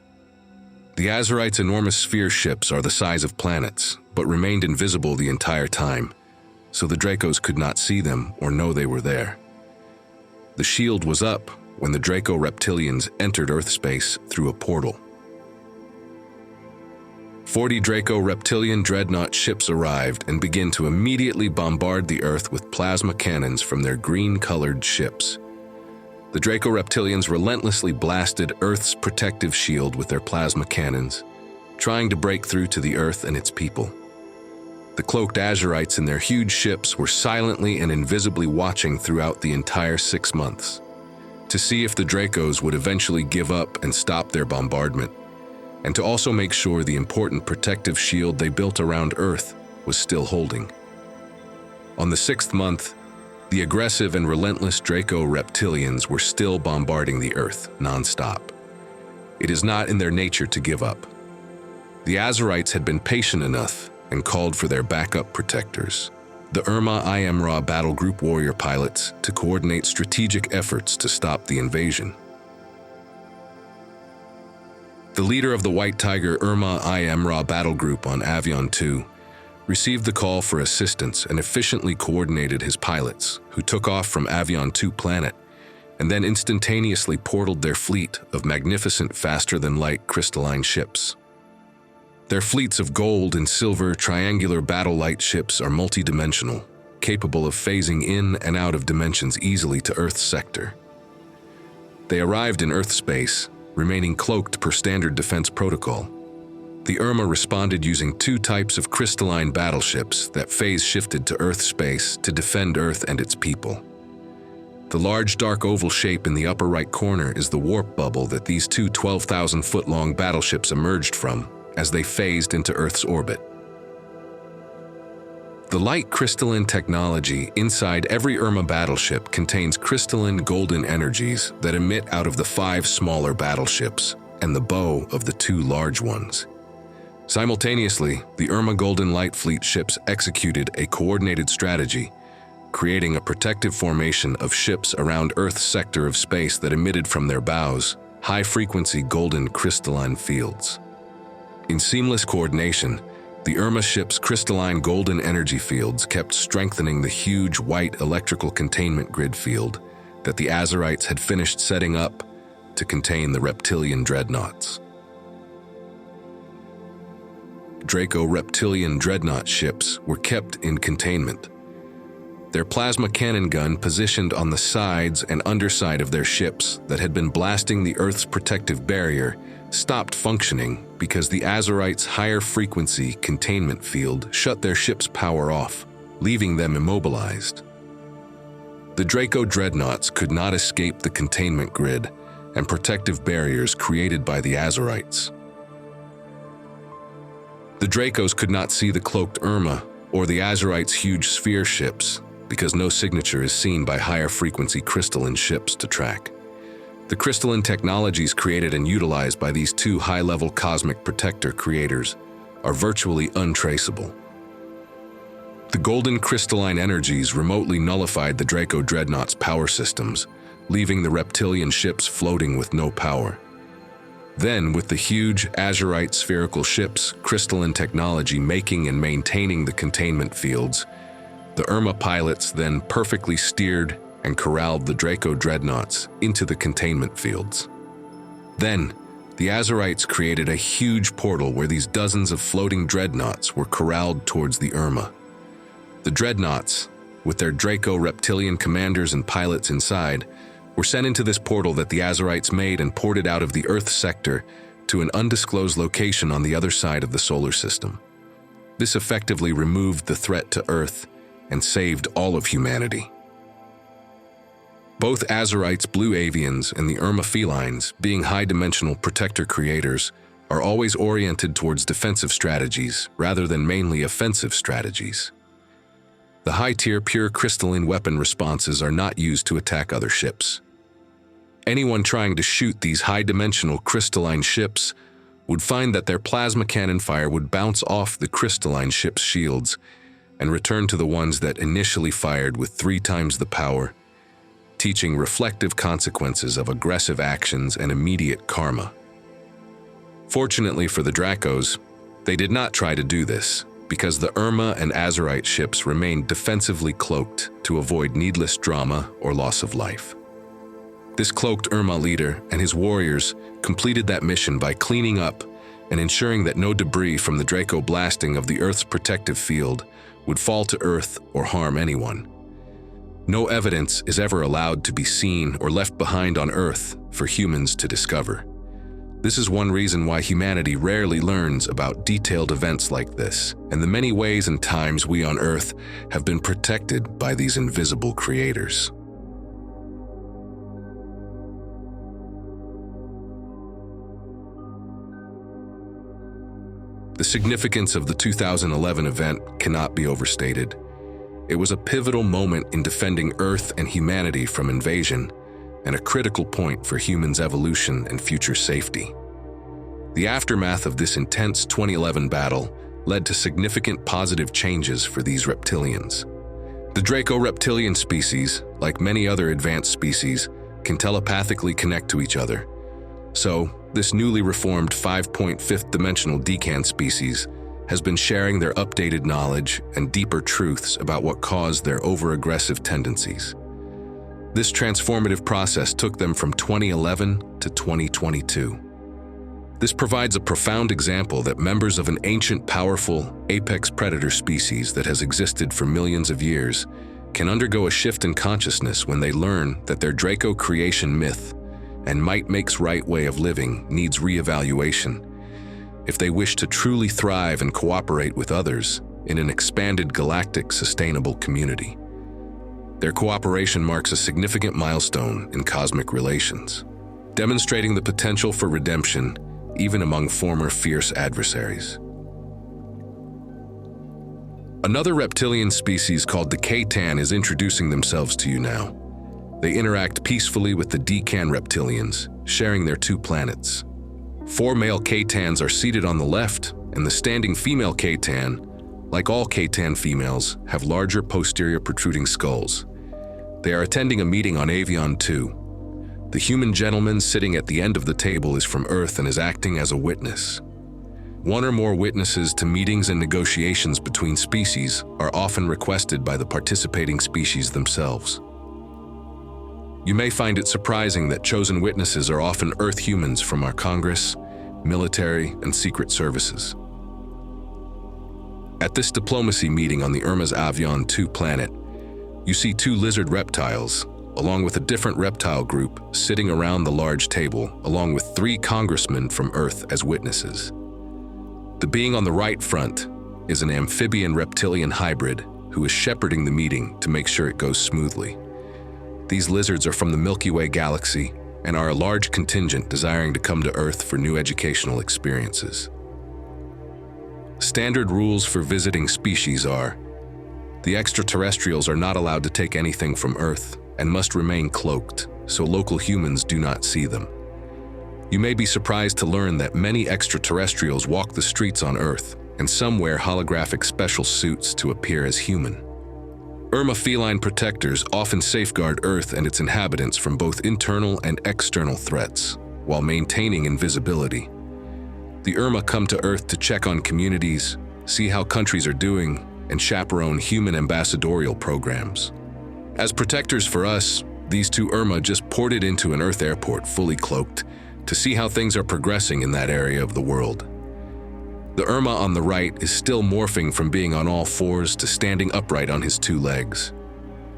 The Azurites' enormous sphere ships are the size of planets, but remained invisible the entire time, so the Dracos could not see them or know they were there. The shield was up when the Draco reptilians entered Earth space through a portal. 40 Draco reptilian dreadnought ships arrived and began to immediately bombard the Earth with plasma cannons from their green-colored ships. The Draco reptilians relentlessly blasted Earth's protective shield with their plasma cannons, trying to break through to the Earth and its people. The cloaked Azurites in their huge ships were silently and invisibly watching throughout the entire 6 months, to see if the Dracos would eventually give up and stop their bombardment, and to also make sure the important protective shield they built around Earth was still holding. On the 6th month, the aggressive and relentless Draco reptilians were still bombarding the Earth non-stop. It is not in their nature to give up. The Azurites had been patient enough and called for their backup protectors, the Irma-I-Am-Ra Battle Group warrior pilots, to coordinate strategic efforts to stop the invasion. The leader of the White Tiger Irma-I-Am-Ra Battle Group on Avion 2 received the call for assistance and efficiently coordinated his pilots, who took off from Avion 2 planet and then instantaneously portaled their fleet of magnificent faster-than-light crystalline ships. Their fleets of gold and silver triangular battle light ships are multidimensional, capable of phasing in and out of dimensions easily to Earth's sector. They arrived in Earth space, remaining cloaked per standard defense protocol. The Irma responded using 2 types of crystalline battleships that phase-shifted to Earth space to defend Earth and its people. The large dark oval shape in the upper right corner is the warp bubble that these 2 12,000-foot-long battleships emerged from as they phased into Earth's orbit. The light crystalline technology inside every Irma battleship contains crystalline golden energies that emit out of the 5 smaller battleships and the bow of the 2 large ones. Simultaneously, the Irma Golden Light Fleet ships executed a coordinated strategy, creating a protective formation of ships around Earth's sector of space that emitted from their bows high-frequency golden crystalline fields. In seamless coordination, the Irma ship's crystalline golden energy fields kept strengthening the huge white electrical containment grid field that the Azurites had finished setting up to contain the reptilian dreadnoughts. Draco reptilian dreadnought ships were kept in containment. Their plasma cannon gun positioned on the sides and underside of their ships that had been blasting the Earth's protective barrier stopped functioning because the Azurites' higher frequency containment field shut their ship's power off, leaving them immobilized. The Draco dreadnoughts could not escape the containment grid and protective barriers created by the Azurites. The Dracos could not see the cloaked Irma or the Azurites' huge sphere ships because no signature is seen by higher-frequency crystalline ships to track. The crystalline technologies created and utilized by these two high-level cosmic protector creators are virtually untraceable. The golden crystalline energies remotely nullified the Draco Dreadnought's power systems, leaving the reptilian ships floating with no power. Then, with the huge Azurite spherical ships' crystalline technology making and maintaining the containment fields, the Irma pilots then perfectly steered and corralled the Draco Dreadnoughts into the containment fields. Then, the Azurites created a huge portal where these dozens of floating dreadnoughts were corralled towards the Irma. The dreadnoughts, with their Draco reptilian commanders and pilots inside, were sent into this portal that the Azurites made and ported out of the Earth sector to an undisclosed location on the other side of the solar system. This effectively removed the threat to Earth and saved all of humanity. Both Azurites' blue avians and the Irma felines, being high-dimensional protector creators, are always oriented towards defensive strategies rather than mainly offensive strategies. The high-tier pure crystalline weapon responses are not used to attack other ships. Anyone trying to shoot these high-dimensional crystalline ships would find that their plasma cannon fire would bounce off the crystalline ship's shields and return to the ones that initially fired with 3 times the power, teaching reflective consequences of aggressive actions and immediate karma. Fortunately for the Dracos, they did not try to do this, because the Irma and Azurite ships remained defensively cloaked to avoid needless drama or loss of life. This cloaked Irma leader and his warriors completed that mission by cleaning up and ensuring that no debris from the Draco blasting of the Earth's protective field would fall to Earth or harm anyone. No evidence is ever allowed to be seen or left behind on Earth for humans to discover. This is one reason why humanity rarely learns about detailed events like this, and the many ways and times we on Earth have been protected by these invisible creators. The significance of the 2011 event cannot be overstated. It was a pivotal moment in defending Earth and humanity from invasion, and a critical point for humans' evolution and future safety. The aftermath of this intense 2011 battle led to significant positive changes for these reptilians. The Draco reptilian species, like many other advanced species, can telepathically connect to each other. So, this newly reformed 5.5th dimensional decan species has been sharing their updated knowledge and deeper truths about what caused their over-aggressive tendencies. This transformative process took them from 2011 to 2022. This provides a profound example that members of an ancient, powerful, apex predator species that has existed for millions of years can undergo a shift in consciousness when they learn that their Draco creation myth and might makes right way of living needs reevaluation if they wish to truly thrive and cooperate with others in an expanded galactic sustainable community. Their cooperation marks a significant milestone in cosmic relations, demonstrating the potential for redemption even among former fierce adversaries. Another reptilian species called the Paa-Tal is introducing themselves to you now. They interact peacefully with the decan reptilians, sharing their 2 planets. 4 male Paa-Tals are seated on the left, and the standing female Paa-Tal, like all Paa-Tal females, have larger posterior protruding skulls. They are attending a meeting on Avion 2. The human gentleman sitting at the end of the table is from Earth and is acting as a witness. 1 or more witnesses to meetings and negotiations between species are often requested by the participating species themselves. You may find it surprising that chosen witnesses are often Earth humans from our Congress, military, and secret services. At this diplomacy meeting on the Irma's Avion 2 planet, you see 2 lizard reptiles, along with a different reptile group, sitting around the large table, along with 3 congressmen from Earth as witnesses. The being on the right front is an amphibian-reptilian hybrid who is shepherding the meeting to make sure it goes smoothly. These lizards are from the Milky Way galaxy and are a large contingent desiring to come to Earth for new educational experiences. Standard rules for visiting species are: the extraterrestrials are not allowed to take anything from Earth and must remain cloaked, so local humans do not see them. You may be surprised to learn that many extraterrestrials walk the streets on Earth, and some wear holographic special suits to appear as human. Irma feline protectors often safeguard Earth and its inhabitants from both internal and external threats, while maintaining invisibility. The Irma come to Earth to check on communities, see how countries are doing, and chaperone human ambassadorial programs. As protectors for us, these two Irma just ported into an Earth airport fully cloaked to see how things are progressing in that area of the world. The Irma on the right is still morphing from being on all fours to standing upright on his two legs.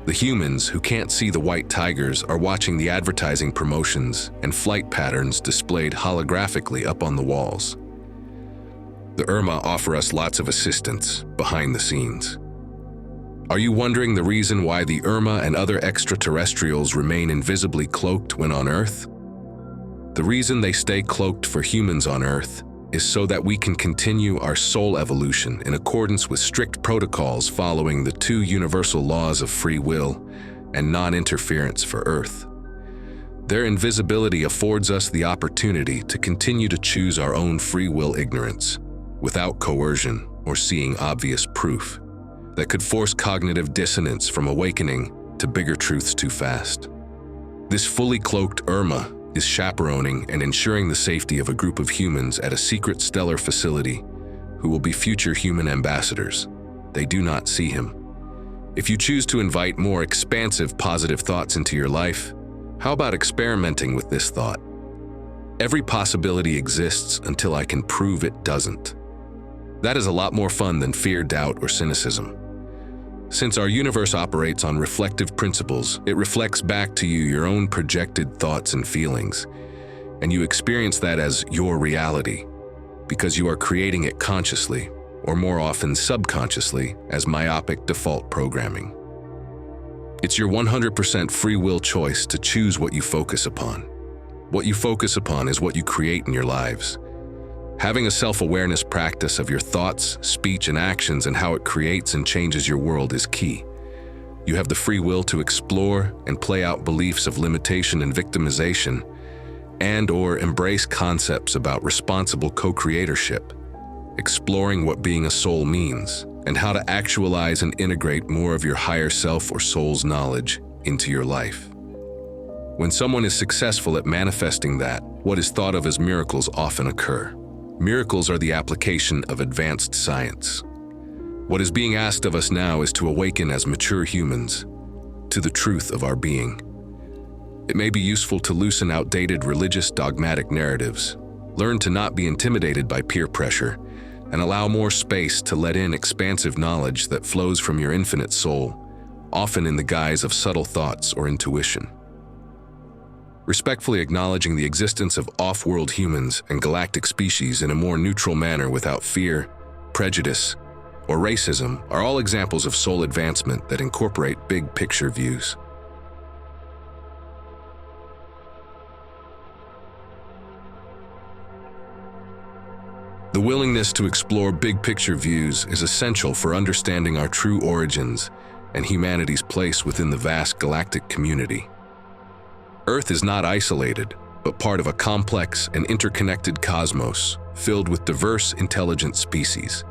The humans, who can't see the white tigers, are watching the advertising promotions and flight patterns displayed holographically up on the walls. The Irma offer us lots of assistance behind the scenes. Are you wondering the reason why the Irma and other extraterrestrials remain invisibly cloaked when on Earth? The reason they stay cloaked for humans on Earth is so that we can continue our soul evolution in accordance with strict protocols following the two universal laws of free will and non-interference for Earth. Their invisibility affords us the opportunity to continue to choose our own free will ignorance, without coercion or seeing obvious proof, that could force cognitive dissonance from awakening to bigger truths too fast. This fully cloaked Irma is chaperoning and ensuring the safety of a group of humans at a secret stellar facility who will be future human ambassadors. They do not see him. If you choose to invite more expansive positive thoughts into your life, how about experimenting with this thought? Every possibility exists until I can prove it doesn't. That is a lot more fun than fear, doubt, or cynicism. Since our universe operates on reflective principles, it reflects back to you your own projected thoughts and feelings, and you experience that as your reality, because you are creating it consciously, or more often subconsciously, as myopic default programming. It's your 100% free will choice to choose what you focus upon. What you focus upon is what you create in your lives. Having a self-awareness practice of your thoughts, speech, and actions and how it creates and changes your world is key. You have the free will to explore and play out beliefs of limitation and victimization, and/or embrace concepts about responsible co-creatorship, exploring what being a soul means, and how to actualize and integrate more of your higher self or soul's knowledge into your life. When someone is successful at manifesting that, what is thought of as miracles often occur. Miracles are the application of advanced science. What is being asked of us now is to awaken as mature humans to the truth of our being. It may be useful to loosen outdated religious dogmatic narratives, learn to not be intimidated by peer pressure, and allow more space to let in expansive knowledge that flows from your infinite soul, often in the guise of subtle thoughts or intuition. Respectfully acknowledging the existence of off-world humans and galactic species in a more neutral manner without fear, prejudice, or racism are all examples of soul advancement that incorporate big-picture views. The willingness to explore big-picture views is essential for understanding our true origins and humanity's place within the vast galactic community. Earth is not isolated, but part of a complex and interconnected cosmos filled with diverse, intelligent species.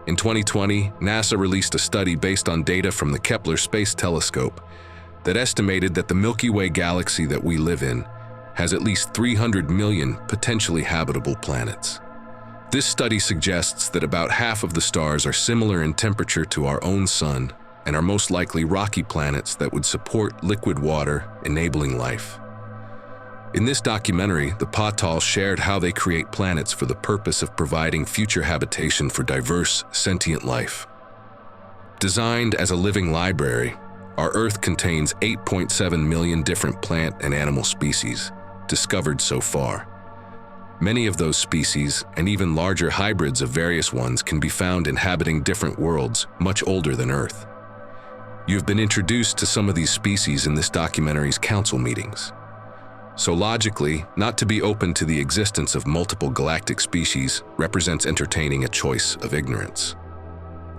In 2020, NASA released a study based on data from the Kepler Space Telescope that estimated that the Milky Way galaxy that we live in has at least 300 million potentially habitable planets. This study suggests that about half of the stars are similar in temperature to our own sun and are most likely rocky planets that would support liquid water, enabling life. In this documentary, the Paa-Tal shared how they create planets for the purpose of providing future habitation for diverse, sentient life. Designed as a living library, our Earth contains 8.7 million different plant and animal species, discovered so far. Many of those species, and even larger hybrids of various ones, can be found inhabiting different worlds much older than Earth. You have been introduced to some of these species in this documentary's council meetings. So logically, not to be open to the existence of multiple galactic species represents entertaining a choice of ignorance.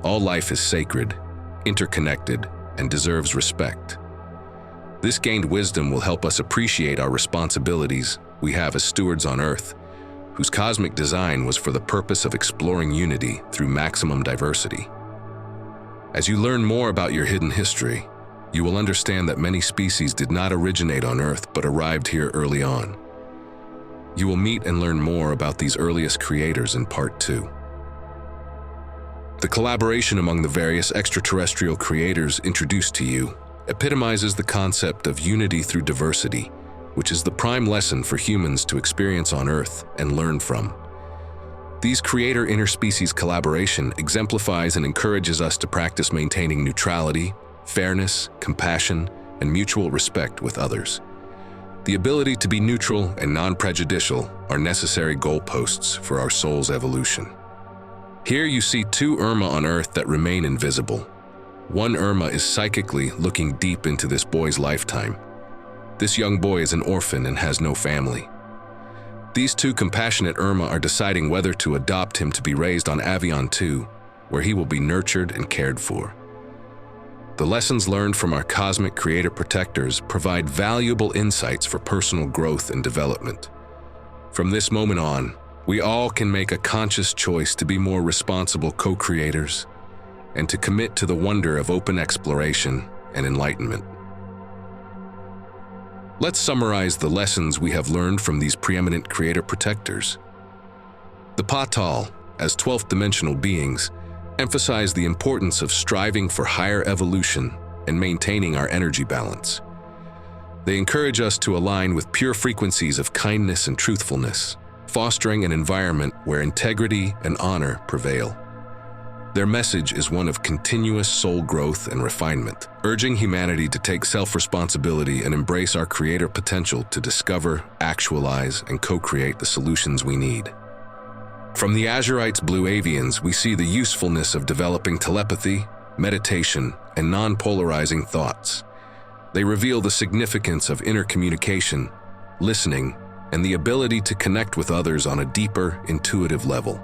All life is sacred, interconnected, and deserves respect. This gained wisdom will help us appreciate our responsibilities we have as stewards on Earth, whose cosmic design was for the purpose of exploring unity through maximum diversity. As you learn more about your hidden history, you will understand that many species did not originate on Earth but arrived here early on. You will meet and learn more about these earliest creators in Part 2. The collaboration among the various extraterrestrial creators introduced to you epitomizes the concept of unity through diversity, which is the prime lesson for humans to experience on Earth and learn from. These creator-interspecies collaboration exemplifies and encourages us to practice maintaining neutrality, fairness, compassion, and mutual respect with others. The ability to be neutral and non-prejudicial are necessary goalposts for our soul's evolution. Here you see two Irma on Earth that remain invisible. One Irma is psychically looking deep into this boy's lifetime. This young boy is an orphan and has no family. These two compassionate Irma are deciding whether to adopt him to be raised on Avion 2, where he will be nurtured and cared for. The lessons learned from our cosmic creator protectors provide valuable insights for personal growth and development. From this moment on, we all can make a conscious choice to be more responsible co-creators and to commit to the wonder of open exploration and enlightenment. Let's summarize the lessons we have learned from these preeminent creator protectors. The Paa-Tal, as 12th dimensional beings, emphasize the importance of striving for higher evolution and maintaining our energy balance. They encourage us to align with pure frequencies of kindness and truthfulness, fostering an environment where integrity and honor prevail. Their message is one of continuous soul growth and refinement, urging humanity to take self-responsibility and embrace our creator potential to discover, actualize, and co-create the solutions we need. From the Azurites' blue avians, we see the usefulness of developing telepathy, meditation, and non-polarizing thoughts. They reveal the significance of inner communication, listening, and the ability to connect with others on a deeper, intuitive level.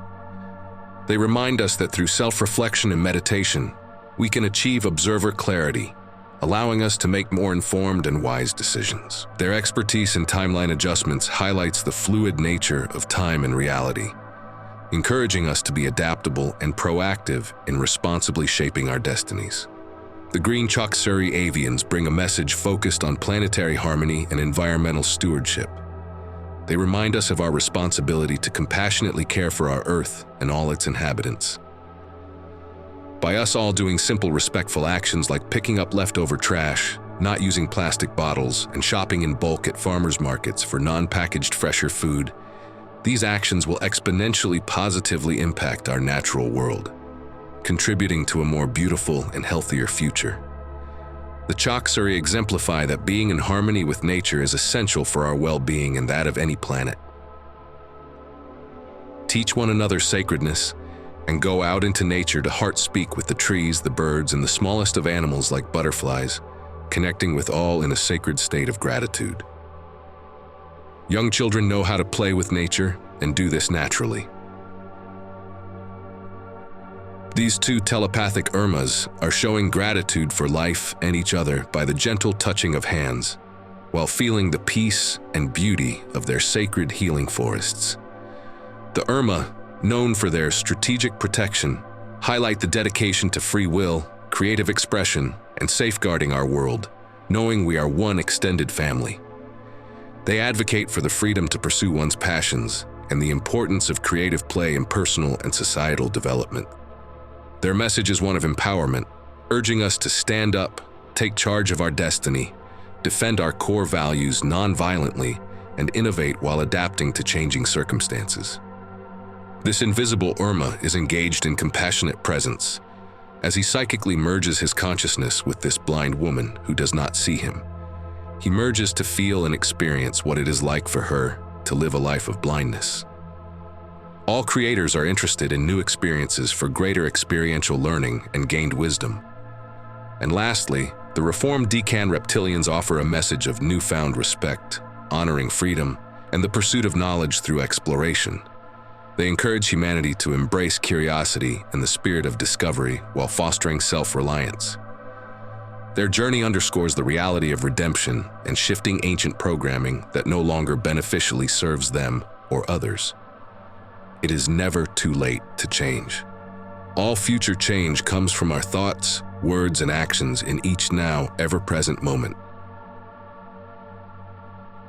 They remind us that through self-reflection and meditation, we can achieve observer clarity, allowing us to make more informed and wise decisions. Their expertise in timeline adjustments highlights the fluid nature of time and reality, encouraging us to be adaptable and proactive in responsibly shaping our destinies. The green Chauksuri avians bring a message focused on planetary harmony and environmental stewardship. They remind us of our responsibility to compassionately care for our Earth and all its inhabitants. By us all doing simple, respectful actions like picking up leftover trash, not using plastic bottles, and shopping in bulk at farmers markets for non-packaged fresher food, these actions will exponentially positively impact our natural world, contributing to a more beautiful and healthier future. The Chauksuri exemplify that being in harmony with nature is essential for our well-being and that of any planet. Teach one another sacredness and go out into nature to heart-speak with the trees, the birds, and the smallest of animals like butterflies, connecting with all in a sacred state of gratitude. Young children know how to play with nature and do this naturally. These two telepathic Irmas are showing gratitude for life and each other by the gentle touching of hands, while feeling the peace and beauty of their sacred healing forests. The Irma, known for their strategic protection, highlight the dedication to free will, creative expression, and safeguarding our world, knowing we are one extended family. They advocate for the freedom to pursue one's passions and the importance of creative play in personal and societal development. Their message is one of empowerment, urging us to stand up, take charge of our destiny, defend our core values non-violently, and innovate while adapting to changing circumstances. This invisible Irma is engaged in compassionate presence, as he psychically merges his consciousness with this blind woman who does not see him. He merges to feel and experience what it is like for her to live a life of blindness. All creators are interested in new experiences for greater experiential learning and gained wisdom. And lastly, the reformed Decan reptilians offer a message of newfound respect, honoring freedom and the pursuit of knowledge through exploration. They encourage humanity to embrace curiosity and the spirit of discovery while fostering self-reliance. Their journey underscores the reality of redemption and shifting ancient programming that no longer beneficially serves them or others. It is never too late to change. All future change comes from our thoughts, words, and actions in each now ever-present moment.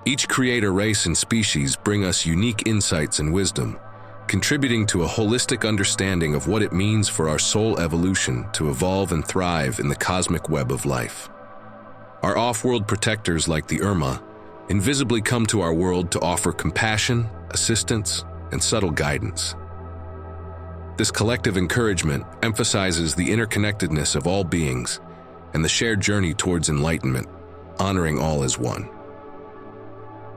Each creator, race, and species bring us unique insights and wisdom, contributing to a holistic understanding of what it means for our soul evolution to evolve and thrive in the cosmic web of life. Our off-world protectors like the Irma invisibly come to our world to offer compassion, assistance, and subtle guidance. This collective encouragement emphasizes the interconnectedness of all beings and the shared journey towards enlightenment, honoring all as one.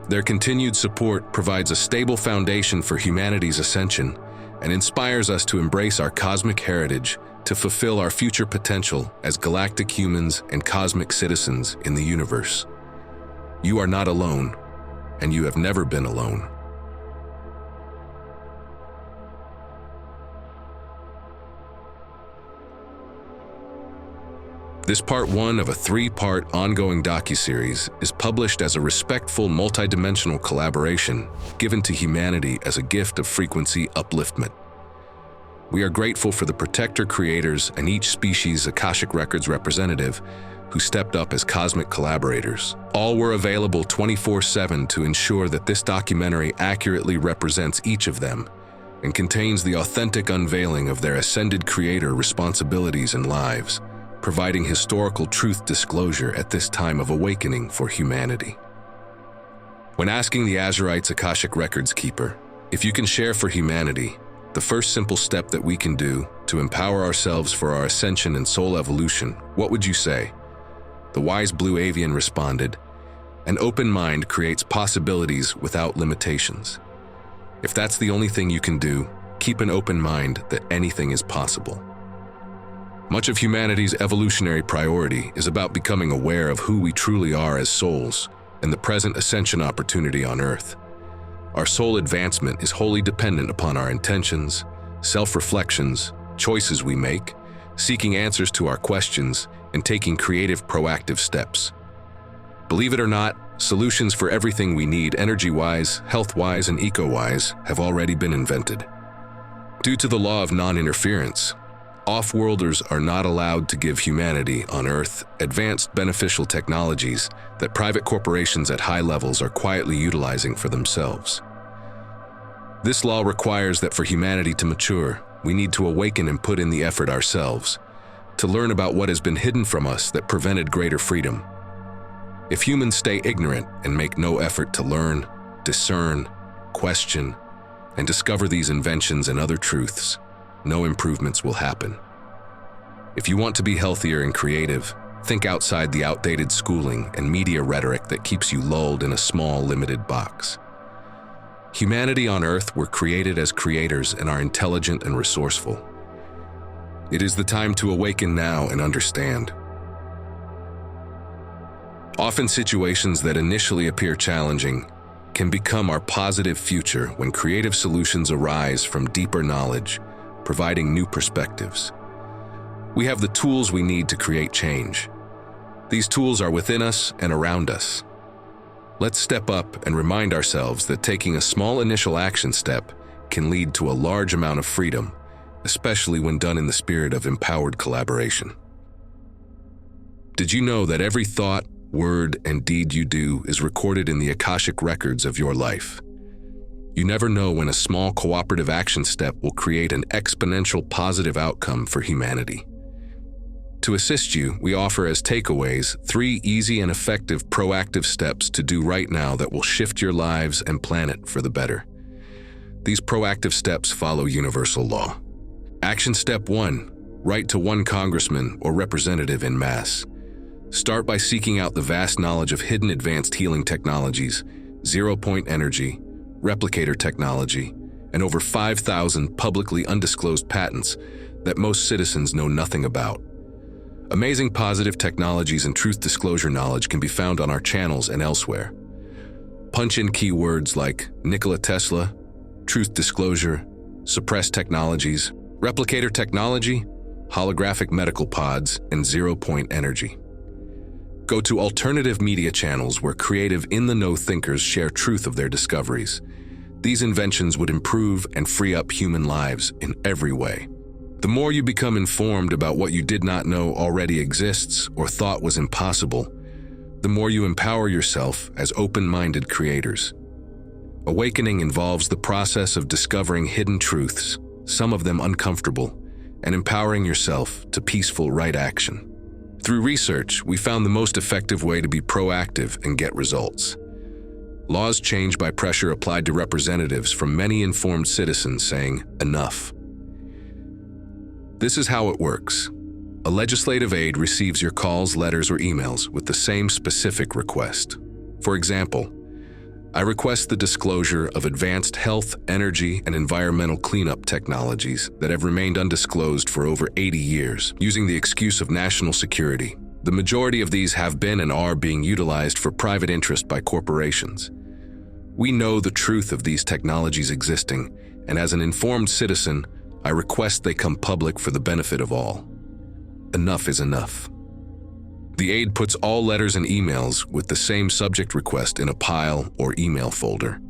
Their continued support provides a stable foundation for humanity's ascension and inspires us to embrace our cosmic heritage to fulfill our future potential as galactic humans and cosmic citizens in the universe. You are not alone, and you have never been alone. This part 1 of a 3-part ongoing docuseries is published as a respectful multidimensional collaboration given to humanity as a gift of frequency upliftment. We are grateful for the protector creators and each species Akashic Records representative who stepped up as cosmic collaborators. All were available 24/7 to ensure that this documentary accurately represents each of them and contains the authentic unveiling of their ascended creator responsibilities and lives, providing historical truth disclosure at this time of awakening for humanity. When asking the Azurite's Akashic Records keeper, if you can share for humanity, the first simple step that we can do to empower ourselves for our ascension and soul evolution, what would you say? The wise blue avian responded, "An open mind creates possibilities without limitations." If that's the only thing you can do, keep an open mind that anything is possible. Much of humanity's evolutionary priority is about becoming aware of who we truly are as souls and the present ascension opportunity on Earth. Our soul advancement is wholly dependent upon our intentions, self-reflections, choices we make, seeking answers to our questions, and taking creative, proactive steps. Believe it or not, solutions for everything we need energy-wise, health-wise, and eco-wise have already been invented. Due to the law of non-interference, off-worlders are not allowed to give humanity on Earth advanced beneficial technologies that private corporations at high levels are quietly utilizing for themselves. This law requires that for humanity to mature, we need to awaken and put in the effort ourselves, to learn about what has been hidden from us that prevented greater freedom. If humans stay ignorant and make no effort to learn, discern, question, and discover these inventions and other truths, no improvements will happen. If you want to be healthier and creative, think outside the outdated schooling and media rhetoric that keeps you lulled in a small, limited box. Humanity on Earth were created as creators and are intelligent and resourceful. It is the time to awaken now and understand. Often situations that initially appear challenging can become our positive future when creative solutions arise from deeper knowledge, providing new perspectives. We have the tools we need to create change. These tools are within us and around us. Let's step up and remind ourselves that taking a small initial action step can lead to a large amount of freedom, especially when done in the spirit of empowered collaboration. Did you know that every thought, word, and deed you do is recorded in the Akashic Records of your life? You never know when a small cooperative action step will create an exponential positive outcome for humanity. To assist you, we offer as takeaways 3 easy and effective proactive steps to do right now that will shift your lives and planet for the better. These proactive steps follow universal law. Action step 1, write to one congressman or representative en masse. Start by seeking out the vast knowledge of hidden advanced healing technologies, zero-point energy, replicator technology, and over 5,000 publicly undisclosed patents that most citizens know nothing about. Amazing positive technologies and truth disclosure knowledge can be found on our channels and elsewhere. Punch in keywords like Nikola Tesla, truth disclosure, suppressed technologies, replicator technology, holographic medical pods, and zero-point energy. Go to alternative media channels where creative in-the-know thinkers share truth of their discoveries. These inventions would improve and free up human lives in every way. The more you become informed about what you did not know already exists or thought was impossible, the more you empower yourself as open-minded creators. Awakening involves the process of discovering hidden truths, some of them uncomfortable, and empowering yourself to peaceful right action. Through research, we found the most effective way to be proactive and get results. Laws changed by pressure applied to representatives from many informed citizens saying, "Enough." This is how it works. A legislative aide receives your calls, letters, or emails with the same specific request. For example, I request the disclosure of advanced health, energy, and environmental cleanup technologies that have remained undisclosed for over 80 years, using the excuse of national security. The majority of these have been and are being utilized for private interest by corporations. We know the truth of these technologies existing, and as an informed citizen, I request they come public for the benefit of all. Enough is enough. The aide puts all letters and emails with the same subject request in a pile or email folder.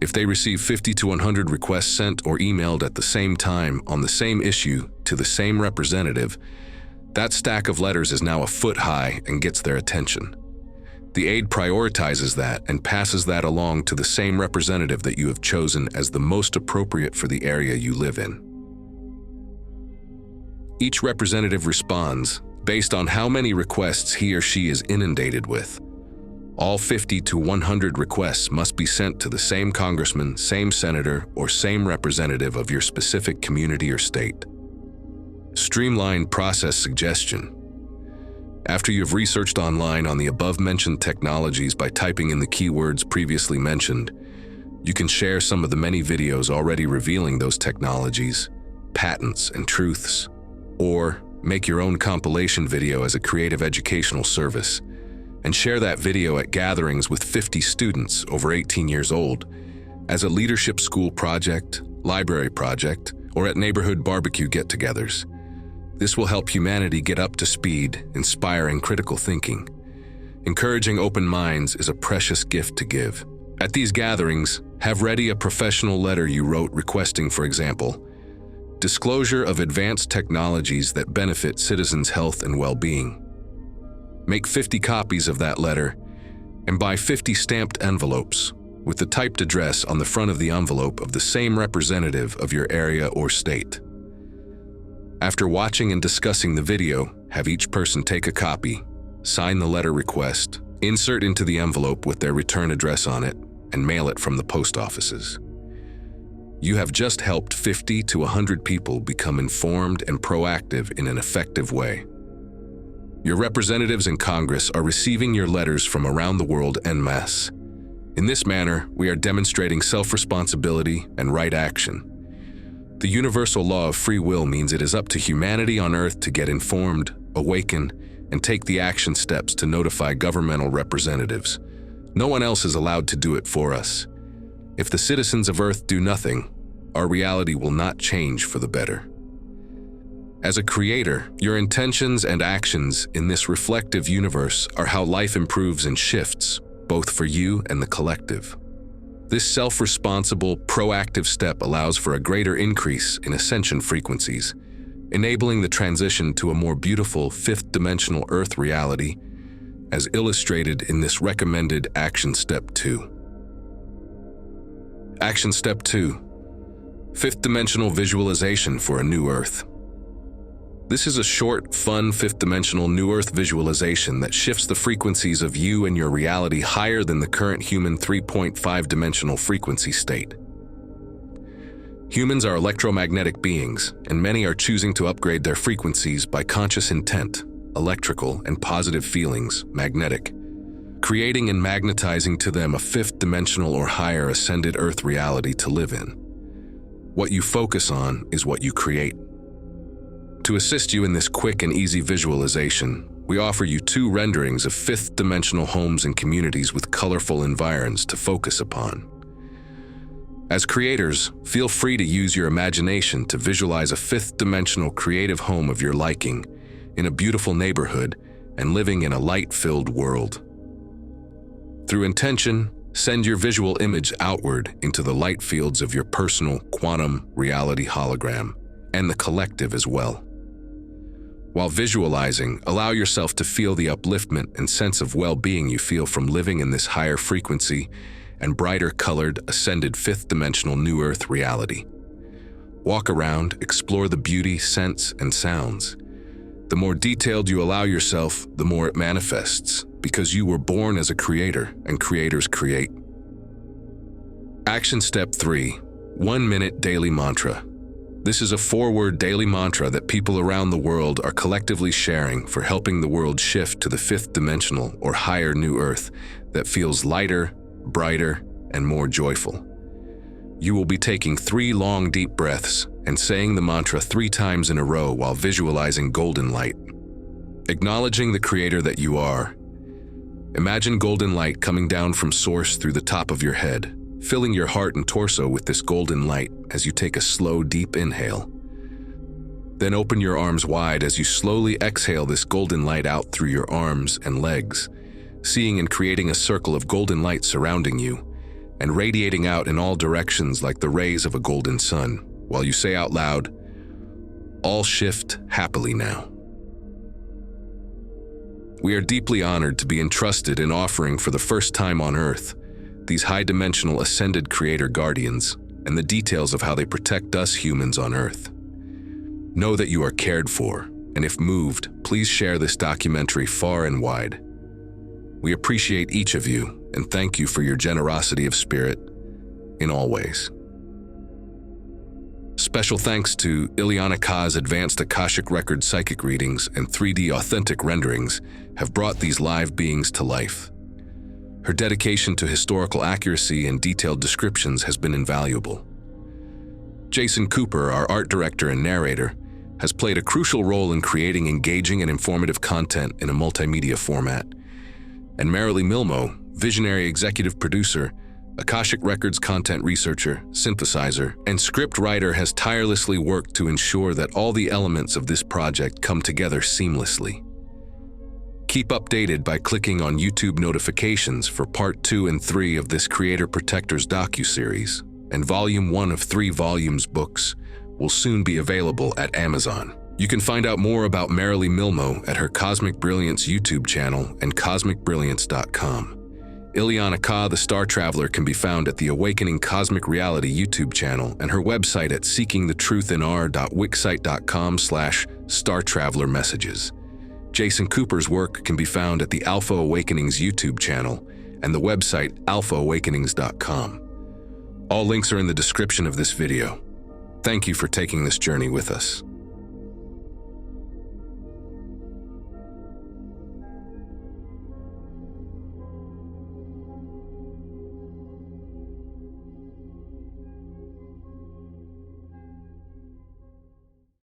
If they receive 50 to 100 requests sent or emailed at the same time on the same issue to the same representative, that stack of letters is now a foot high and gets their attention. The aide prioritizes that and passes that along to the same representative that you have chosen as the most appropriate for the area you live in. Each representative responds based on how many requests he or she is inundated with. All 50 to 100 requests must be sent to the same congressman, same senator, or same representative of your specific community or state. Streamlined process suggestion. After you've researched online on the above-mentioned technologies by typing in the keywords previously mentioned, you can share some of the many videos already revealing those technologies, patents, and truths, or make your own compilation video as a creative educational service, and share that video at gatherings with 50 students over 18 years old, as a leadership school project, library project, or at neighborhood barbecue get-togethers. This will help humanity get up to speed, inspiring critical thinking. Encouraging open minds is a precious gift to give. At these gatherings, have ready a professional letter you wrote requesting, for example, disclosure of advanced technologies that benefit citizens' health and well-being. Make 50 copies of that letter and buy 50 stamped envelopes with the typed address on the front of the envelope of the same representative of your area or state. After watching and discussing the video, have each person take a copy, sign the letter request, insert into the envelope with their return address on it, and mail it from the post offices. You have just helped 50 to 100 people become informed and proactive in an effective way. Your representatives in Congress are receiving your letters from around the world en masse. In this manner, we are demonstrating self-responsibility and right action. The universal law of free will means it is up to humanity on Earth to get informed, awaken, and take the action steps to notify governmental representatives. No one else is allowed to do it for us. If the citizens of Earth do nothing, our reality will not change for the better. As a creator, your intentions and actions in this reflective universe are how life improves and shifts, both for you and the collective. This self-responsible, proactive step allows for a greater increase in ascension frequencies, enabling the transition to a more beautiful fifth-dimensional Earth reality, as illustrated in this recommended Action Step 2. Action Step 2. Fifth-dimensional visualization for a new Earth. This is a short, fun, fifth-dimensional New Earth visualization that shifts the frequencies of you and your reality higher than the current human 3.5-dimensional frequency state. Humans are electromagnetic beings, and many are choosing to upgrade their frequencies by conscious intent, electrical, and positive feelings, magnetic, creating and magnetizing to them a fifth-dimensional or higher ascended Earth reality to live in. What you focus on is what you create. To assist you in this quick and easy visualization, we offer you 2 renderings of 5th-dimensional homes and communities with colorful environs to focus upon. As creators, feel free to use your imagination to visualize a 5th-dimensional creative home of your liking, in a beautiful neighborhood, and living in a light-filled world. Through intention, send your visual image outward into the light fields of your personal quantum reality hologram, and the collective as well. While visualizing, allow yourself to feel the upliftment and sense of well-being you feel from living in this higher frequency and brighter-colored, ascended 5th-dimensional New Earth reality. Walk around, explore the beauty, scents, and sounds. The more detailed you allow yourself, the more it manifests, because you were born as a creator, and creators create. Action Step 3. 1-minute daily mantra. This is a 4-word daily mantra that people around the world are collectively sharing for helping the world shift to the 5th-dimensional or higher New Earth that feels lighter, brighter, and more joyful. You will be taking 3 long, deep breaths and saying the mantra 3 times in a row while visualizing golden light. Acknowledging the creator that you are. Imagine golden light coming down from source through the top of your head, filling your heart and torso with this golden light as you take a slow, deep inhale. Then open your arms wide as you slowly exhale this golden light out through your arms and legs, seeing and creating a circle of golden light surrounding you and radiating out in all directions like the rays of a golden sun, while you say out loud, "All shift happily now." We are deeply honored to be entrusted in offering for the first time on Earth these high-dimensional ascended creator guardians and the details of how they protect us humans on Earth. Know that you are cared for, and if moved, please share this documentary far and wide. We appreciate each of you and thank you for your generosity of spirit in all ways. Special thanks to Ileana Ka's advanced Akashic Record psychic readings and 3D authentic renderings have brought these live beings to life. Her dedication to historical accuracy and detailed descriptions has been invaluable. Jason Cooper, our art director and narrator, has played a crucial role in creating engaging and informative content in a multimedia format. And Marilee Milmo, visionary executive producer, Akashic Records content researcher, synthesizer, and script writer, has tirelessly worked to ensure that all the elements of this project come together seamlessly. Keep updated by clicking on YouTube notifications for Part 2 and 3 of this Creator Protectors docuseries, and Volume 1 of 3 volumes books will soon be available at Amazon. You can find out more about Marilee Milmo at her Cosmic Brilliance YouTube channel and cosmicbrilliance.com. Ileana Ka, the Star Traveler, can be found at the Awakening Cosmic Reality YouTube channel and her website at seekingthetruthinr.wixsite.com/startravelermessages. Jason Cooper's work can be found at the Alpha Awakenings YouTube channel and the website alphaawakenings.com. All links are in the description of this video. Thank you for taking this journey with us.